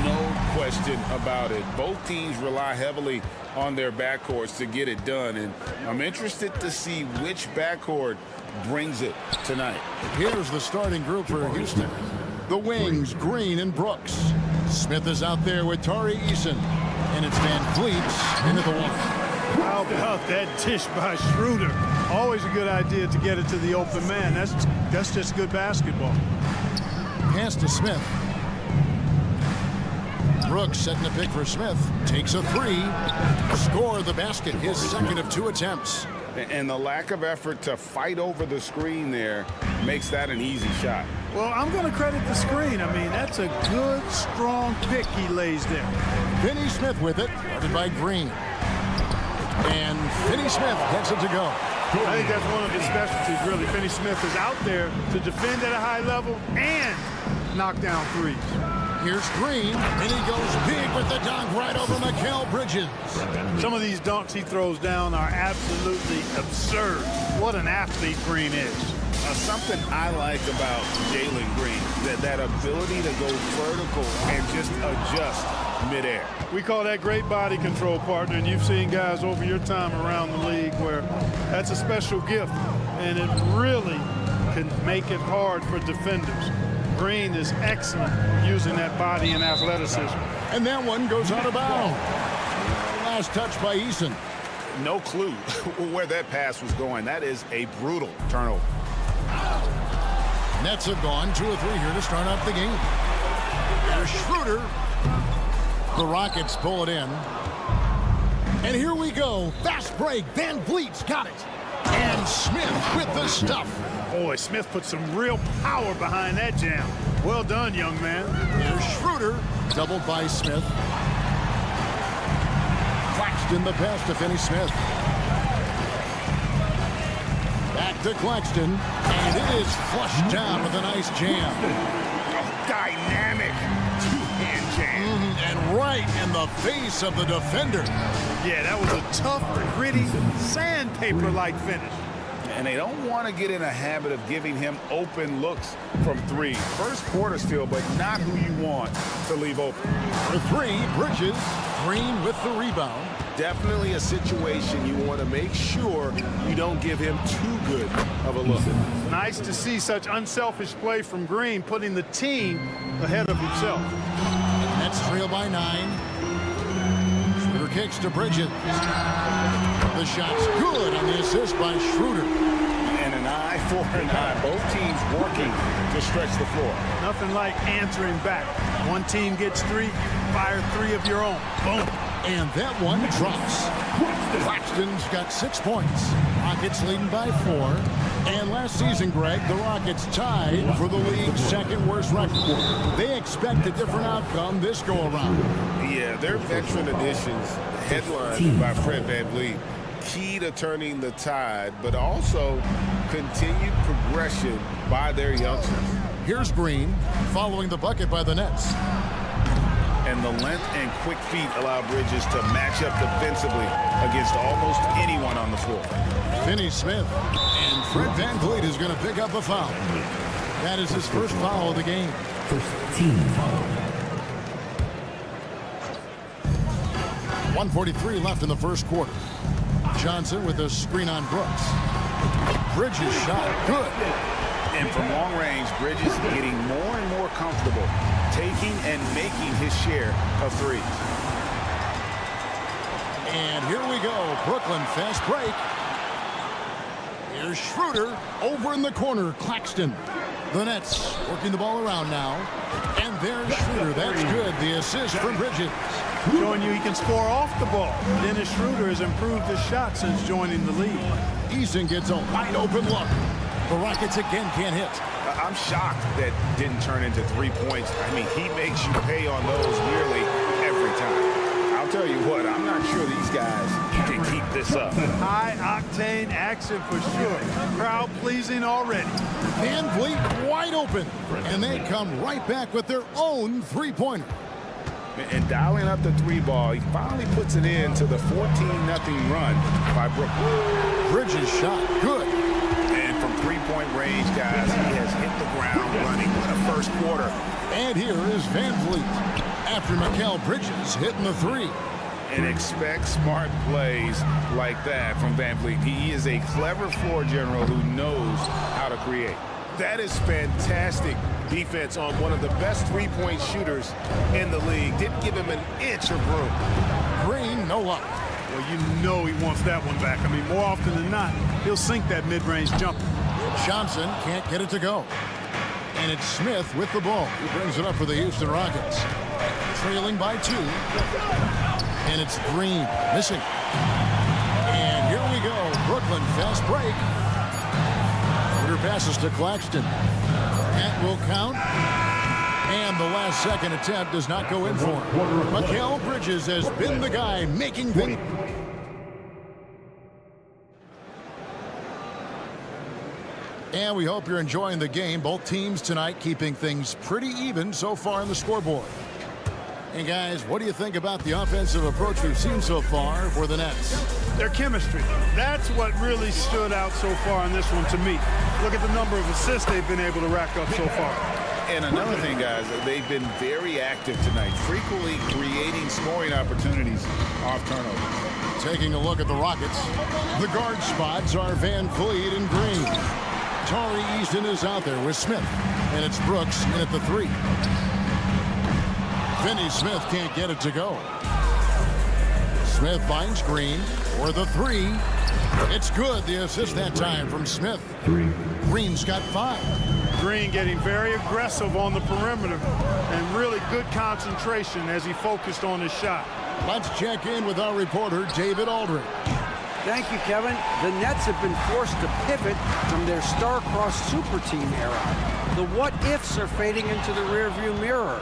No question about it. Both teams rely heavily on their backcourts to get it done, and I'm interested to see which backcourt brings it tonight. Here's the starting group for Houston. The wings, Green and Brooks. Smith is out there with Tari Eason, and it's Van Vliet into the one. How about that dish by Schroeder? Always a good idea to get it to the open man. That's just good basketball. Pass to Smith. Brooks setting the pick for Smith. Takes a three. Score the basket. His second of 2 attempts. And the lack of effort to fight over the screen there makes that an easy shot. Well, I'm going to credit the screen. I mean, that's a good, strong pick he lays there. Finney Smith with it. Guarded by Green. And Finney Smith gets it to go. I think that's one of his specialties, really. Finney Smith is out there to defend at a high level and knock down threes. Here's Green, and he goes big with the dunk right over Mikal Bridges. Some of these dunks he throws down are absolutely absurd. What an athlete Green is. Something I like about Jalen Green, that ability to go vertical and just adjust midair. We call that great body control, partner, and you've seen guys over your time around the league where that's a special gift, and it really can make it hard for defenders. Green is excellent using that body and athleticism. And that one goes out of bounds. Last touch by Eason. No clue where that pass was going. That is a brutal turnover. Nets have gone 2 or 3 here to start off the game. There's Schroeder. The Rockets pull it in. And here we go. Fast break. Van Vliet's got it. And Smith with the stuff. Boy, Smith put some real power behind that jam. Well done, young man. Here's Schroeder. Doubled by Smith. Claxton the pass to Finney Smith. Back to Claxton. And it is flushed down with a nice jam. Dynamic two-hand jam. And right in the face of the defender. Yeah, that was a tough, gritty, sandpaper-like finish. And they don't want to get in a habit of giving him open looks from 3. First quarter still, but not who you want to leave open. For 3, Bridges. Green with the rebound. Definitely a situation you want to make sure you don't give him too good of a look. Nice to see such unselfish play from Green, putting the team ahead of himself. Nets trail by 9. Schroeder kicks to Bridges. The shot's good on the assist by Schroeder. And an eye for an eye. Both teams working to stretch the floor. Nothing like answering back. One team gets 3, you fire 3 of your own. Boom. And that one drops. Claxton's got 6 points. Rockets leading by 4. And last season, Greg, the Rockets tied for the league's 2nd worst record. They expect a different outcome this go-around. Yeah, their veteran additions, headlined by Fred VanVleet, key to turning the tide, but also continued progression by their youngsters. Here's Green, following the bucket by the Nets. And the length and quick feet allow Bridges to match up defensively against almost anyone on the floor. Finney Smith, and Fred VanVleet is going to pick up a foul. That is his first foul of the game. First team foul. 1:43 left in the first quarter. Johnson with a screen on Brooks. Bridges shot good. And from long range, Bridges getting more and more comfortable taking and making his share of 3s. And here we go. Brooklyn fast break. Here's Schroeder over in the corner. Claxton. The Nets working the ball around now. And there's Schroeder. That's good. The assist from Bridges. Showing you he can score off the ball. Dennis Schroeder has improved his shot since joining the league. Eason gets a wide open look. The Rockets again can't hit. I'm shocked that didn't turn into 3 points. I mean, he makes you pay on those nearly every time. I'll tell you what, I'm not sure these guys can keep this up. High-octane action for sure. Crowd pleasing already. VanVleet wide open. And they come right back with their own 3-pointer. And dialing up the 3 ball, he finally puts it in to the 14-0 run by Brooklyn. Bridges shot good. And from 3 three-point range, guys. He has hit the ground running. What a first quarter. And here is Van Vliet after Mikal Bridges hitting the three. And expect smart plays like that from Van Vliet. He is a clever floor general who knows how to create. That is fantastic defense on one of the best three-point shooters in the league. Didn't give him an inch of room. Green, no luck. Well, you know he wants that one back. I mean, more often than not, he'll sink that mid-range jumper. Johnson can't get it to go. And it's Smith with the ball. He brings it up for the Houston Rockets. Trailing by 2. And it's Green missing. And here we go. Brooklyn fast break. Shooter passes to Claxton. That will count. And the last second attempt does not go in for him. Mikal Bridges has been the guy making things. And we hope you're enjoying the game. Both teams tonight keeping things pretty even so far on the scoreboard. And guys, what do you think about the offensive approach we've seen so far for the Nets? Their chemistry. That's what really stood out so far in this one to me. Look at the number of assists they've been able to rack up so far. And another thing, guys, they've been very active tonight, frequently creating scoring opportunities off turnovers. Taking a look at the Rockets, the guard spots are Van Vliet and Green. Tari Easton is out there with Smith, and it's Brooks in at the 3. Finney Smith can't get it to go. Smith finds Green for the 3. It's good. The assist that time from Smith. Green's got 5. Green getting very aggressive on the perimeter and really good concentration as he focused on his shot. Let's check in with our reporter, David Aldridge. Thank you, Kevin. The Nets have been forced to pivot from their star-crossed super team era. The what-ifs are fading into the rearview mirror.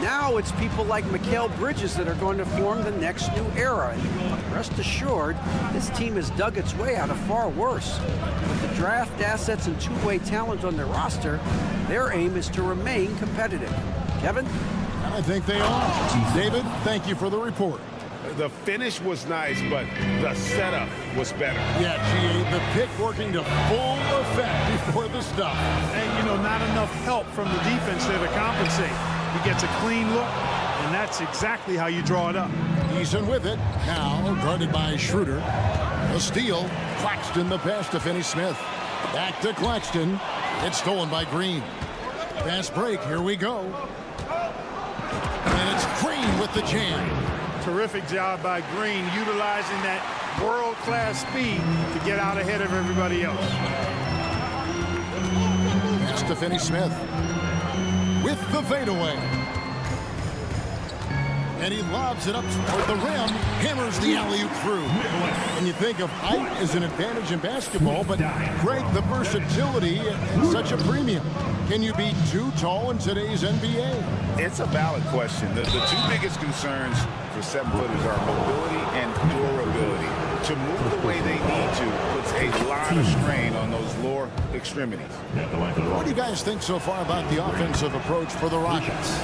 Now it's people like Mikal Bridges that are going to form the next new era. And rest assured, this team has dug its way out of far worse. With the draft assets and two-way talent on their roster, their aim is to remain competitive. Kevin? I think they are. David, thank you for the report. The finish was nice, but the setup was better. Yeah, G.A., the pick working to full effect before the stuff. And, you know, not enough help from the defense there to compensate. He gets a clean look, and that's exactly how you draw it up. Easton with it. Now guarded by Schroeder. A steal. Claxton the pass to Finney Smith. Back to Claxton. It's stolen by Green. Fast break. Here we go. And it's Green with the jam. Terrific job by Green, utilizing that world-class speed to get out ahead of everybody else. Pass to Finney Smith with the fadeaway. And he lobs it up toward the rim, hammers the alley-oop through. And you think of height as an advantage in basketball, but Greg, the versatility at such a premium. Can you be too tall in today's NBA? It's a valid question. The two biggest concerns for 7-footers are mobility and durability. To move the way they need to puts a lot of strain on those lower extremities. What do you guys think so far about the offensive approach for the Rockets?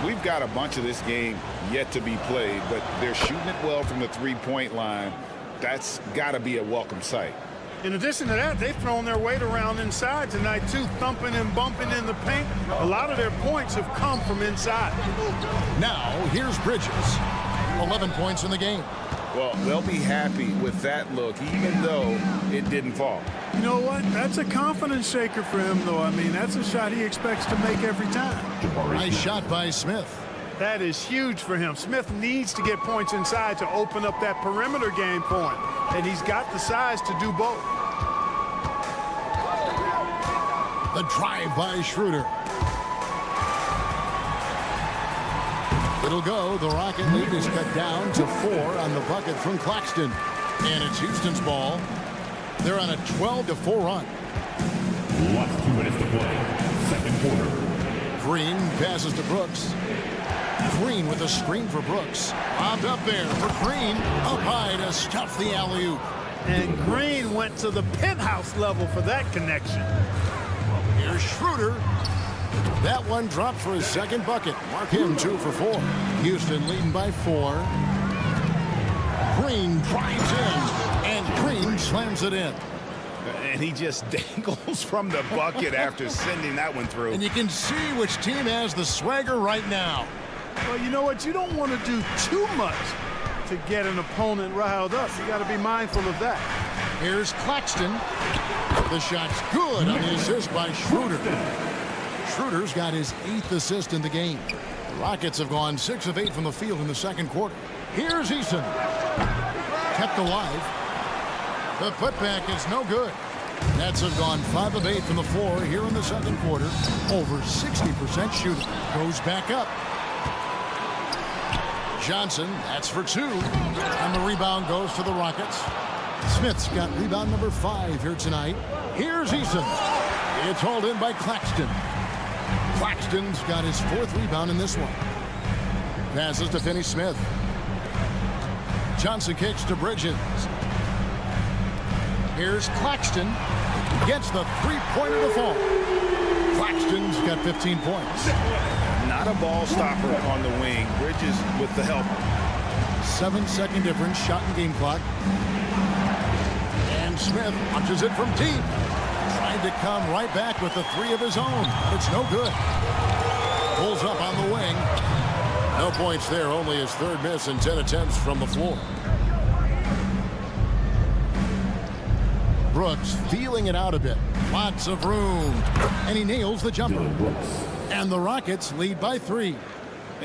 We've got a bunch of this game yet to be played, but they're shooting it well from the three-point line. That's got to be a welcome sight. In addition to that, they've thrown their weight around inside tonight, too, thumping and bumping in the paint. A lot of their points have come from inside. Now, here's Bridges. 11 points in the game. Well, they'll be happy with that look, even though it didn't fall. You know what? That's a confidence shaker for him, though. I mean, that's a shot he expects to make every time. Nice shot by Smith. That is huge for him. Smith needs to get points inside to open up that perimeter game for him. And he's got the size to do both. The drive by Schroeder. It'll go. The Rocket lead is cut down to 4 on the bucket from Claxton. And it's Houston's ball. They're on a 12-4 run. Last 2 minutes to play. Second quarter. Green passes to Brooks. Green with a screen for Brooks. Bombed up there for Green. Up high to stuff the alley-oop. And Green went to the penthouse level for that connection. Here's Schroeder. That one dropped for his second bucket. Mark him 2 for 4. Houston leading by 4. Green drives in, and Green slams it in. And he just dangles from the bucket after sending that one through. And you can see which team has the swagger right now. Well, you know what? You don't want to do too much to get an opponent riled up. You got to be mindful of that. Here's Claxton. The shot's good on the assist by Schroeder. Schroeder's got his 8th assist in the game. The Rockets have gone 6 of 8 from the field in the second quarter. Here's Eason. Kept alive. The putback is no good. Nets have gone 5 of 8 from the floor here in the second quarter. Over 60% shooting. Goes back up. Johnson, that's for 2. And the rebound goes to the Rockets. Smith's got rebound number 5 here tonight. Here's Eason. It's hauled in by Claxton. Claxton's got his 4th rebound in this one. Passes to Finney-Smith. Johnson kicks to Bridges. Here's Claxton. Gets the 3-pointer to fall. Claxton's got 15 points. Not a ball stopper on the wing. Bridges with the help. 7-second difference, shot and game clock. And Smith punches it from deep. Trying to come right back with the 3 of his own. It's no good. Pulls up on the wing. No points there, only his 3rd miss in 10 attempts from the floor. Brooks feeling it out a bit. Lots of room. And he nails the jumper. And the Rockets lead by 3.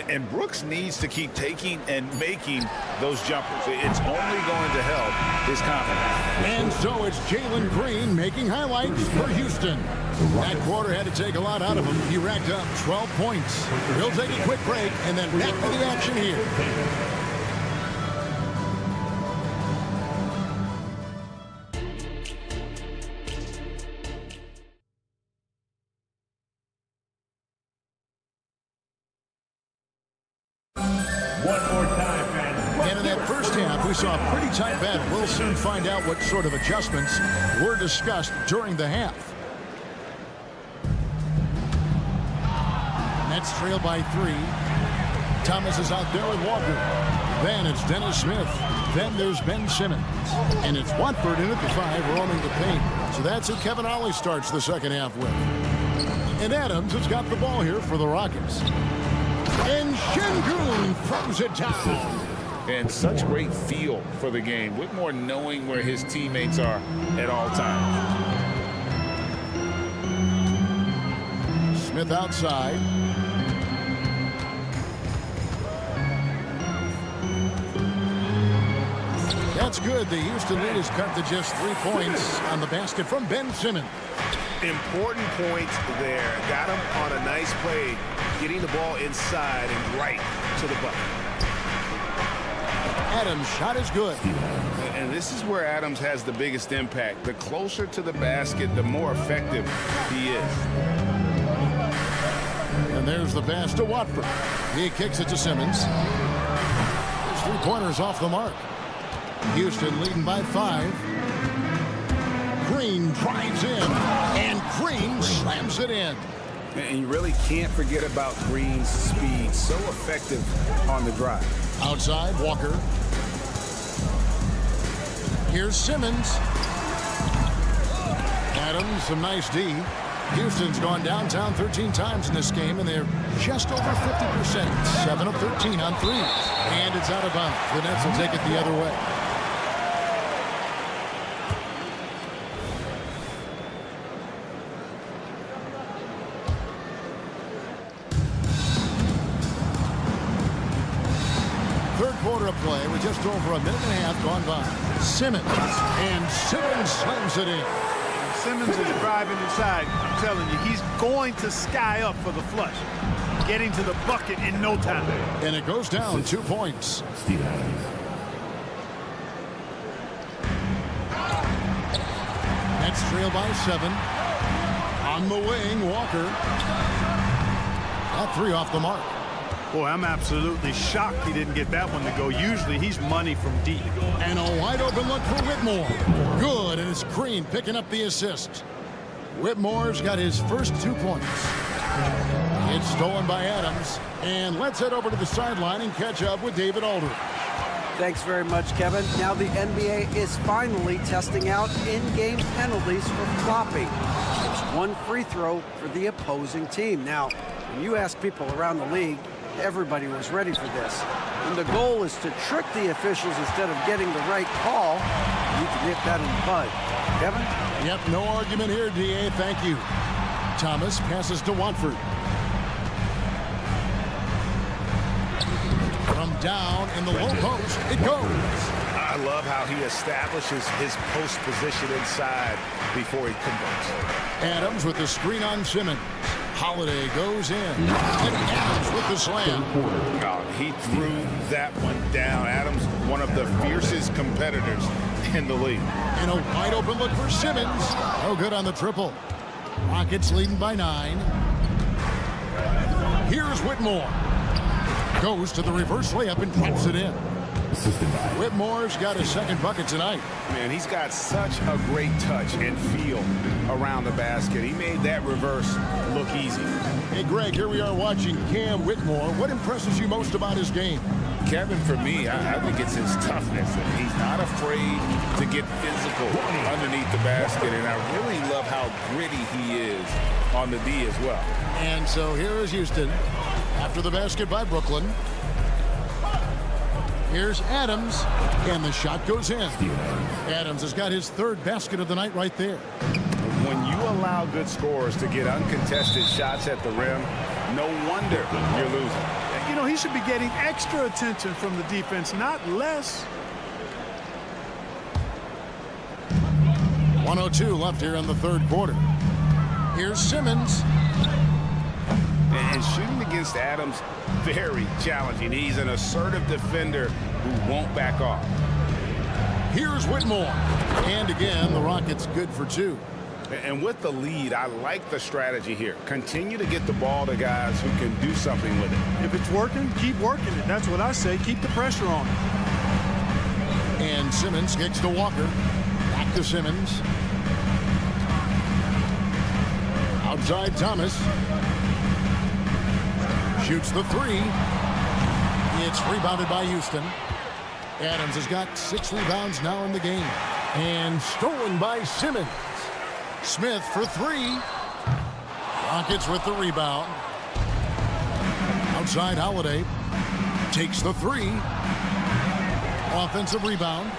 And Brooks needs to keep taking and making those jumpers. It's only going to help his confidence. And so it's Jalen Green making highlights for Houston. That quarter had to take a lot out of him. He racked up 12 points. He'll take a quick break and then back to the action here. One more time, fans. And in that first half, we saw a pretty tight battle. We'll soon find out what sort of adjustments were discussed during the half. Nets trail by 3. Thomas is out there with Walker. Then it's Dennis Smith. Then there's Ben Simmons. And it's Watford in at the 5, roaming the paint. So that's who Kevin Ollie starts the second half with. And Adams has got the ball here for the Rockets. And Şengün throws it down. And such great feel for the game. Whitmore knowing where his teammates are at all times. Smith outside. That's good. The Houston lead is cut to just 3 points on the basket from Ben Simmons. Important points there. Got him on a nice play, getting the ball inside and right to the bucket. Adams' shot is good. And this is where Adams has the biggest impact. The closer to the basket, the more effective he is. And there's the pass to Watford. He kicks it to Simmons. His 3-pointers off the mark. Houston leading by 5. Green drives in, and Green slams it in. And you really can't forget about Green's speed. So effective on the drive. Outside, Walker. Here's Simmons. Adams, some nice D. Houston's gone downtown 13 times in this game, and they're just over 50%. 7 of 13 on threes. And it's out of bounds. The Nets will take it the other way. Third quarter of play with just over a minute and a half gone by. Simmons, and Simmons slams it in. Simmons is driving inside. I'm telling you, he's going to sky up for the flush. Getting to the bucket in no time. And it goes down 2 points. Nets trail by 7. On the wing, Walker. That 3 off the mark. Boy, I'm absolutely shocked he didn't get that one to go. Usually he's money from deep. And a wide open look for Whitmore. Good, and it's Green picking up the assist. Whitmore's got his first 2 points. It's stolen by Adams. And let's head over to the sideline and catch up with David Aldridge. Thanks very much, Kevin. Now the NBA is finally testing out in-game penalties for flopping. There's one free throw for the opposing team. Now, when you ask people around the league, everybody was ready for this. And the goal is to trick the officials instead of getting the right call. You can nip that in the bud. Kevin? Yep, no argument here, DA. Thank you. Thomas passes to Watford. From down in the low post, it goes. I love how he establishes his post position inside before he converts. Adams with the screen on Simmons. Holiday goes in. And Adams with the slam. Oh, he threw that one down. Adams, one of the fiercest competitors in the league. And a wide open look for Simmons. No good on the triple. Rockets leading by 9. Here's Whitmore. Goes to the reverse layup and drops it in. Whitmore's got his second bucket tonight. Man, he's got such a great touch and feel around the basket. He made that reverse look easy. Hey, Greg, here we are watching Cam Whitmore. What impresses you most about his game? Kevin, for me, I think it's his toughness. He's not afraid to get physical underneath the basket, and I really love how gritty he is on the D as well. And so here is Houston after the basket by Brooklyn. Here's Adams, and the shot goes in. Adams has got his third basket of the night right there. When you allow good scorers to get uncontested shots at the rim, no wonder you're losing. You know, he should be getting extra attention from the defense, not less. 1:02 left here in the third quarter. Here's Simmons. And shooting against Adams, very challenging. He's an assertive defender who won't back off. Here's Whitmore. And again, the Rockets good for 2. And with the lead, I like the strategy here. Continue to get the ball to guys who can do something with it. If it's working, keep working it. That's what I say. Keep the pressure on. And Simmons kicks to Walker. Back to Simmons. Outside Thomas. Shoots the 3. It's rebounded by Houston. Adams has got 6 rebounds now in the game. And stolen by Simmons. Smith for 3. Rockets with the rebound. Outside Holiday. Takes the 3. Offensive rebound.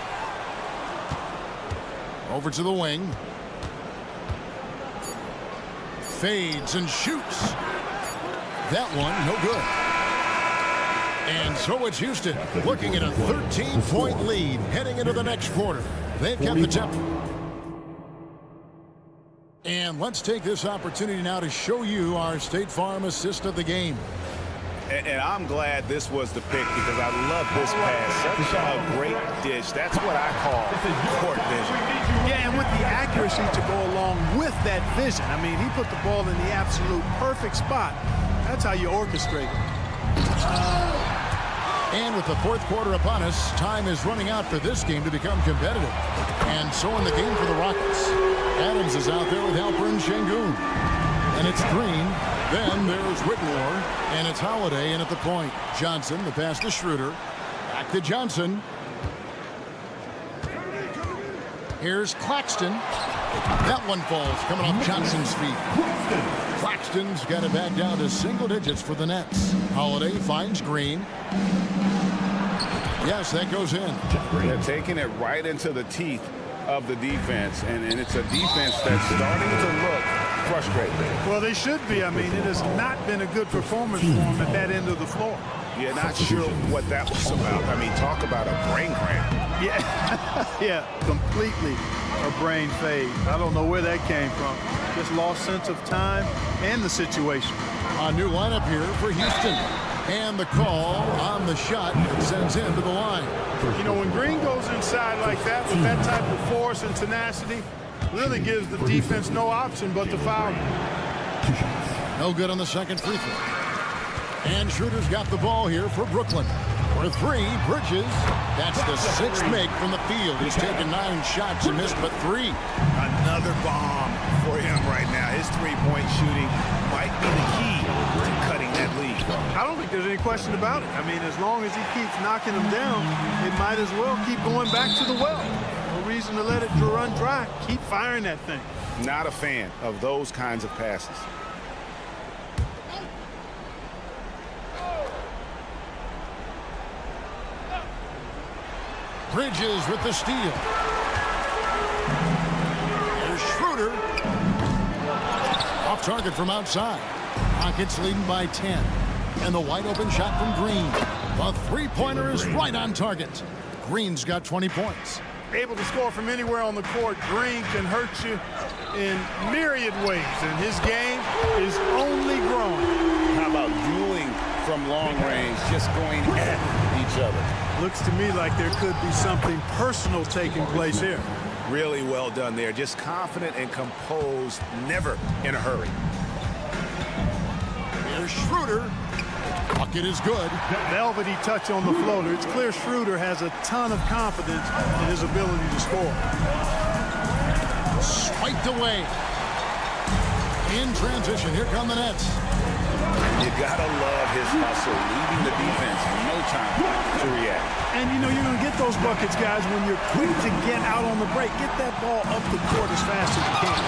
Over to the wing. Fades and shoots. That one, no good. And so it's Houston looking at a 13-point lead heading into the next quarter. They've kept the tempo. And let's take this opportunity now to show you our State Farm assist of the game. And I'm glad this was the pick because I love this pass. Such a great dish. That's what I call court vision. Yeah, and with the accuracy to go along with that vision. I mean, he put the ball in the absolute perfect spot. That's how you orchestrate it. And with the fourth quarter upon us, time is running out for this game to become competitive. And so in the game for the Rockets, Adams is out there with Halpern Şengün. And it's Green. Then there's Whitmore. And it's Holiday in at the point. Johnson, the pass to Schroeder. Back to Johnson. Here's Claxton. That one falls coming off Johnson's feet. Claxton's got it back down to single digits for the Nets. Holiday finds Green. Yes, that goes in. They're taking it right into the teeth of the defense, and it's a defense that's starting to look frustrated. Well, they should be. I mean, it has not been a good performance for them at that end of the floor. Yeah, not sure what that was about. I mean, talk about a brain cramp. Yeah, yeah, completely a brain fade. I don't know where that came from. Just lost sense of time and the situation. A new lineup here for Houston. And the call on the shot that sends him to the line. You know, when Green goes inside like that with that type of force and tenacity, really gives the defense no option but to foul him. No good on the second free throw. And Schroeder's got the ball here for Brooklyn. For 3, Bridges. That's the 6th make from the field. He's taken 9 shots and missed but 3. Another bomb for him right now. His three-point shooting might be the key to cutting that lead. team. I don't think there's any question about it. I mean, as long as he keeps knocking them down, it might as well keep going back to the well. No reason to let it run dry. Keep firing that thing. Not a fan of those kinds of passes. Bridges with the steal. There's Schroeder. Off target from outside. Rockets leading by 10. And the wide open shot from Green. The three-pointer is right on target. Green's got 20 points. Able to score from anywhere on the court. Green can hurt you in myriad ways, and his game is only growing. How about dueling from long range, just going at each other? Looks to me like there could be something personal taking place here. Really well done there. Just confident and composed, never in a hurry. Here's Schroeder. Bucket is good. Velvety touch on the floater. It's clear Schroeder has a ton of confidence in his ability to score. Swiped away. In transition, here come the Nets. You gotta love his hustle, leaving the defense no time to react. And you know you're gonna get those buckets, guys, when you're quick to get out on the break. Get that ball up the court as fast as you can.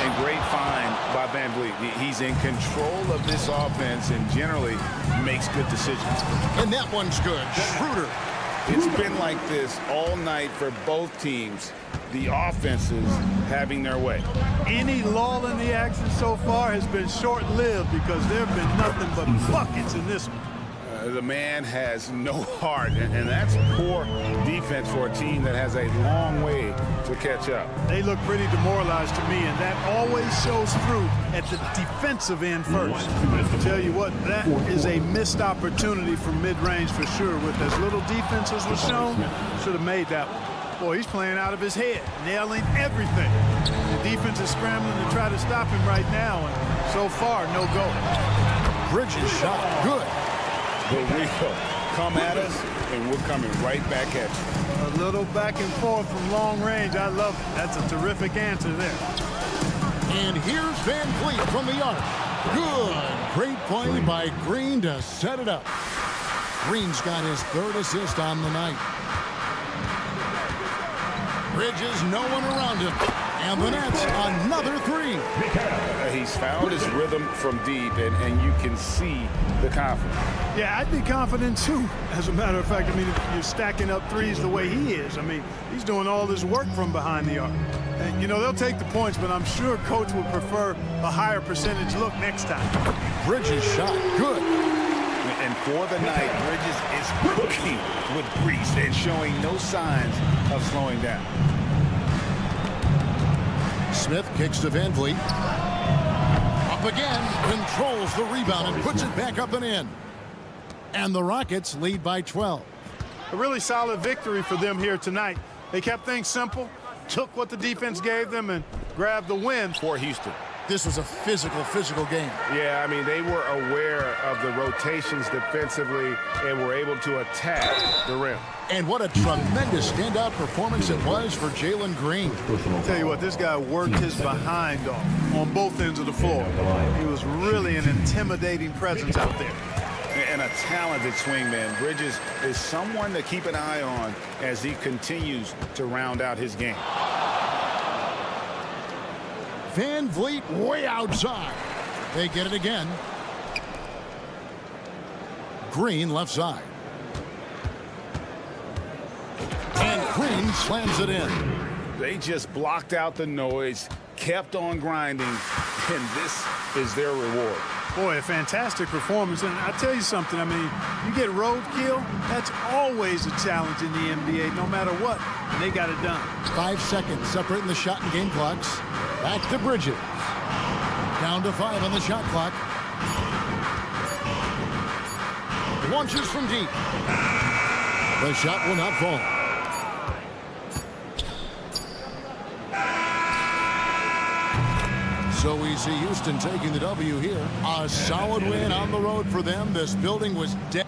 And great find by Van Vliet. He's in control of this offense and generally makes good decisions. And that one's good. Schroeder. It's been like this all night for both teams. The offenses having their way. Any lull in the action so far has been short-lived because there have been nothing but buckets in this one. The man has no heart, and that's poor defense for a team that has a long way to catch up. They look pretty demoralized to me, and that always shows through at the defensive end first. I tell you what, that is a missed opportunity from mid-range for sure. With as little defense as was shown, should have made that one. Boy, he's playing out of his head, nailing everything. The defense is scrambling to try to stop him right now, and so far, no go. Bridges shot good. But we come at us, and we're coming right back at you. A little back and forth from long range. I love it. That's a terrific answer there. And here's Van Vliet from the arc. Good. Great play by Green to set it up. Green's got his third assist on the night. Bridges, no one around him. And the Nets, another three. He's found his rhythm from deep, and you can see the confidence. Yeah, I'd be confident, too. As a matter of fact, I mean, if you're stacking up threes the way he is, I mean, he's doing all this work from behind the arc. And, you know, they'll take the points, but I'm sure Coach would prefer a higher percentage look next time. Bridges shot good. And for the night, Bridges is cooking with grease and showing no signs of slowing down. Smith kicks to Van Vliet. Up again, controls the rebound and puts it back up and in. And the Rockets lead by 12. A really solid victory for them here tonight. They kept things simple, took what the defense gave them, and grabbed the win for Houston. This was a physical game. Yeah, I mean, they were aware of the rotations defensively and were able to attack the rim. And what a tremendous standout performance it was for Jalen Green. I'll tell you what, this guy worked his behind off on both ends of the floor. He was really an intimidating presence out there. And a talented swingman. Bridges is someone to keep an eye on as he continues to round out his game. Van Vliet way outside. They get it again. Green left side. And Green slams it in. They just blocked out the noise, kept on grinding, and this is their reward. Boy, a fantastic performance. And I tell you something, I mean, you get roadkill, that's always a challenge in the NBA, no matter what. And they got it done. 5 seconds separating the shot and game clocks. Back to Bridges. Down to 5 on the shot clock. Launches from deep. The shot will not fall. So we see Houston taking the W here. A solid win on the road for them. This building was dead.